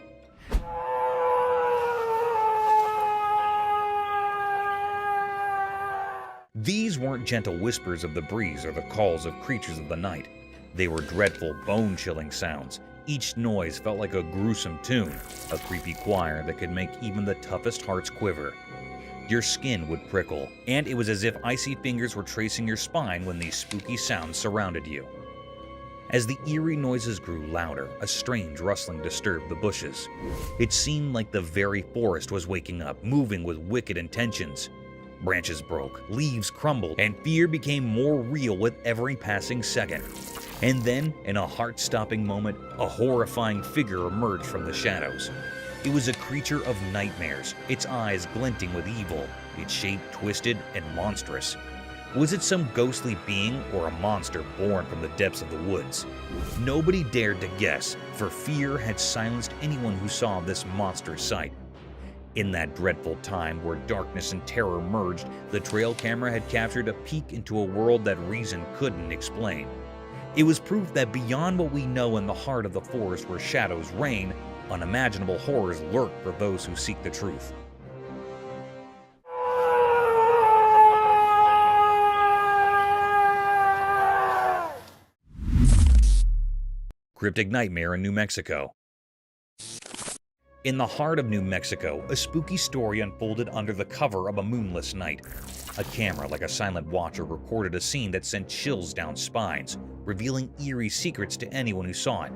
These weren't gentle whispers of the breeze or the calls of creatures of the night. They were dreadful, bone-chilling sounds. Each noise felt like a gruesome tune, a creepy choir that could make even the toughest hearts quiver. Your skin would prickle, and it was as if icy fingers were tracing your spine when these spooky sounds surrounded you. As the eerie noises grew louder, a strange rustling disturbed the bushes. It seemed like the very forest was waking up, moving with wicked intentions. Branches broke, leaves crumbled, and fear became more real with every passing second. And then, in a heart-stopping moment, a horrifying figure emerged from the shadows. It was a creature of nightmares, its eyes glinting with evil, its shape twisted and monstrous. Was it some ghostly being or a monster born from the depths of the woods? Nobody dared to guess, for fear had silenced anyone who saw this monstrous sight. In that dreadful time where darkness and terror merged, the trail camera had captured a peek into a world that reason couldn't explain. It was proof that beyond what we know in the heart of the forest where shadows reign, unimaginable horrors lurk for those who seek the truth. Cryptic nightmare in New Mexico. In the heart of New Mexico, a spooky story unfolded under the cover of a moonless night. A camera, like a silent watcher, recorded a scene that sent chills down spines, revealing eerie secrets to anyone who saw it.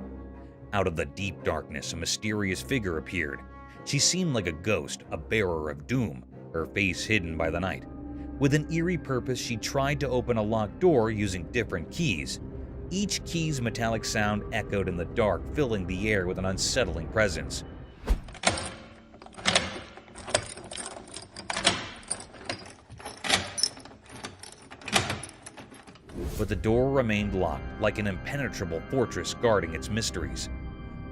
Out of the deep darkness, a mysterious figure appeared. She seemed like a ghost, a bearer of doom, her face hidden by the night. With an eerie purpose, she tried to open a locked door using different keys. Each key's metallic sound echoed in the dark, filling the air with an unsettling presence. But the door remained locked, like an impenetrable fortress guarding its mysteries.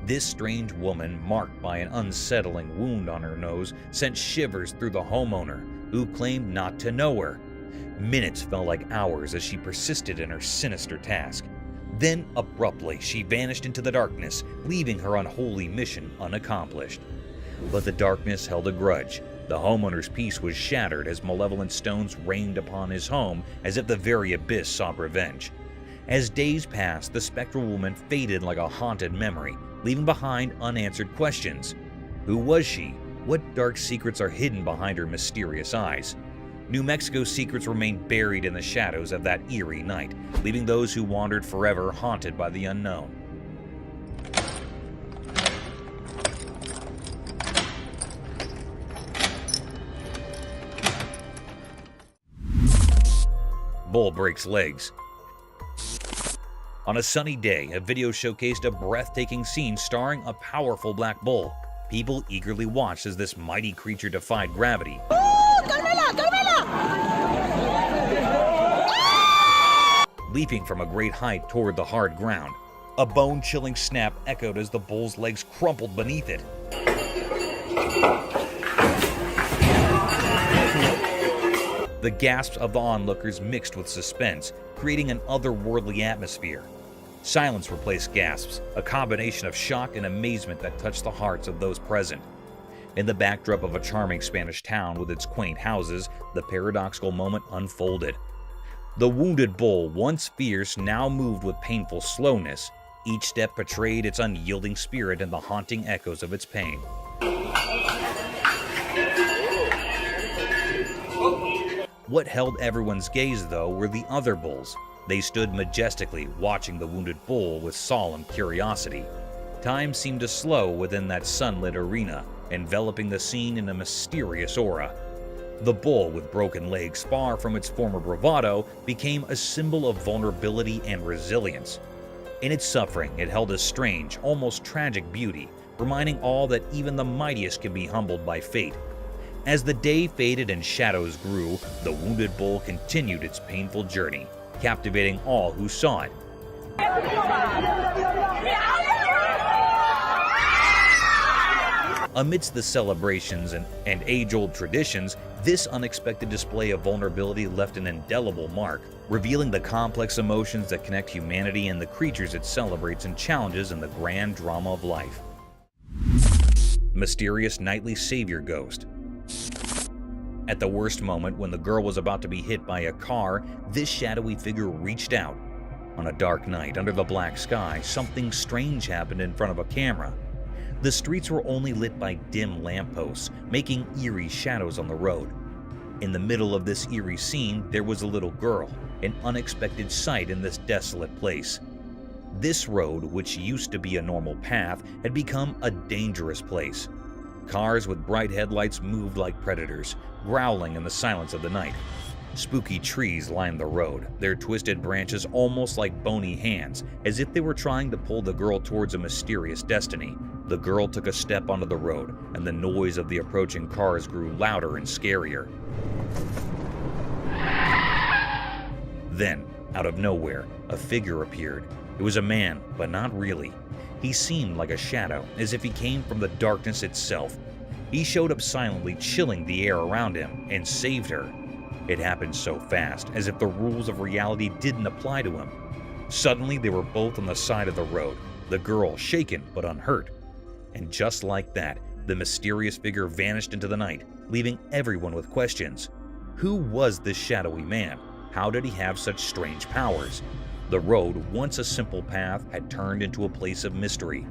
This strange woman, marked by an unsettling wound on her nose, sent shivers through the homeowner, who claimed not to know her. Minutes felt like hours as she persisted in her sinister task. Then, abruptly, she vanished into the darkness, leaving her unholy mission unaccomplished. But the darkness held a grudge. The homeowner's peace was shattered as malevolent stones rained upon his home, as if the very abyss sought revenge. As days passed, the spectral woman faded like a haunted memory, leaving behind unanswered questions. Who was she? What dark secrets are hidden behind her mysterious eyes? New Mexico's secrets remain buried in the shadows of that eerie night, leaving those who wandered forever haunted by the unknown. Bull breaks legs. On a sunny day, a video showcased a breathtaking scene starring a powerful black bull. People eagerly watched as this mighty creature defied gravity, leaping from a great height toward the hard ground. A bone-chilling snap echoed as the bull's legs crumpled beneath it. The gasps of the onlookers mixed with suspense, creating an otherworldly atmosphere. Silence replaced gasps, a combination of shock and amazement that touched the hearts of those present. In the backdrop of a charming Spanish town with its quaint houses, the paradoxical moment unfolded. The wounded bull, once fierce, now moved with painful slowness. Each step betrayed its unyielding spirit and the haunting echoes of its pain. What held everyone's gaze, though, were the other bulls. They stood majestically, watching the wounded bull with solemn curiosity. Time seemed to slow within that sunlit arena, enveloping the scene in a mysterious aura. The bull, with broken legs far from its former bravado, became a symbol of vulnerability and resilience. In its suffering, it held a strange, almost tragic beauty, reminding all that even the mightiest can be humbled by fate. As the day faded and shadows grew, the wounded bull continued its painful journey, captivating all who saw it. Amidst the celebrations and age-old traditions, this unexpected display of vulnerability left an indelible mark, revealing the complex emotions that connect humanity and the creatures it celebrates and challenges in the grand drama of life. Mysterious nightly savior ghost. At the worst moment, when the girl was about to be hit by a car, this shadowy figure reached out. On a dark night, under the black sky, something strange happened in front of a camera. The streets were only lit by dim lampposts, making eerie shadows on the road. In the middle of this eerie scene, there was a little girl, an unexpected sight in this desolate place. This road, which used to be a normal path, had become a dangerous place. Cars with bright headlights moved like predators, growling in the silence of the night. Spooky trees lined the road, their twisted branches almost like bony hands, as if they were trying to pull the girl towards a mysterious destiny. The girl took a step onto the road, and the noise of the approaching cars grew louder and scarier. Then, out of nowhere, a figure appeared. It was a man, but not really. He seemed like a shadow, as if he came from the darkness itself. He showed up silently, chilling the air around him, and saved her. It happened so fast, as if the rules of reality didn't apply to him. Suddenly, they were both on the side of the road, the girl shaken but unhurt. And just like that, the mysterious figure vanished into the night, leaving everyone with questions. Who was this shadowy man? How did he have such strange powers? The road, once a simple path, had turned into a place of mystery.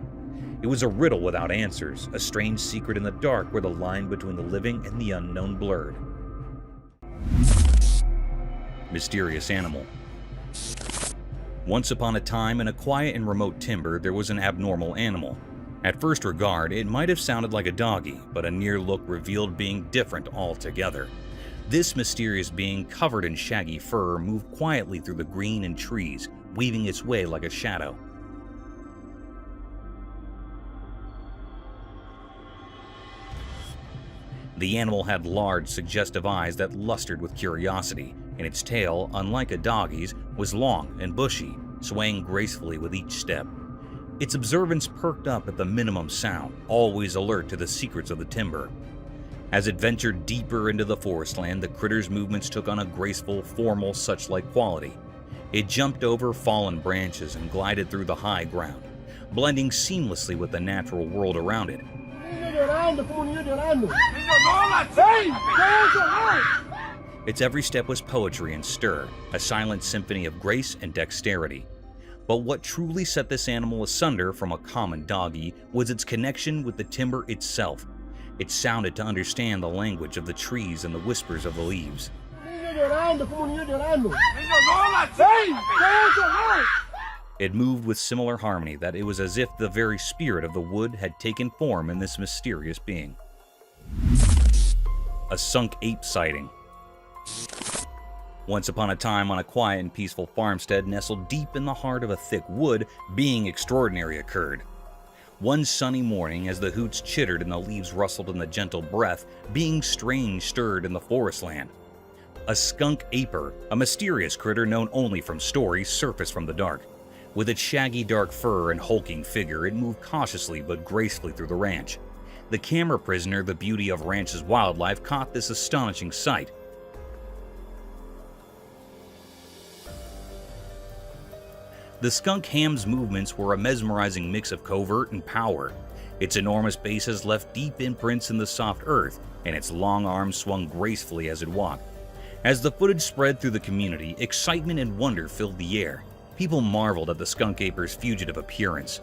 It was a riddle without answers, a strange secret in the dark where the line between the living and the unknown blurred. Mysterious animal. Once upon a time, in a quiet and remote timber, there was an abnormal animal. At first regard, it might have sounded like a doggy, but a near look revealed being different altogether. This mysterious being, covered in shaggy fur, moved quietly through the green and trees, weaving its way like a shadow. The animal had large, suggestive eyes that lustered with curiosity, and its tail, unlike a doggy's, was long and bushy, swaying gracefully with each step. Its observance perked up at the minimum sound, always alert to the secrets of the timber. As it ventured deeper into the forestland, the critter's movements took on a graceful, formal, such-like quality. It jumped over fallen branches and glided through the high ground, blending seamlessly with the natural world around it. Its every step was poetry and stir, a silent symphony of grace and dexterity. But what truly set this animal asunder from a common doggy was its connection with the timber itself. It sounded to understand the language of the trees and the whispers of the leaves. It moved with similar harmony that it was as if the very spirit of the wood had taken form in this mysterious being. A sunk ape sighting. Once upon a time, on a quiet and peaceful farmstead nestled deep in the heart of a thick wood, being extraordinary occurred. One sunny morning, as the hoots chittered and the leaves rustled in the gentle breath, being strange stirred in the forestland. A skunk aper, a mysterious critter known only from stories, surfaced from the dark. With its shaggy dark fur and hulking figure, it moved cautiously but gracefully through the ranch. The camera prisoner, the beauty of ranch's wildlife, caught this astonishing sight. The skunk ham's movements were a mesmerizing mix of covert and power. Its enormous bases left deep imprints in the soft earth, and its long arms swung gracefully as it walked. As the footage spread through the community, excitement and wonder filled the air. People marveled at the skunk aper's fugitive appearance,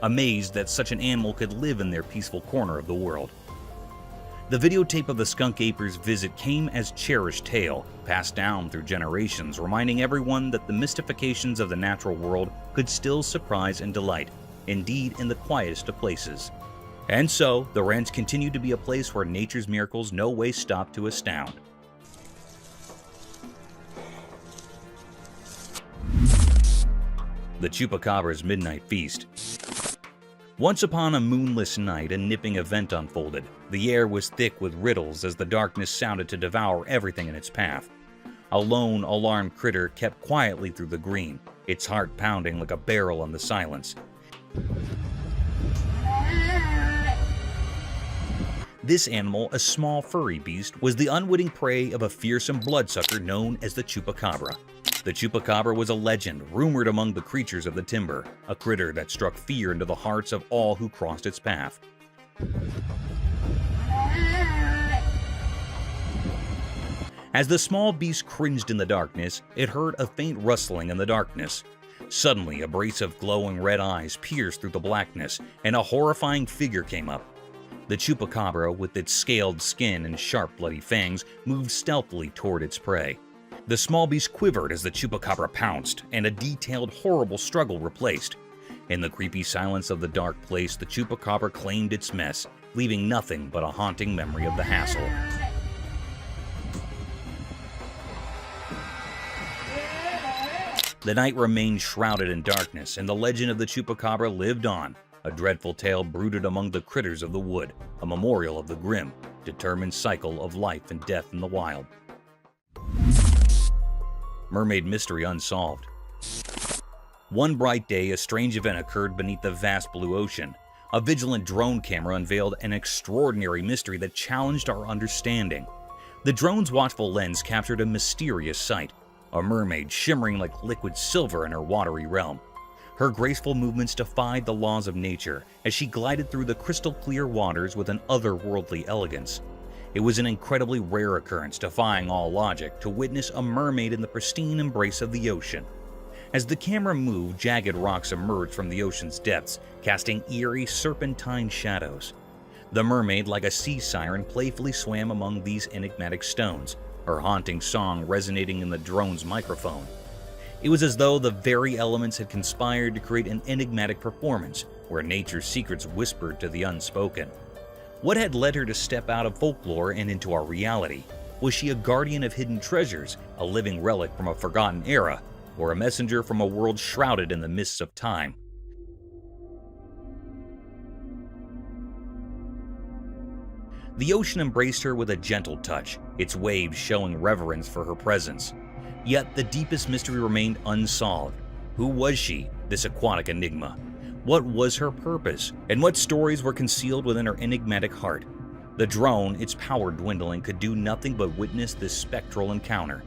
amazed that such an animal could live in their peaceful corner of the world. The videotape of the skunk aper's visit came as cherished tale, passed down through generations, reminding everyone that the mystifications of the natural world could still surprise and delight, indeed in the quietest of places. And so, the ranch continued to be a place where nature's miracles no way stopped to astound. The Chupacabra's Midnight Feast. Once upon a moonless night, a nipping event unfolded. The air was thick with riddles as the darkness sounded to devour everything in its path. A lone, alarmed critter kept quietly through the green, its heart pounding like a barrel in the silence. This animal, a small furry beast, was the unwitting prey of a fearsome bloodsucker known as the Chupacabra. The Chupacabra was a legend, rumored among the creatures of the timber, a critter that struck fear into the hearts of all who crossed its path. As the small beast cringed in the darkness, it heard a faint rustling in the darkness. Suddenly, a brace of glowing red eyes pierced through the blackness, and a horrifying figure came up. The Chupacabra, with its scaled skin and sharp bloody fangs, moved stealthily toward its prey. The small beast quivered as the Chupacabra pounced, and a detailed, horrible struggle replaced. In the creepy silence of the dark place, the Chupacabra claimed its mess, leaving nothing but a haunting memory of the hassle. The night remained shrouded in darkness, and the legend of the Chupacabra lived on, a dreadful tale brooded among the critters of the wood, a memorial of the grim, determined cycle of life and death in the wild. Mermaid mystery unsolved. One bright day, a strange event occurred beneath the vast blue ocean. A vigilant drone camera unveiled an extraordinary mystery that challenged our understanding. The drone's watchful lens captured a mysterious sight, a mermaid shimmering like liquid silver in her watery realm. Her graceful movements defied the laws of nature as she glided through the crystal-clear waters with an otherworldly elegance. It was an incredibly rare occurrence, defying all logic, to witness a mermaid in the pristine embrace of the ocean. As the camera moved, jagged rocks emerged from the ocean's depths, casting eerie, serpentine shadows. The mermaid, like a sea siren, playfully swam among these enigmatic stones, her haunting song resonating in the drone's microphone. It was as though the very elements had conspired to create an enigmatic performance, where nature's secrets whispered to the unspoken. What had led her to step out of folklore and into our reality? Was she a guardian of hidden treasures, a living relic from a forgotten era, or a messenger from a world shrouded in the mists of time. The ocean embraced her with a gentle touch, its waves showing reverence for her presence. Yet the deepest mystery remained unsolved. Who was she, this aquatic enigma? What was her purpose, and what stories were concealed within her enigmatic heart? The drone, its power dwindling, could do nothing but witness this spectral encounter.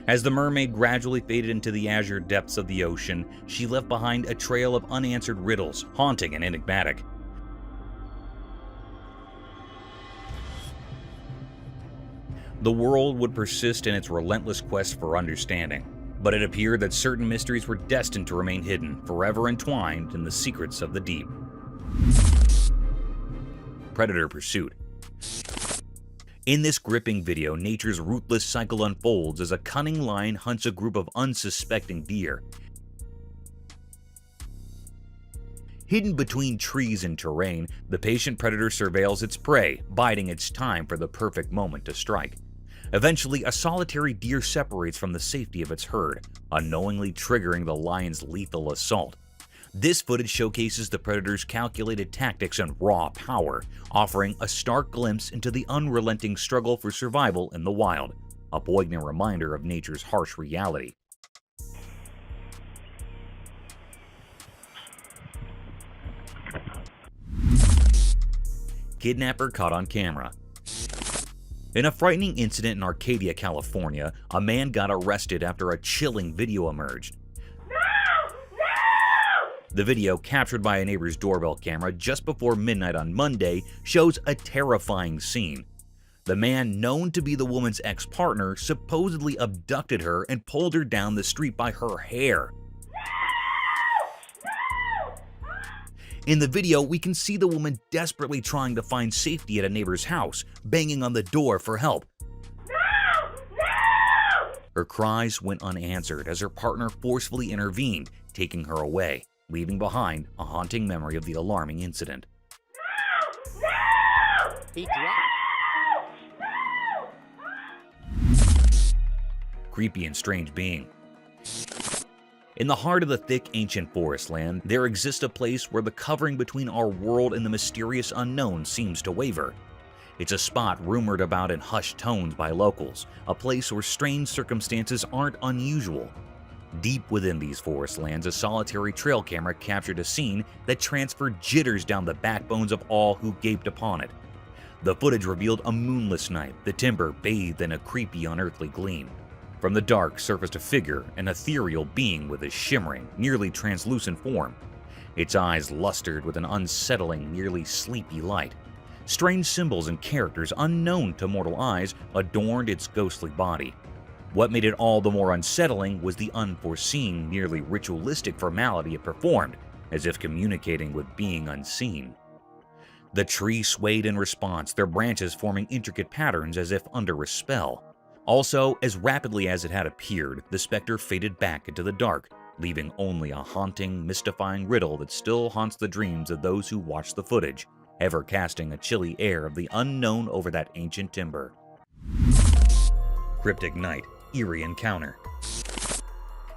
As the mermaid gradually faded into the azure depths of the ocean, she left behind a trail of unanswered riddles, haunting and enigmatic. The world would persist in its relentless quest for understanding, but it appeared that certain mysteries were destined to remain hidden, forever entwined in the secrets of the deep. Predator pursuit. In this gripping video, nature's ruthless cycle unfolds as a cunning lion hunts a group of unsuspecting deer. Hidden between trees and terrain, the patient predator surveils its prey, biding its time for the perfect moment to strike. Eventually, a solitary deer separates from the safety of its herd, unknowingly triggering the lion's lethal assault. This footage showcases the predator's calculated tactics and raw power, offering a stark glimpse into the unrelenting struggle for survival in the wild, a poignant reminder of nature's harsh reality. Kidnapper caught on camera. In a frightening incident in Arcadia, California, a man got arrested after a chilling video emerged. The video, captured by a neighbor's doorbell camera just before midnight on Monday, shows a terrifying scene. The man, known to be the woman's ex-partner, supposedly abducted her and pulled her down the street by her hair. In the video, we can see the woman desperately trying to find safety at a neighbor's house, banging on the door for help. Her cries went unanswered as her partner forcefully intervened, taking her away, leaving behind a haunting memory of the alarming incident. Creepy and strange being. In the heart of the thick, ancient forest land, there exists a place where the covering between our world and the mysterious unknown seems to waver. It's a spot rumored about in hushed tones by locals, a place where strange circumstances aren't unusual. Deep within these forest lands, a solitary trail camera captured a scene that transferred jitters down the backbones of all who gaped upon it. The footage revealed a moonless night, the timber bathed in a creepy, unearthly gleam. From the dark surfaced a figure, an ethereal being with a shimmering, nearly translucent form. Its eyes lustered with an unsettling, nearly sleepy light. Strange symbols and characters unknown to mortal eyes adorned its ghostly body. What made it all the more unsettling was the unforeseen, nearly ritualistic formality it performed, as if communicating with being unseen. The tree swayed in response, their branches forming intricate patterns as if under a spell. Also, as rapidly as it had appeared, the specter faded back into the dark, leaving only a haunting, mystifying riddle that still haunts the dreams of those who watch the footage, ever casting a chilly air of the unknown over that ancient timber. Cryptic night, eerie encounter.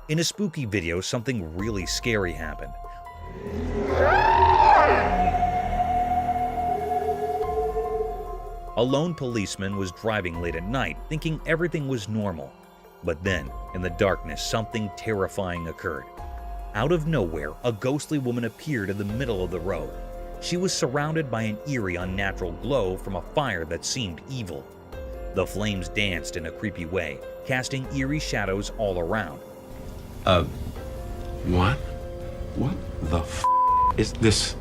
In a spooky video, something really scary happened. A lone policeman was driving late at night, thinking everything was normal. But then, in the darkness, something terrifying occurred. Out of nowhere, a ghostly woman appeared in the middle of the road. She was surrounded by an eerie, unnatural glow from a fire that seemed evil. The flames danced in a creepy way, casting eerie shadows all around. What? What the f*** is this?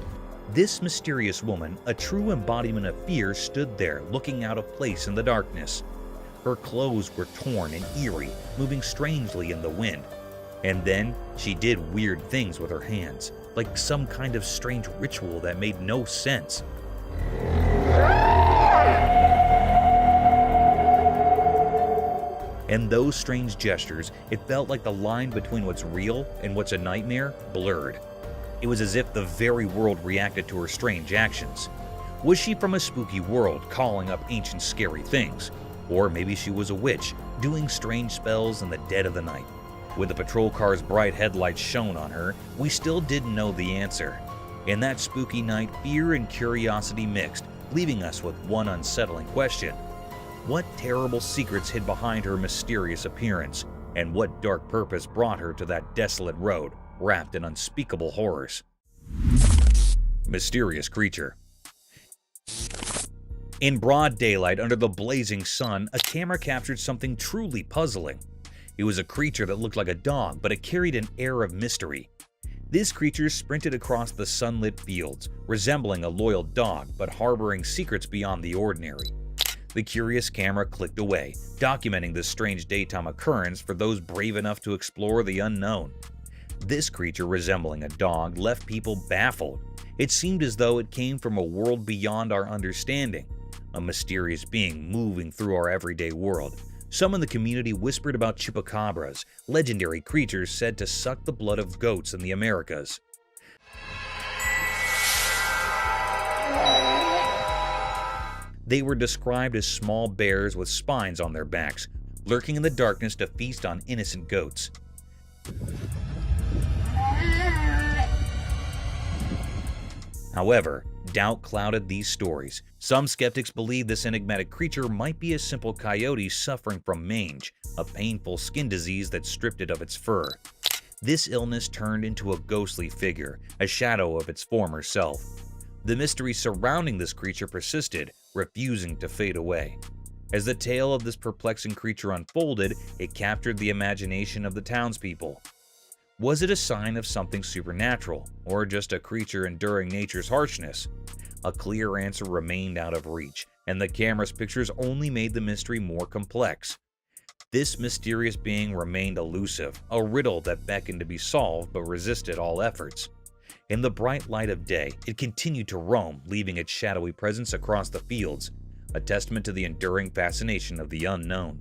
This mysterious woman, a true embodiment of fear, stood there, looking out of place in the darkness. Her clothes were torn and eerie, moving strangely in the wind. And then, she did weird things with her hands, like some kind of strange ritual that made no sense. And those strange gestures, it felt like the line between what's real and what's a nightmare blurred. It was as if the very world reacted to her strange actions. Was she from a spooky world, calling up ancient scary things? Or maybe she was a witch, doing strange spells in the dead of the night. With the patrol car's bright headlights shone on her, we still didn't know the answer. In that spooky night, fear and curiosity mixed, leaving us with one unsettling question. What terrible secrets hid behind her mysterious appearance, and what dark purpose brought her to that desolate road, wrapped in unspeakable horrors? Mysterious creature. In broad daylight under the blazing sun, a camera captured something truly puzzling. It was a creature that looked like a dog, but it carried an air of mystery. This creature sprinted across the sunlit fields, resembling a loyal dog, but harboring secrets beyond the ordinary. The curious camera clicked away, documenting this strange daytime occurrence for those brave enough to explore the unknown. This creature, resembling a dog, left people baffled. It seemed as though it came from a world beyond our understanding, a mysterious being moving through our everyday world. Some in the community whispered about chupacabras, legendary creatures said to suck the blood of goats in the Americas. They were described as small bears with spines on their backs, lurking in the darkness to feast on innocent goats. However, doubt clouded these stories. Some skeptics believe this enigmatic creature might be a simple coyote suffering from mange, a painful skin disease that stripped it of its fur. This illness turned into a ghostly figure, a shadow of its former self. The mystery surrounding this creature persisted, refusing to fade away. As the tale of this perplexing creature unfolded, it captured the imagination of the townspeople. Was it a sign of something supernatural, or just a creature enduring nature's harshness? A clear answer remained out of reach, and the camera's pictures only made the mystery more complex. This mysterious being remained elusive, a riddle that beckoned to be solved but resisted all efforts. In the bright light of day, it continued to roam, leaving its shadowy presence across the fields, a testament to the enduring fascination of the unknown.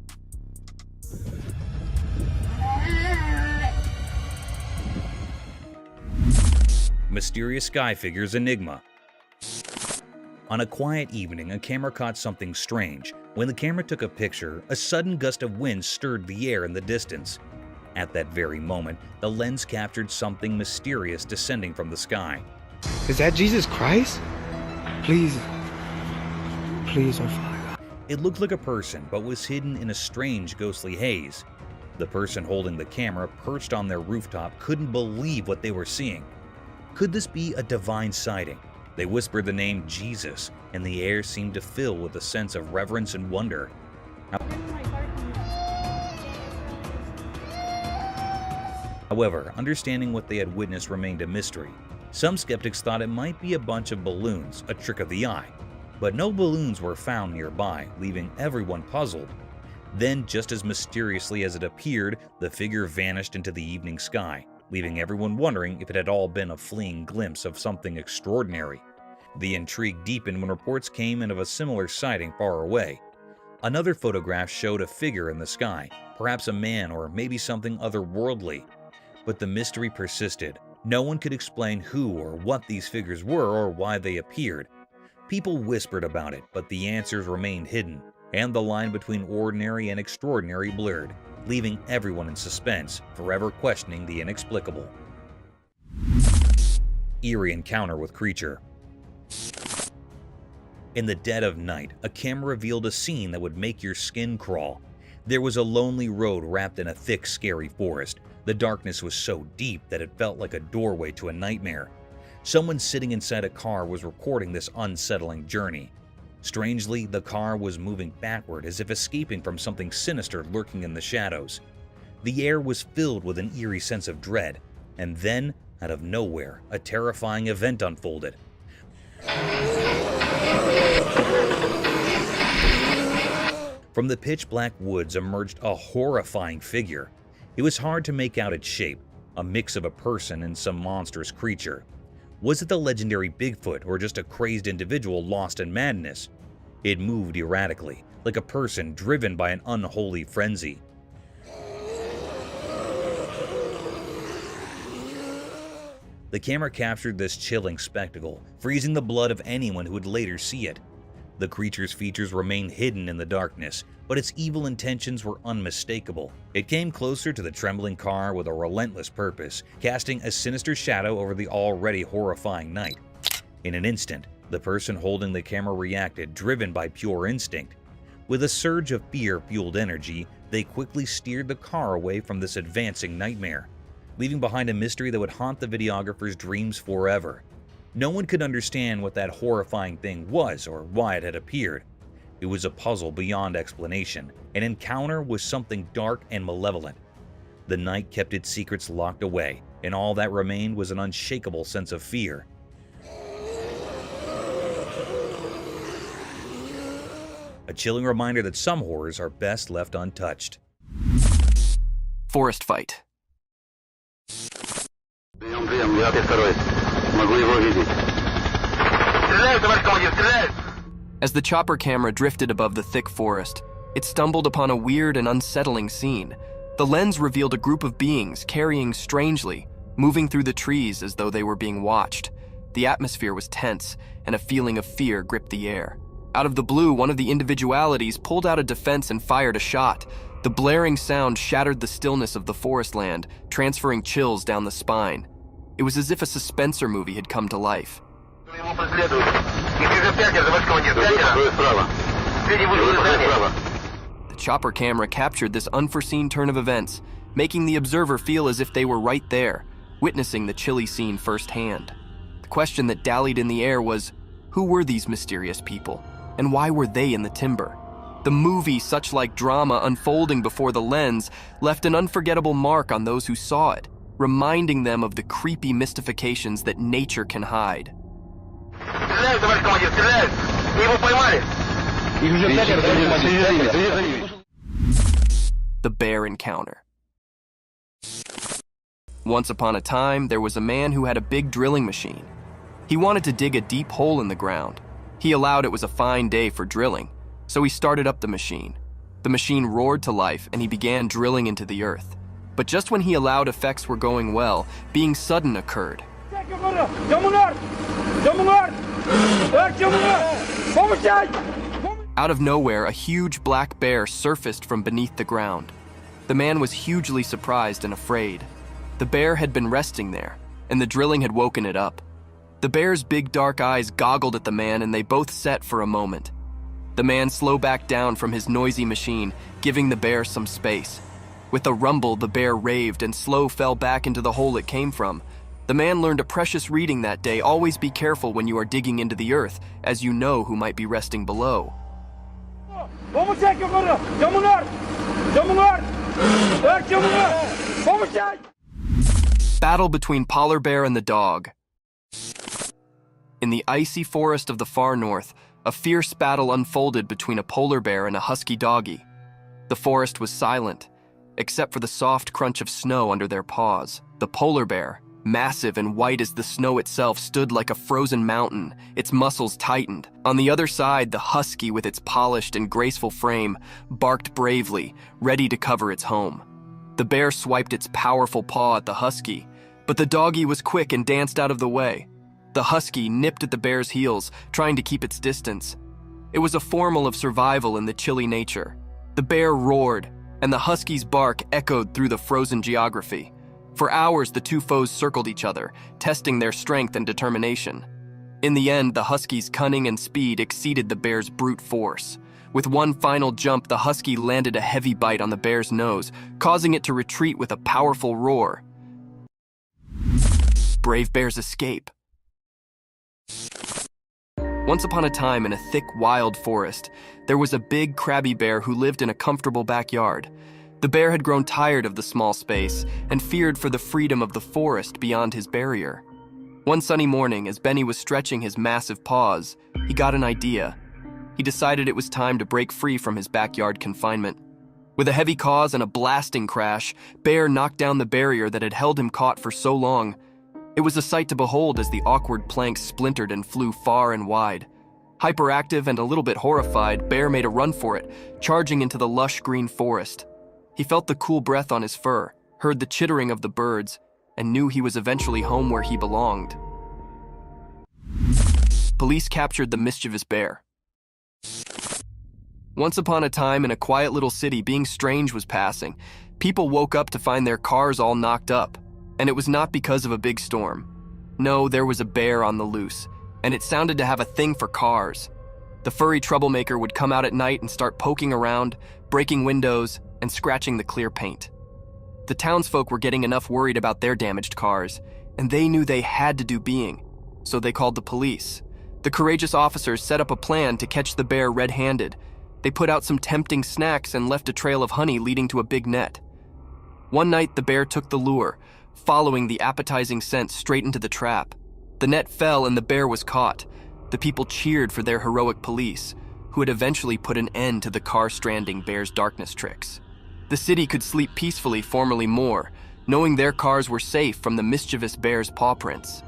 Mysterious sky figure's enigma. On a quiet evening, a camera caught something strange. When the camera took a picture, a sudden gust of wind stirred the air in the distance. At that very moment, the lens captured something mysterious descending from the sky. Is that Jesus Christ? Please don't fall. It looked like a person, but was hidden in a strange ghostly haze. The person holding the camera, perched on their rooftop, couldn't believe what they were seeing. Could this be a divine sighting? They whispered the name Jesus, and the air seemed to fill with a sense of reverence and wonder. However, understanding what they had witnessed remained a mystery. Some skeptics thought it might be a bunch of balloons, a trick of the eye. But no balloons were found nearby, leaving everyone puzzled. Then, just as mysteriously as it appeared, the figure vanished into the evening sky, leaving everyone wondering if it had all been a fleeting glimpse of something extraordinary. The intrigue deepened when reports came in of a similar sighting far away. Another photograph showed a figure in the sky, perhaps a man or maybe something otherworldly. But the mystery persisted. No one could explain who or what these figures were or why they appeared. People whispered about it, but the answers remained hidden, and the line between ordinary and extraordinary blurred, leaving everyone in suspense, forever questioning the inexplicable. Eerie encounter with creature. In the dead of night, a camera revealed a scene that would make your skin crawl. There was a lonely road wrapped in a thick, scary forest. The darkness was so deep that it felt like a doorway to a nightmare. Someone sitting inside a car was recording this unsettling journey. Strangely, the car was moving backward as if escaping from something sinister lurking in the shadows. The air was filled with an eerie sense of dread, and then, out of nowhere, a terrifying event unfolded. From the pitch-black woods emerged a horrifying figure. It was hard to make out its shape, a mix of a person and some monstrous creature. Was it the legendary Bigfoot or just a crazed individual lost in madness? It moved erratically, like a person driven by an unholy frenzy. The camera captured this chilling spectacle, freezing the blood of anyone who would later see it. The creature's features remained hidden in the darkness, but its evil intentions were unmistakable. It came closer to the trembling car with a relentless purpose, casting a sinister shadow over the already horrifying night. In an instant, the person holding the camera reacted, driven by pure instinct. With a surge of fear-fueled energy, they quickly steered the car away from this advancing nightmare, leaving behind a mystery that would haunt the videographer's dreams forever. No one could understand what that horrifying thing was or why it had appeared. It was a puzzle beyond explanation, an encounter with something dark and malevolent. The night kept its secrets locked away, and all that remained was an unshakable sense of fear. A chilling reminder that some horrors are best left untouched. Forest fight. As the chopper camera drifted above the thick forest, it stumbled upon a weird and unsettling scene. The lens revealed a group of beings carrying strangely, moving through the trees as though they were being watched. The atmosphere was tense, and a feeling of fear gripped the air. Out of the blue, one of the individualities pulled out a defense and fired a shot. The blaring sound shattered the stillness of the forest land, transferring chills down the spine. It was as if a suspensor movie had come to life. The chopper camera captured this unforeseen turn of events, making the observer feel as if they were right there, witnessing the chilly scene firsthand. The question that dallied in the air was, who were these mysterious people, and why were they in the timber? The movie, such like drama unfolding before the lens, left an unforgettable mark on those who saw it, reminding them of the creepy mystifications that nature can hide. The bear encounter. Once upon a time, there was a man who had a big drilling machine. He wanted to dig a deep hole in the ground. He allowed it was a fine day for drilling, so he started up the machine. The machine roared to life and he began drilling into the earth. But just when he allowed effects were going well, being sudden occurred. Out of nowhere, a huge black bear surfaced from beneath the ground. The man was hugely surprised and afraid. The bear had been resting there, and the drilling had woken it up. The bear's big dark eyes goggled at the man, and they both set for a moment. The man slowed back down from his noisy machine, giving the bear some space. With a rumble, the bear raved, and Slow fell back into the hole it came from. The man learned a precious reading that day: always be careful when you are digging into the earth, as you know who might be resting below. Battle between polar bear and the dog. In the icy forest of the far north, a fierce battle unfolded between a polar bear and a husky doggy. The forest was silent, except for the soft crunch of snow under their paws. The polar bear, massive and white as the snow itself, stood like a frozen mountain, its muscles tightened. On the other side, the husky, with its polished and graceful frame, barked bravely, ready to cover its home. The bear swiped its powerful paw at the husky, but the doggy was quick and danced out of the way. The husky nipped at the bear's heels, trying to keep its distance. It was a formula of survival in the chilly nature. The bear roared, and the husky's bark echoed through the frozen geography. For hours, the two foes circled each other, testing their strength and determination. In the end, the husky's cunning and speed exceeded the bear's brute force. With one final jump, the husky landed a heavy bite on the bear's nose, causing it to retreat with a powerful roar. Brave bears escape. Once upon a time, in a thick, wild forest, there was a big, crabby bear who lived in a comfortable backyard. The bear had grown tired of the small space and feared for the freedom of the forest beyond his barrier. One sunny morning, as Benny was stretching his massive paws, he got an idea. He decided it was time to break free from his backyard confinement. With a heavy cause and a blasting crash, Bear knocked down the barrier that had held him caught for so long. It was a sight to behold as the awkward planks splintered and flew far and wide. Hyperactive and a little bit horrified, Bear made a run for it, charging into the lush green forest. He felt the cool breath on his fur, heard the chittering of the birds, and knew he was eventually home where he belonged. Police captured the mischievous bear. Once upon a time in a quiet little city, being strange was passing. People woke up to find their cars all knocked up, and it was not because of a big storm. No, there was a bear on the loose, and it sounded to have a thing for cars. The furry troublemaker would come out at night and start poking around, breaking windows, and scratching the clear paint. The townsfolk were getting enough worried about their damaged cars, and they knew they had to do being, so they called the police. The courageous officers set up a plan to catch the bear red-handed. They put out some tempting snacks and left a trail of honey leading to a big net. One night, the bear took the lure, following the appetizing scent straight into the trap. The net fell and the bear was caught. The people cheered for their heroic police, who had eventually put an end to the car-stranding bear's darkness tricks. The city could sleep peacefully formerly more, knowing their cars were safe from the mischievous bear's paw prints.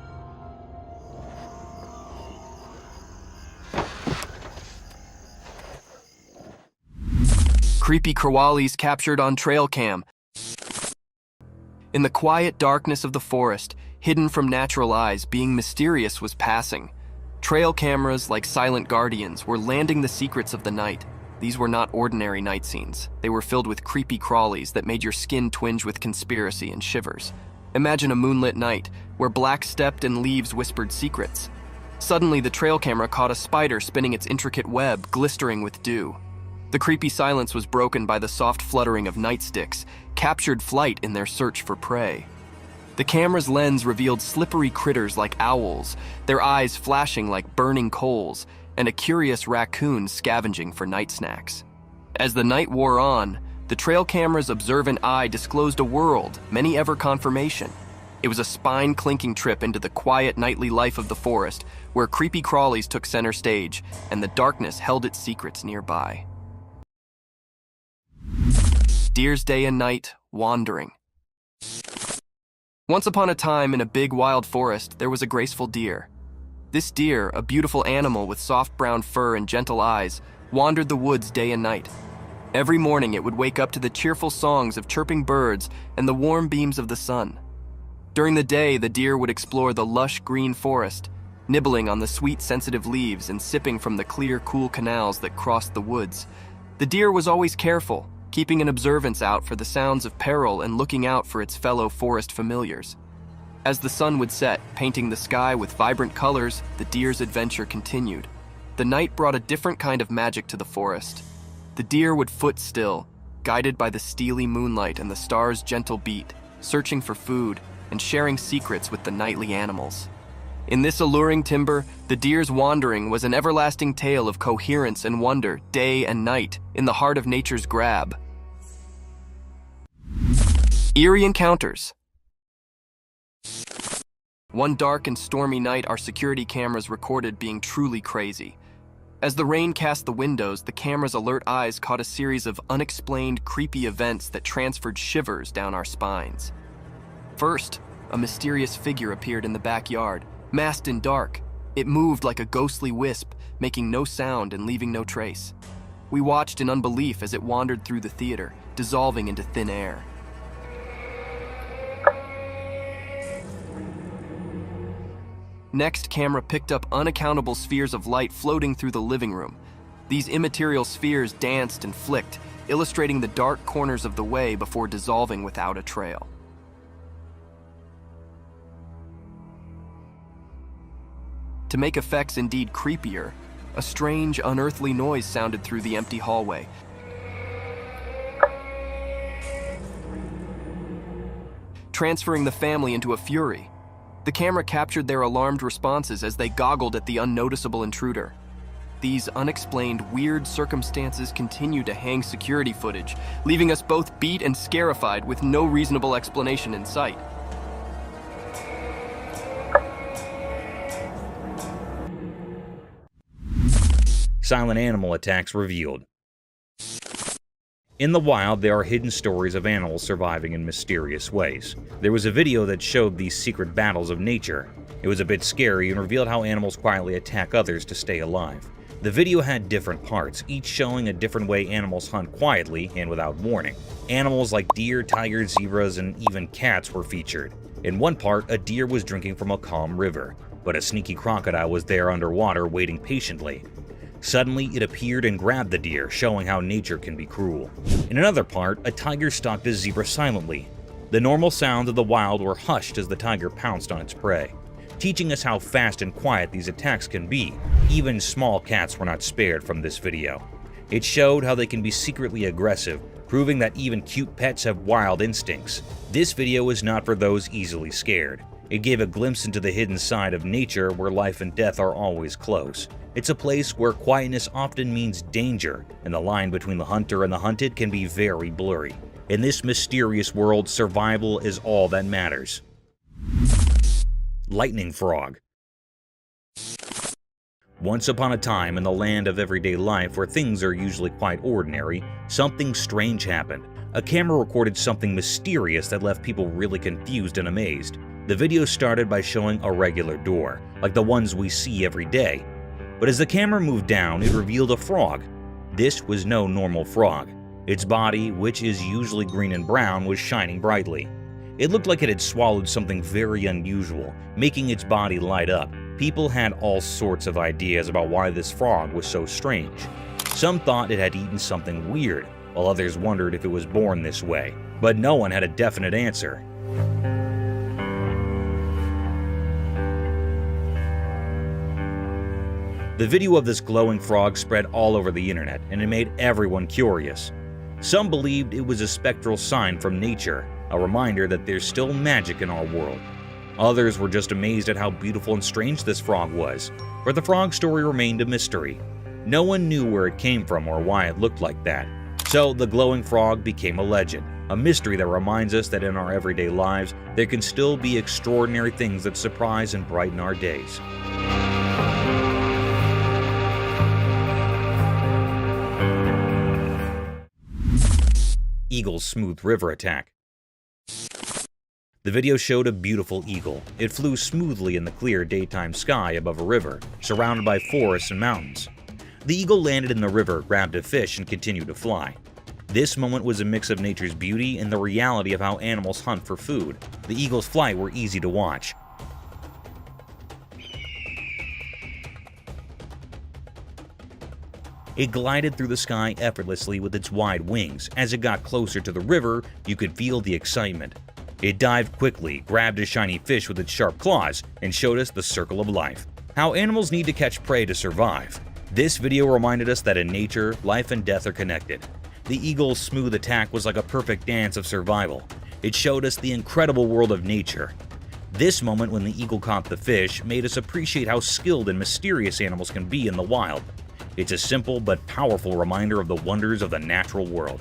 Creepy crawlies captured on trail cam. In the quiet darkness of the forest, hidden from natural eyes, being mysterious was passing. Trail cameras, like silent guardians, were landing the secrets of the night. These were not ordinary night scenes. They were filled with creepy crawlies that made your skin twinge with conspiracy and shivers. Imagine a moonlit night, where black stepped and leaves whispered secrets. Suddenly, the trail camera caught a spider spinning its intricate web, glistering with dew. The creepy silence was broken by the soft fluttering of nightsticks, captured flight in their search for prey. The camera's lens revealed slippery critters like owls, their eyes flashing like burning coals, and a curious raccoon scavenging for night snacks. As the night wore on, the trail camera's observant eye disclosed a world, many ever confirmation. It was a spine-clinking trip into the quiet nightly life of the forest, where creepy crawlies took center stage, and the darkness held its secrets nearby. Deer's day and night, wandering. Once upon a time in a big wild forest, there was a graceful deer. This deer, a beautiful animal with soft brown fur and gentle eyes, wandered the woods day and night. Every morning it would wake up to the cheerful songs of chirping birds and the warm beams of the sun. During the day, the deer would explore the lush green forest, nibbling on the sweet, sensitive leaves and sipping from the clear, cool canals that crossed the woods. The deer was always careful, keeping an observance out for the sounds of peril and looking out for its fellow forest familiars. As the sun would set, painting the sky with vibrant colors, the deer's adventure continued. The night brought a different kind of magic to the forest. The deer would foot still, guided by the steely moonlight and the stars' gentle beat, searching for food and sharing secrets with the nightly animals. In this alluring timber, the deer's wandering was an everlasting tale of coherence and wonder, day and night, in the heart of nature's grab. Eerie encounters. One dark and stormy night, our security cameras recorded being truly crazy. As the rain cast the windows, the camera's alert eyes caught a series of unexplained, creepy events that transferred shivers down our spines. First, a mysterious figure appeared in the backyard, masked in dark. It moved like a ghostly wisp, making no sound and leaving no trace. We watched in unbelief as it wandered through the theater, dissolving into thin air. Next, camera picked up unaccountable spheres of light floating through the living room. These immaterial spheres danced and flicked, illustrating the dark corners of the way before dissolving without a trail. To make effects indeed creepier, a strange, unearthly noise sounded through the empty hallway. Transferring the family into a fury. The camera captured their alarmed responses as they goggled at the unnoticeable intruder. These unexplained, weird circumstances continue to hang security footage, leaving us both beat and scarified with no reasonable explanation in sight. Silent animal attacks revealed. In the wild, there are hidden stories of animals surviving in mysterious ways. There was a video that showed these secret battles of nature. It was a bit scary and revealed how animals quietly attack others to stay alive. The video had different parts, each showing a different way animals hunt quietly and without warning. Animals like deer, tigers, zebras, and even cats were featured. In one part, a deer was drinking from a calm river, but a sneaky crocodile was there underwater waiting patiently. Suddenly, it appeared and grabbed the deer, showing how nature can be cruel. In another part, a tiger stalked a zebra silently. The normal sounds of the wild were hushed as the tiger pounced on its prey, teaching us how fast and quiet these attacks can be. Even small cats were not spared from this video. It showed how they can be secretly aggressive, proving that even cute pets have wild instincts. This video is not for those easily scared. It gave a glimpse into the hidden side of nature where life and death are always close. It's a place where quietness often means danger, and the line between the hunter and the hunted can be very blurry. In this mysterious world, survival is all that matters. Lightning frog. Once upon a time, in the land of everyday life where things are usually quite ordinary, something strange happened. A camera recorded something mysterious that left people really confused and amazed. The video started by showing a regular door, like the ones we see every day. But as the camera moved down, it revealed a frog. This was no normal frog. Its body, which is usually green and brown, was shining brightly. It looked like it had swallowed something very unusual, making its body light up. People had all sorts of ideas about why this frog was so strange. Some thought it had eaten something weird, while others wondered if it was born this way. But no one had a definite answer. The video of this glowing frog spread all over the internet, and it made everyone curious. Some believed it was a spectral sign from nature, a reminder that there's still magic in our world. Others were just amazed at how beautiful and strange this frog was, but the frog story remained a mystery. No one knew where it came from or why it looked like that. So the glowing frog became a legend, a mystery that reminds us that in our everyday lives, there can still be extraordinary things that surprise and brighten our days. Eagle's smooth river attack. The video showed a beautiful eagle. It flew smoothly in the clear daytime sky above a river, surrounded by forests and mountains. The eagle landed in the river, grabbed a fish, and continued to fly. This moment was a mix of nature's beauty and the reality of how animals hunt for food. The eagle's flight were easy to watch. It glided through the sky effortlessly with its wide wings. As it got closer to the river, you could feel the excitement. It dived quickly, grabbed a shiny fish with its sharp claws, and showed us the circle of life. How animals need to catch prey to survive. This video reminded us that in nature, life and death are connected. The eagle's smooth attack was like a perfect dance of survival. It showed us the incredible world of nature. This moment when the eagle caught the fish made us appreciate how skilled and mysterious animals can be in the wild. It's a simple but powerful reminder of the wonders of the natural world.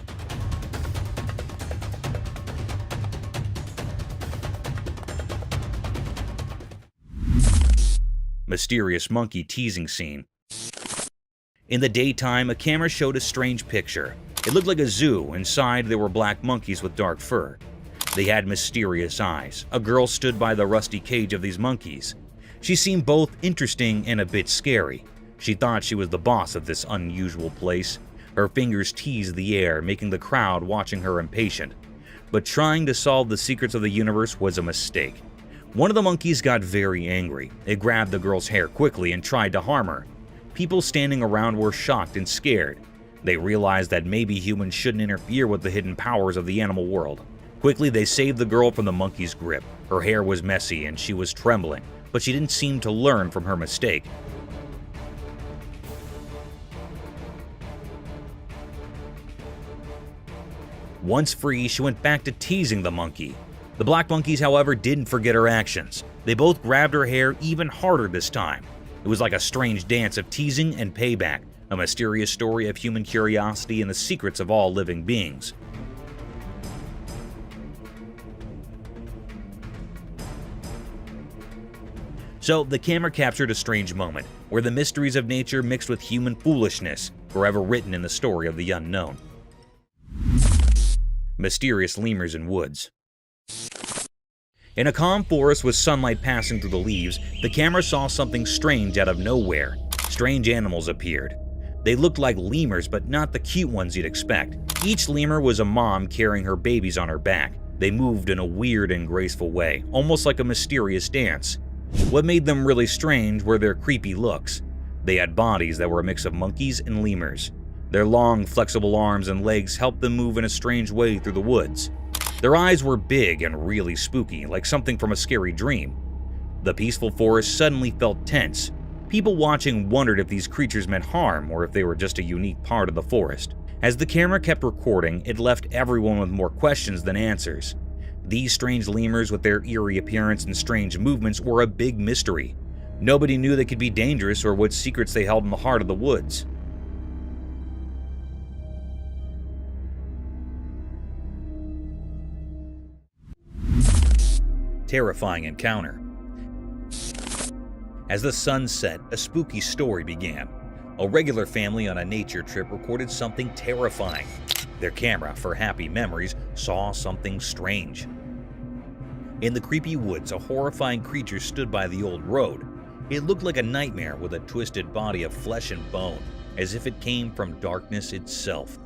Mysterious monkey teasing scene. In the daytime, a camera showed a strange picture. It looked like a zoo. Inside, there were black monkeys with dark fur. They had mysterious eyes. A girl stood by the rusty cage of these monkeys. She seemed both interesting and a bit scary. She thought she was the boss of this unusual place. Her fingers teased the air, making the crowd watching her impatient. But trying to solve the secrets of the universe was a mistake. One of the monkeys got very angry. It grabbed the girl's hair quickly and tried to harm her. People standing around were shocked and scared. They realized that maybe humans shouldn't interfere with the hidden powers of the animal world. Quickly, they saved the girl from the monkey's grip. Her hair was messy and she was trembling, but she didn't seem to learn from her mistake. Once free, she went back to teasing the monkey. The black monkeys, however, didn't forget her actions. They both grabbed her hair even harder this time. It was like a strange dance of teasing and payback, a mysterious story of human curiosity and the secrets of all living beings. So, the camera captured a strange moment, where the mysteries of nature mixed with human foolishness, forever written in the story of the unknown. Mysterious lemurs in woods. In a calm forest with sunlight passing through the leaves, the camera saw something strange out of nowhere. Strange animals appeared. They looked like lemurs, but not the cute ones you'd expect. Each lemur was a mom carrying her babies on her back. They moved in a weird and graceful way, almost like a mysterious dance. What made them really strange were their creepy looks. They had bodies that were a mix of monkeys and lemurs. Their long, flexible arms and legs helped them move in a strange way through the woods. Their eyes were big and really spooky, like something from a scary dream. The peaceful forest suddenly felt tense. People watching wondered if these creatures meant harm or if they were just a unique part of the forest. As the camera kept recording, it left everyone with more questions than answers. These strange lemurs with their eerie appearance and strange movements were a big mystery. Nobody knew they could be dangerous or what secrets they held in the heart of the woods. Terrifying encounter. As the sun set, a spooky story began. A regular family on a nature trip recorded something terrifying. Their camera, for happy memories, saw something strange. In the creepy woods, a horrifying creature stood by the old road. It looked like a nightmare with a twisted body of flesh and bone, as if it came from darkness itself.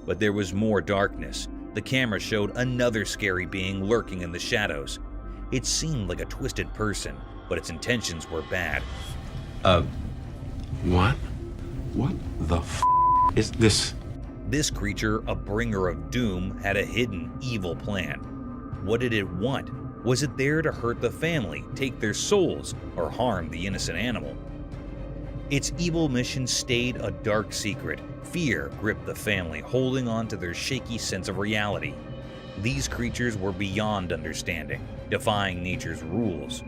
But there was more darkness. The camera showed another scary being lurking in the shadows. It seemed like a twisted person, but its intentions were bad. What? What the f is this? This creature, a bringer of doom, had a hidden, evil plan. What did it want? Was it there to hurt the family, take their souls, or harm the innocent animal? Its evil mission stayed a dark secret. Fear gripped the family, holding on to their shaky sense of reality. These creatures were beyond understanding, defying nature's rules.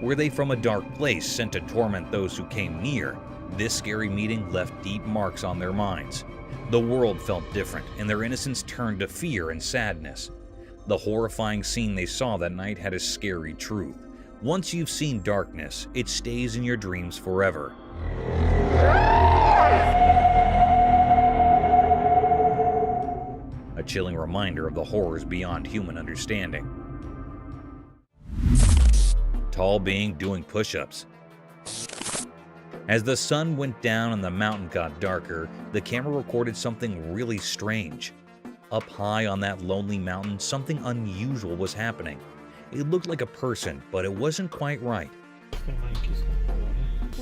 Were they from a dark place sent to torment those who came near? This scary meeting left deep marks on their minds. The world felt different, and their innocence turned to fear and sadness. The horrifying scene they saw that night had a scary truth. Once you've seen darkness, it stays in your dreams forever. A chilling reminder of the horrors beyond human understanding. Tall being doing push-ups. As the sun went down and the mountain got darker, the camera recorded something really strange. Up high on that lonely mountain, something unusual was happening. It looked like a person, but it wasn't quite right.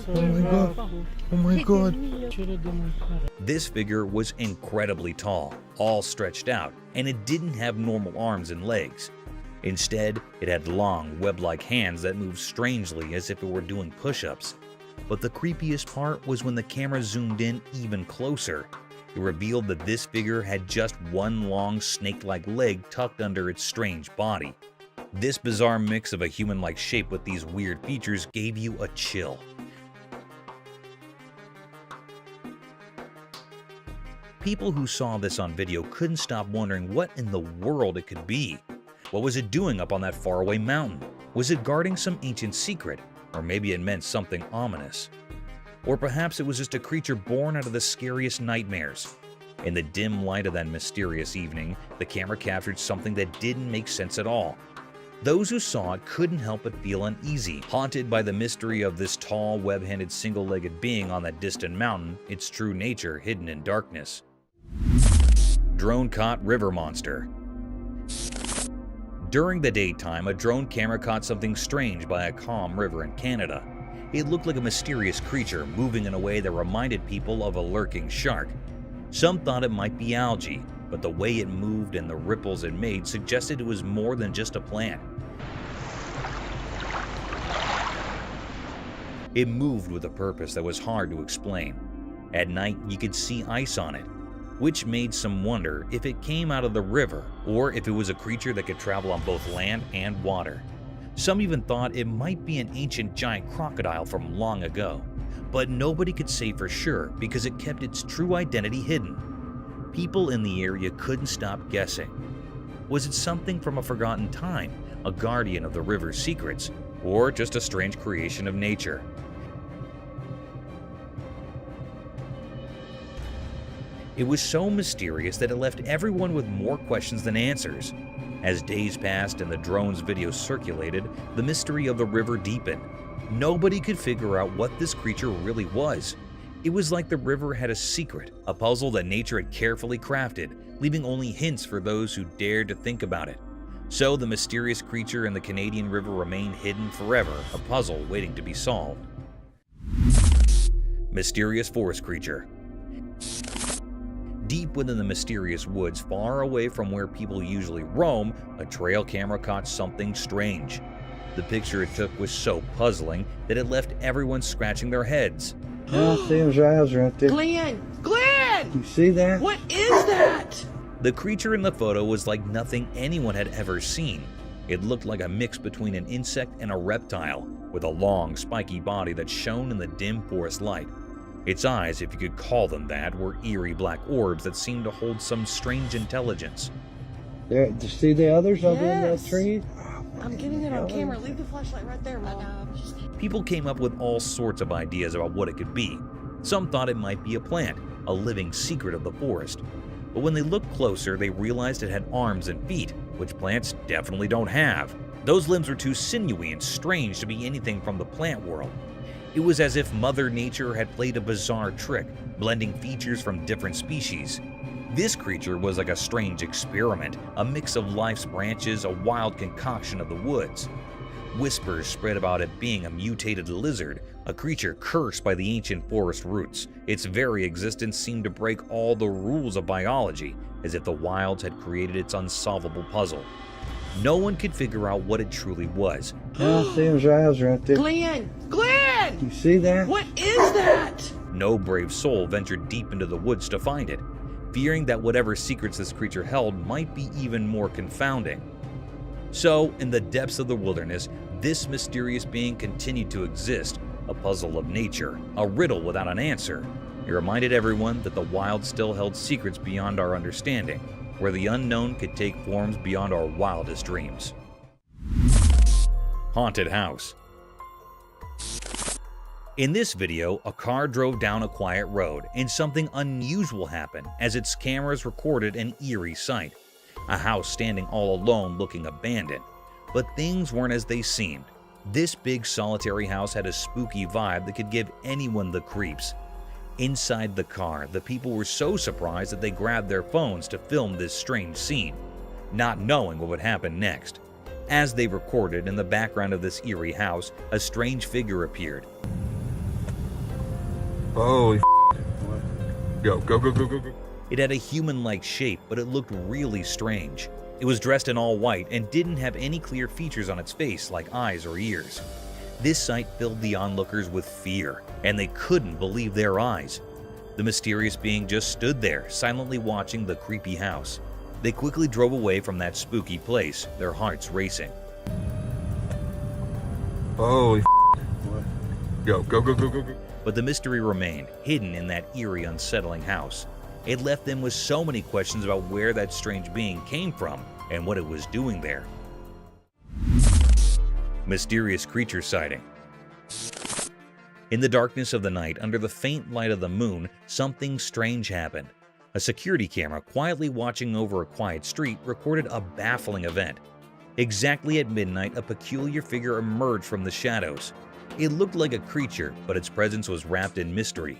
Oh my god. This figure was incredibly tall, all stretched out, and it didn't have normal arms and legs. Instead, it had long, web-like hands that moved strangely as if it were doing push-ups. But the creepiest part was when the camera zoomed in even closer. It revealed that this figure had just one long snake-like leg tucked under its strange body. This bizarre mix of a human-like shape with these weird features gave you a chill. People who saw this on video couldn't stop wondering what in the world it could be. What was it doing up on that faraway mountain? Was it guarding some ancient secret? Or maybe it meant something ominous. Or perhaps it was just a creature born out of the scariest nightmares. In the dim light of that mysterious evening, the camera captured something that didn't make sense at all. Those who saw it couldn't help but feel uneasy, haunted by the mystery of this tall, web-handed, single-legged being on that distant mountain, its true nature hidden in darkness. Drone-caught river monster. During the daytime, a drone camera caught something strange by a calm river in Canada. It looked like a mysterious creature moving in a way that reminded people of a lurking shark. Some thought it might be algae, but the way it moved and the ripples it made suggested it was more than just a plant. It moved with a purpose that was hard to explain. At night, you could see ice on it, which made some wonder if it came out of the river or if it was a creature that could travel on both land and water. Some even thought it might be an ancient giant crocodile from long ago, but nobody could say for sure because it kept its true identity hidden. People in the area couldn't stop guessing. Was it something from a forgotten time, a guardian of the river's secrets, or just a strange creation of nature? It was so mysterious that it left everyone with more questions than answers. As days passed and the drone's video circulated, the mystery of the river deepened. Nobody could figure out what this creature really was. It was like the river had a secret, a puzzle that nature had carefully crafted, leaving only hints for those who dared to think about it. So the mysterious creature in the Canadian river remained hidden forever, a puzzle waiting to be solved. Mysterious forest creature. Deep within the mysterious woods, far away from where people usually roam, a trail camera caught something strange. The picture it took was so puzzling that it left everyone scratching their heads. Yeah, I see his eyes right there. Glenn! Glenn! You see that? What is that? The creature in the photo was like nothing anyone had ever seen. It looked like a mix between an insect and a reptile, with a long, spiky body that shone in the dim forest light. Its eyes, if you could call them that, were eerie black orbs that seemed to hold some strange intelligence. There, do you see the others over in the Yes. trees? I'm getting it on camera. Leave the flashlight right there, Mom. People came up with all sorts of ideas about what it could be. Some thought it might be a plant, a living secret of the forest. But when they looked closer, they realized it had arms and feet, which plants definitely don't have. Those limbs were too sinewy and strange to be anything from the plant world. It was as if Mother Nature had played a bizarre trick, blending features from different species. This creature was like a strange experiment, a mix of life's branches, a wild concoction of the woods. Whispers spread about it being a mutated lizard, a creature cursed by the ancient forest roots. Its very existence seemed to break all the rules of biology, as if the wilds had created its unsolvable puzzle. No one could figure out what it truly was. Yeah, I see his eyes right there. Glenn! Glenn! You see that? What is that? No brave soul ventured deep into the woods to find it, fearing that whatever secrets this creature held might be even more confounding. So, in the depths of the wilderness, this mysterious being continued to exist, a puzzle of nature, a riddle without an answer. It reminded everyone that the wild still held secrets beyond our understanding, where the unknown could take forms beyond our wildest dreams. Haunted house. In this video, a car drove down a quiet road and something unusual happened as its cameras recorded an eerie sight. A house standing all alone looking abandoned. But things weren't as they seemed. This big solitary house had a spooky vibe that could give anyone the creeps. Inside the car, the people were so surprised that they grabbed their phones to film this strange scene, not knowing what would happen next. As they recorded, in the background of this eerie house, a strange figure appeared. Holy Go, go, go, go, go, go. It had a human-like shape, but it looked really strange. It was dressed in all white and didn't have any clear features on its face like eyes or ears. This sight filled the onlookers with fear, and they couldn't believe their eyes. The mysterious being just stood there, silently watching the creepy house. They quickly drove away from that spooky place, their hearts racing. Holy Go, go, go, go, go, go. But the mystery remained, hidden in that eerie, unsettling house. It left them with so many questions about where that strange being came from and what it was doing there. Mysterious creature sighting. In the darkness of the night, under the faint light of the moon, something strange happened. A security camera quietly watching over a quiet street recorded a baffling event. Exactly at midnight, a peculiar figure emerged from the shadows. It looked like a creature, but its presence was wrapped in mystery.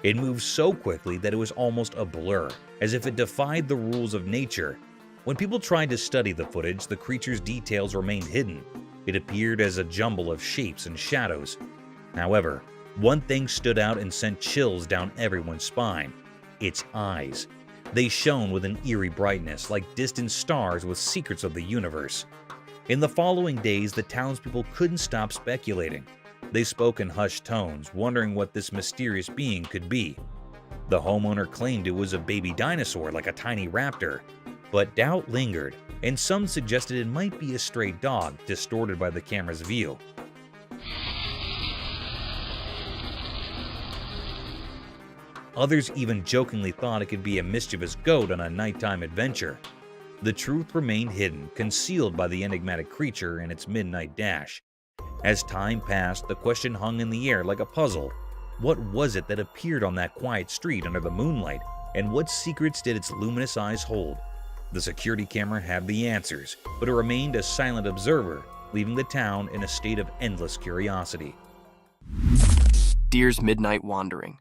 It moved so quickly that it was almost a blur, as if it defied the rules of nature. When people tried to study the footage, the creature's details remained hidden. It appeared as a jumble of shapes and shadows. However, one thing stood out and sent chills down everyone's spine: its eyes. They shone with an eerie brightness, like distant stars with secrets of the universe. In the following days, the townspeople couldn't stop speculating. They spoke in hushed tones, wondering what this mysterious being could be. The homeowner claimed it was a baby dinosaur, like a tiny raptor. But doubt lingered, and some suggested it might be a stray dog, distorted by the camera's view. Others even jokingly thought it could be a mischievous goat on a nighttime adventure. The truth remained hidden, concealed by the enigmatic creature and its midnight dash. As time passed, the question hung in the air like a puzzle. What was it that appeared on that quiet street under the moonlight, and what secrets did its luminous eyes hold? The security camera had the answers, but it remained a silent observer, leaving the town in a state of endless curiosity. Deer's midnight wandering.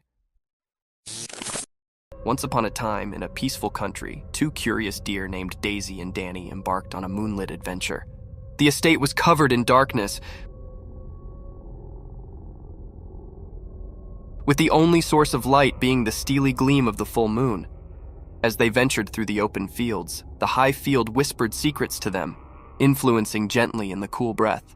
Once upon a time, in a peaceful country, two curious deer named Daisy and Danny embarked on a moonlit adventure. The estate was covered in darkness, with the only source of light being the steely gleam of the full moon. As they ventured through the open fields, the high field whispered secrets to them, influencing gently in the cool breath.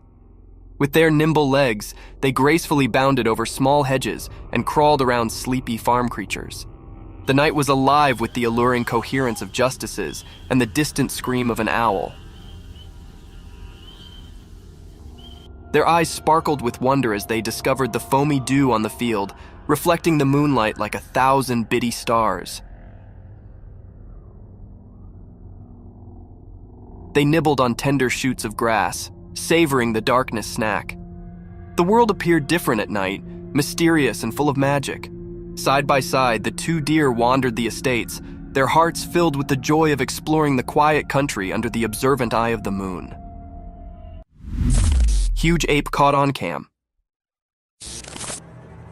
With their nimble legs, they gracefully bounded over small hedges and crawled around sleepy farm creatures. The night was alive with the alluring coherence of justices and the distant scream of an owl. Their eyes sparkled with wonder as they discovered the foamy dew on the field, reflecting the moonlight like 1,000 bitty stars. They nibbled on tender shoots of grass, savoring the darkness snack. The world appeared different at night, mysterious and full of magic. Side by side, the two deer wandered the estates, their hearts filled with the joy of exploring the quiet country under the observant eye of the moon. Huge ape caught on cam.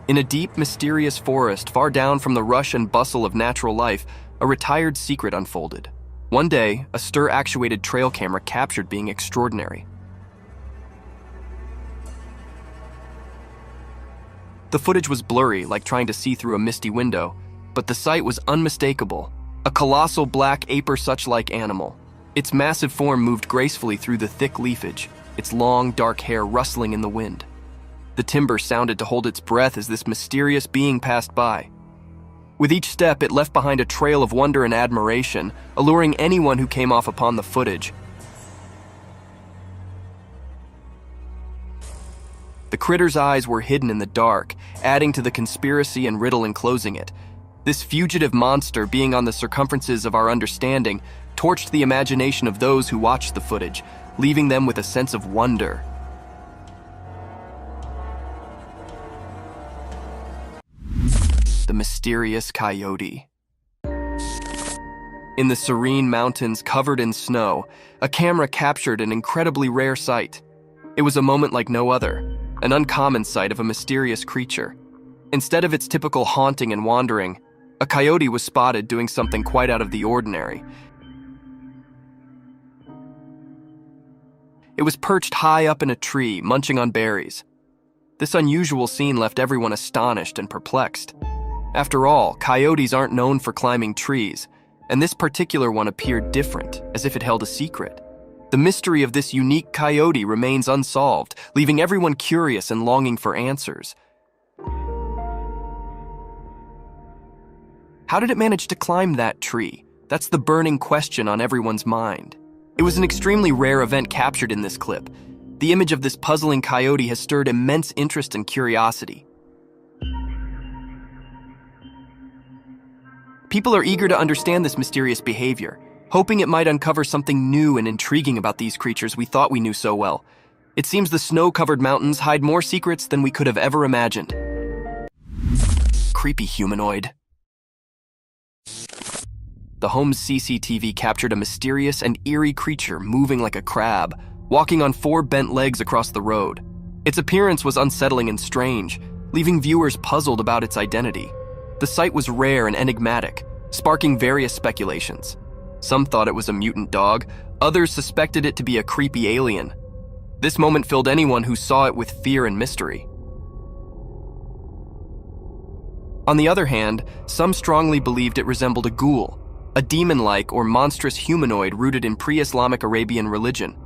In a deep, mysterious forest far down from the rush and bustle of natural life, a retired secret unfolded. One day, a stir-actuated trail camera captured being extraordinary. The footage was blurry, like trying to see through a misty window, but the sight was unmistakable. A colossal black aper-such-like animal. Its massive form moved gracefully through the thick leafage, its long, dark hair rustling in the wind. The timber sounded to hold its breath as this mysterious being passed by. With each step, it left behind a trail of wonder and admiration, alluring anyone who came off upon the footage. The critter's eyes were hidden in the dark, adding to the conspiracy and riddle enclosing it. This fugitive monster, being on the circumferences of our understanding, torched the imagination of those who watched the footage, leaving them with a sense of wonder. The mysterious coyote. In the serene mountains covered in snow, a camera captured an incredibly rare sight. It was a moment like no other, an uncommon sight of a mysterious creature. Instead of its typical haunting and wandering, a coyote was spotted doing something quite out of the ordinary. It was perched high up in a tree, munching on berries. This unusual scene left everyone astonished and perplexed. After all, coyotes aren't known for climbing trees, and this particular one appeared different, as if it held a secret. The mystery of this unique coyote remains unsolved, leaving everyone curious and longing for answers. How did it manage to climb that tree? That's the burning question on everyone's mind. It was an extremely rare event captured in this clip. The image of this puzzling coyote has stirred immense interest and curiosity. People are eager to understand this mysterious behavior, hoping it might uncover something new and intriguing about these creatures we thought we knew so well. It seems the snow-covered mountains hide more secrets than we could have ever imagined. Creepy humanoid. The home's CCTV captured a mysterious and eerie creature moving like a crab, walking on 4 bent legs across the road. Its appearance was unsettling and strange, leaving viewers puzzled about its identity. The sight was rare and enigmatic, sparking various speculations. Some thought it was a mutant dog, others suspected it to be a creepy alien. This moment filled anyone who saw it with fear and mystery. On the other hand, some strongly believed it resembled a ghoul, a demon-like or monstrous humanoid rooted in pre-Islamic Arabian religion.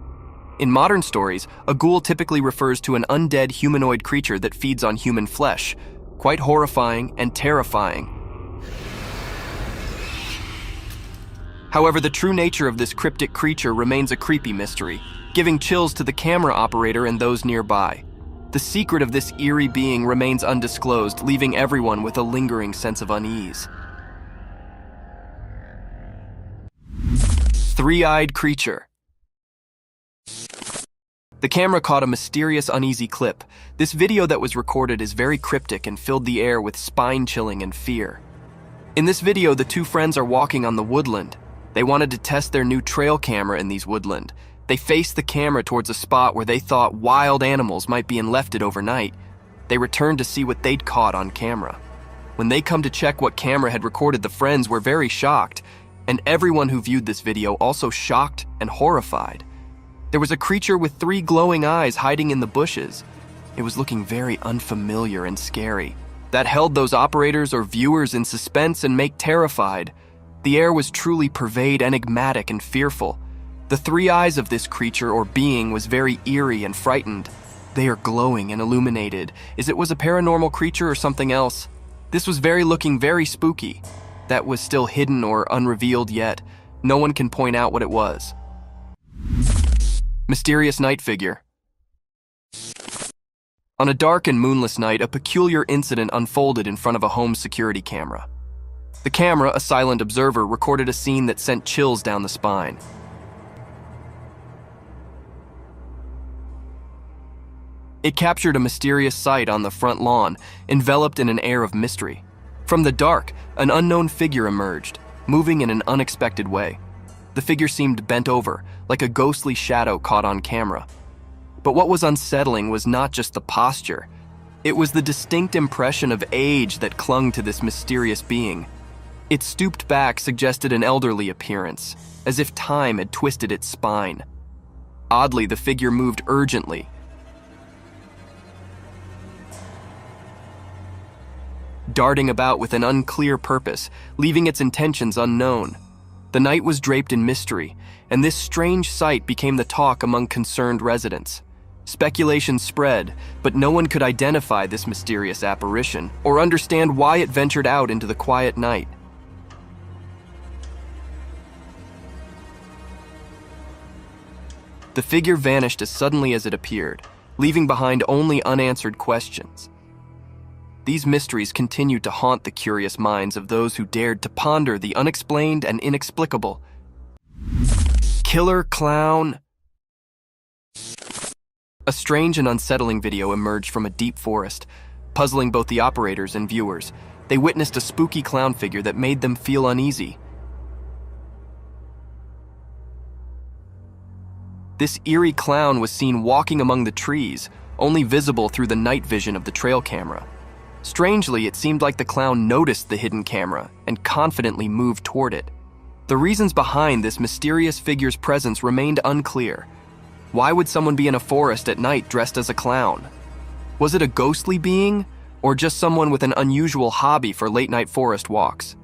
In modern stories, a ghoul typically refers to an undead humanoid creature that feeds on human flesh, quite horrifying and terrifying. However, the true nature of this cryptic creature remains a creepy mystery, giving chills to the camera operator and those nearby. The secret of this eerie being remains undisclosed, leaving everyone with a lingering sense of unease. Three-eyed creature. The camera caught a mysterious, uneasy clip. This video that was recorded is very cryptic and filled the air with spine-chilling and fear. In this video, the two friends are walking on the woodland. They wanted to test their new trail camera in these woodland. They faced the camera towards a spot where they thought wild animals might be left overnight. They returned to see what they'd caught on camera. When they come to check what camera had recorded, the friends were very shocked, and everyone who viewed this video also shocked and horrified. There was a creature with 3 glowing eyes hiding in the bushes. It was looking very unfamiliar and scary. That held those operators or viewers in suspense and make terrified. The air was truly purveyed, enigmatic and fearful. The 3 eyes of this creature or being was very eerie and frightened. They are glowing and illuminated. Is it was a paranormal creature or something else? This was looking very spooky. That was still hidden or unrevealed yet. No one can point out what it was. Mysterious night figure. On a dark and moonless night, a peculiar incident unfolded in front of a home security camera. The camera, a silent observer, recorded a scene that sent chills down the spine. It captured a mysterious sight on the front lawn, enveloped in an air of mystery. From the dark, an unknown figure emerged, moving in an unexpected way. The figure seemed bent over, like a ghostly shadow caught on camera. But what was unsettling was not just the posture. It was the distinct impression of age that clung to this mysterious being. Its stooped back suggested an elderly appearance, as if time had twisted its spine. Oddly, the figure moved urgently, darting about with an unclear purpose, leaving its intentions unknown. The night was draped in mystery, and this strange sight became the talk among concerned residents. Speculation spread, but no one could identify this mysterious apparition or understand why it ventured out into the quiet night. The figure vanished as suddenly as it appeared, leaving behind only unanswered questions. These mysteries continued to haunt the curious minds of those who dared to ponder the unexplained and inexplicable. Killer clown. A strange and unsettling video emerged from a deep forest, puzzling both the operators and viewers. They witnessed a spooky clown figure that made them feel uneasy. This eerie clown was seen walking among the trees, only visible through the night vision of the trail camera. Strangely, it seemed like the clown noticed the hidden camera and confidently moved toward it. The reasons behind this mysterious figure's presence remained unclear. Why would someone be in a forest at night dressed as a clown? Was it a ghostly being, or just someone with an unusual hobby for late-night forest walks?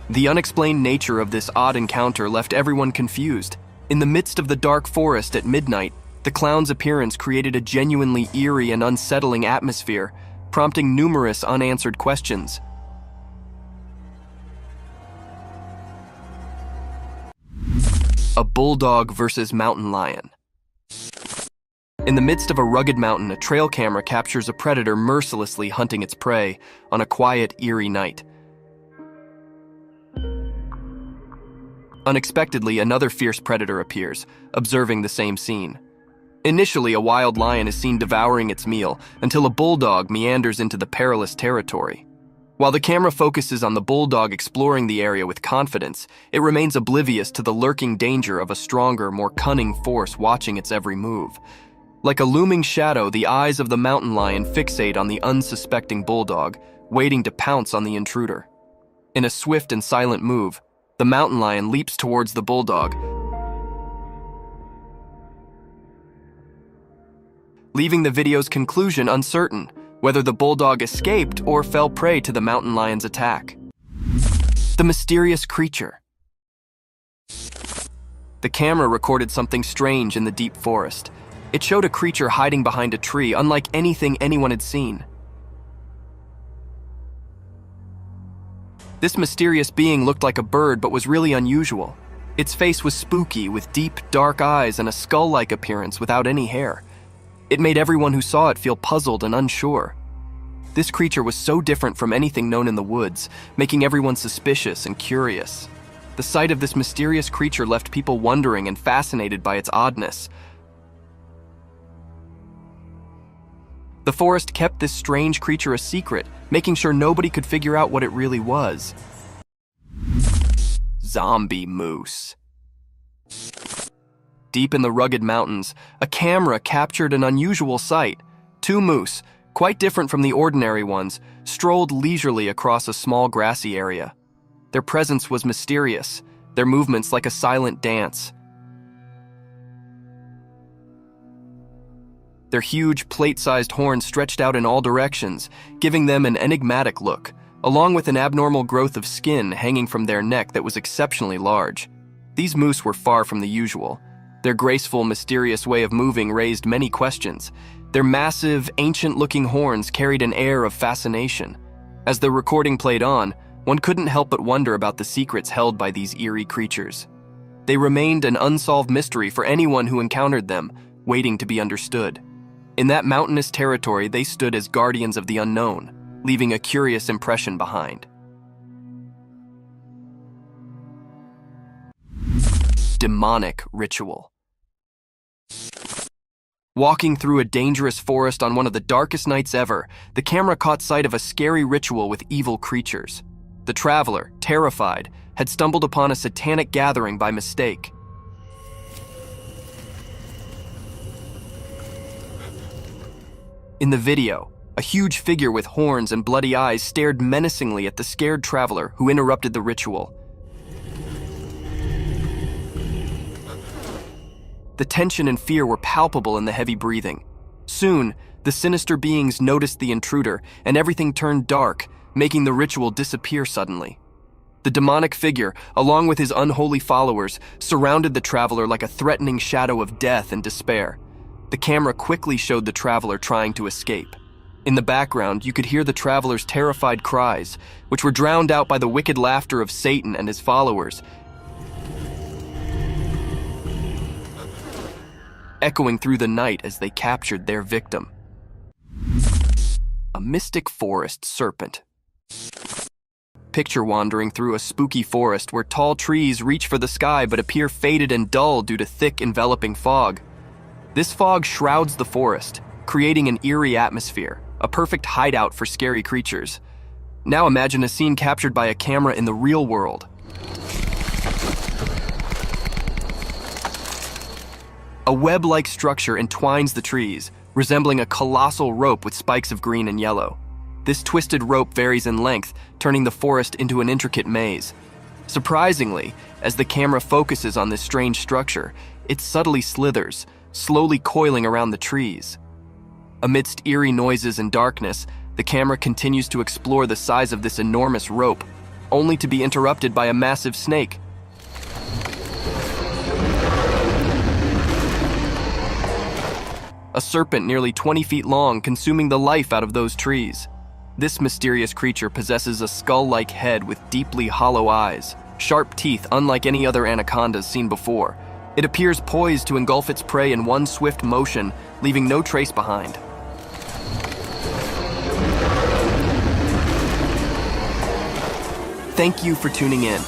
The unexplained nature of this odd encounter left everyone confused. In the midst of the dark forest at midnight, the clown's appearance created a genuinely eerie and unsettling atmosphere, prompting numerous unanswered questions. A bulldog versus mountain lion. In the midst of a rugged mountain, a trail camera captures a predator mercilessly hunting its prey on a quiet, eerie night. Unexpectedly, another fierce predator appears, observing the same scene. Initially, a wild lion is seen devouring its meal until a bulldog meanders into the perilous territory. While the camera focuses on the bulldog exploring the area with confidence, it remains oblivious to the lurking danger of a stronger, more cunning force watching its every move. Like a looming shadow, the eyes of the mountain lion fixate on the unsuspecting bulldog, waiting to pounce on the intruder. In a swift and silent move, the mountain lion leaps towards the bulldog, leaving the video's conclusion uncertain, whether the bulldog escaped or fell prey to the mountain lion's attack. The mysterious creature. The camera recorded something strange in the deep forest. It showed a creature hiding behind a tree, unlike anything anyone had seen. This mysterious being looked like a bird but was really unusual. Its face was spooky, with deep, dark eyes and a skull-like appearance without any hair. It made everyone who saw it feel puzzled and unsure. This creature was so different from anything known in the woods, making everyone suspicious and curious. The sight of this mysterious creature left people wondering and fascinated by its oddness. The forest kept this strange creature a secret, making sure nobody could figure out what it really was. Zombie moose. Deep in the rugged mountains, a camera captured an unusual sight. 2 moose, quite different from the ordinary ones, strolled leisurely across a small grassy area. Their presence was mysterious, their movements like a silent dance. Their huge, plate-sized horns stretched out in all directions, giving them an enigmatic look, along with an abnormal growth of skin hanging from their neck that was exceptionally large. These moose were far from the usual. Their graceful, mysterious way of moving raised many questions. Their massive, ancient-looking horns carried an air of fascination. As the recording played on, one couldn't help but wonder about the secrets held by these eerie creatures. They remained an unsolved mystery for anyone who encountered them, waiting to be understood. In that mountainous territory, they stood as guardians of the unknown, leaving a curious impression behind. Demonic ritual. Walking through a dangerous forest on one of the darkest nights ever, the camera caught sight of a scary ritual with evil creatures. The traveler, terrified, had stumbled upon a satanic gathering by mistake. In the video, a huge figure with horns and bloody eyes stared menacingly at the scared traveler who interrupted the ritual. The tension and fear were palpable in the heavy breathing. Soon, the sinister beings noticed the intruder, and everything turned dark, making the ritual disappear suddenly. The demonic figure, along with his unholy followers, surrounded the traveler like a threatening shadow of death and despair. The camera quickly showed the traveler trying to escape. In the background, you could hear the traveler's terrified cries, which were drowned out by the wicked laughter of Satan and his followers, echoing through the night as they captured their victim. A mystic forest serpent. Picture wandering through a spooky forest where tall trees reach for the sky but appear faded and dull due to thick, enveloping fog. This fog shrouds the forest, creating an eerie atmosphere, a perfect hideout for scary creatures. Now imagine a scene captured by a camera in the real world. A web-like structure entwines the trees, resembling a colossal rope with spikes of green and yellow. This twisted rope varies in length, turning the forest into an intricate maze. Surprisingly, as the camera focuses on this strange structure, it subtly slithers, slowly coiling around the trees. Amidst eerie noises and darkness, the camera continues to explore the size of this enormous rope, only to be interrupted by a massive snake. A serpent nearly 20 feet long, consuming the life out of those trees. This mysterious creature possesses a skull-like head with deeply hollow eyes, sharp teeth unlike any other anacondas seen before. It appears poised to engulf its prey in one swift motion, leaving no trace behind. Thank you for tuning in.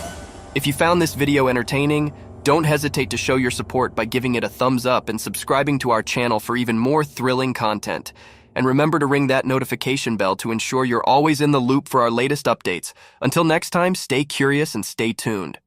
If you found this video entertaining, don't hesitate to show your support by giving it a thumbs up and subscribing to our channel for even more thrilling content. And remember to ring that notification bell to ensure you're always in the loop for our latest updates. Until next time, stay curious and stay tuned.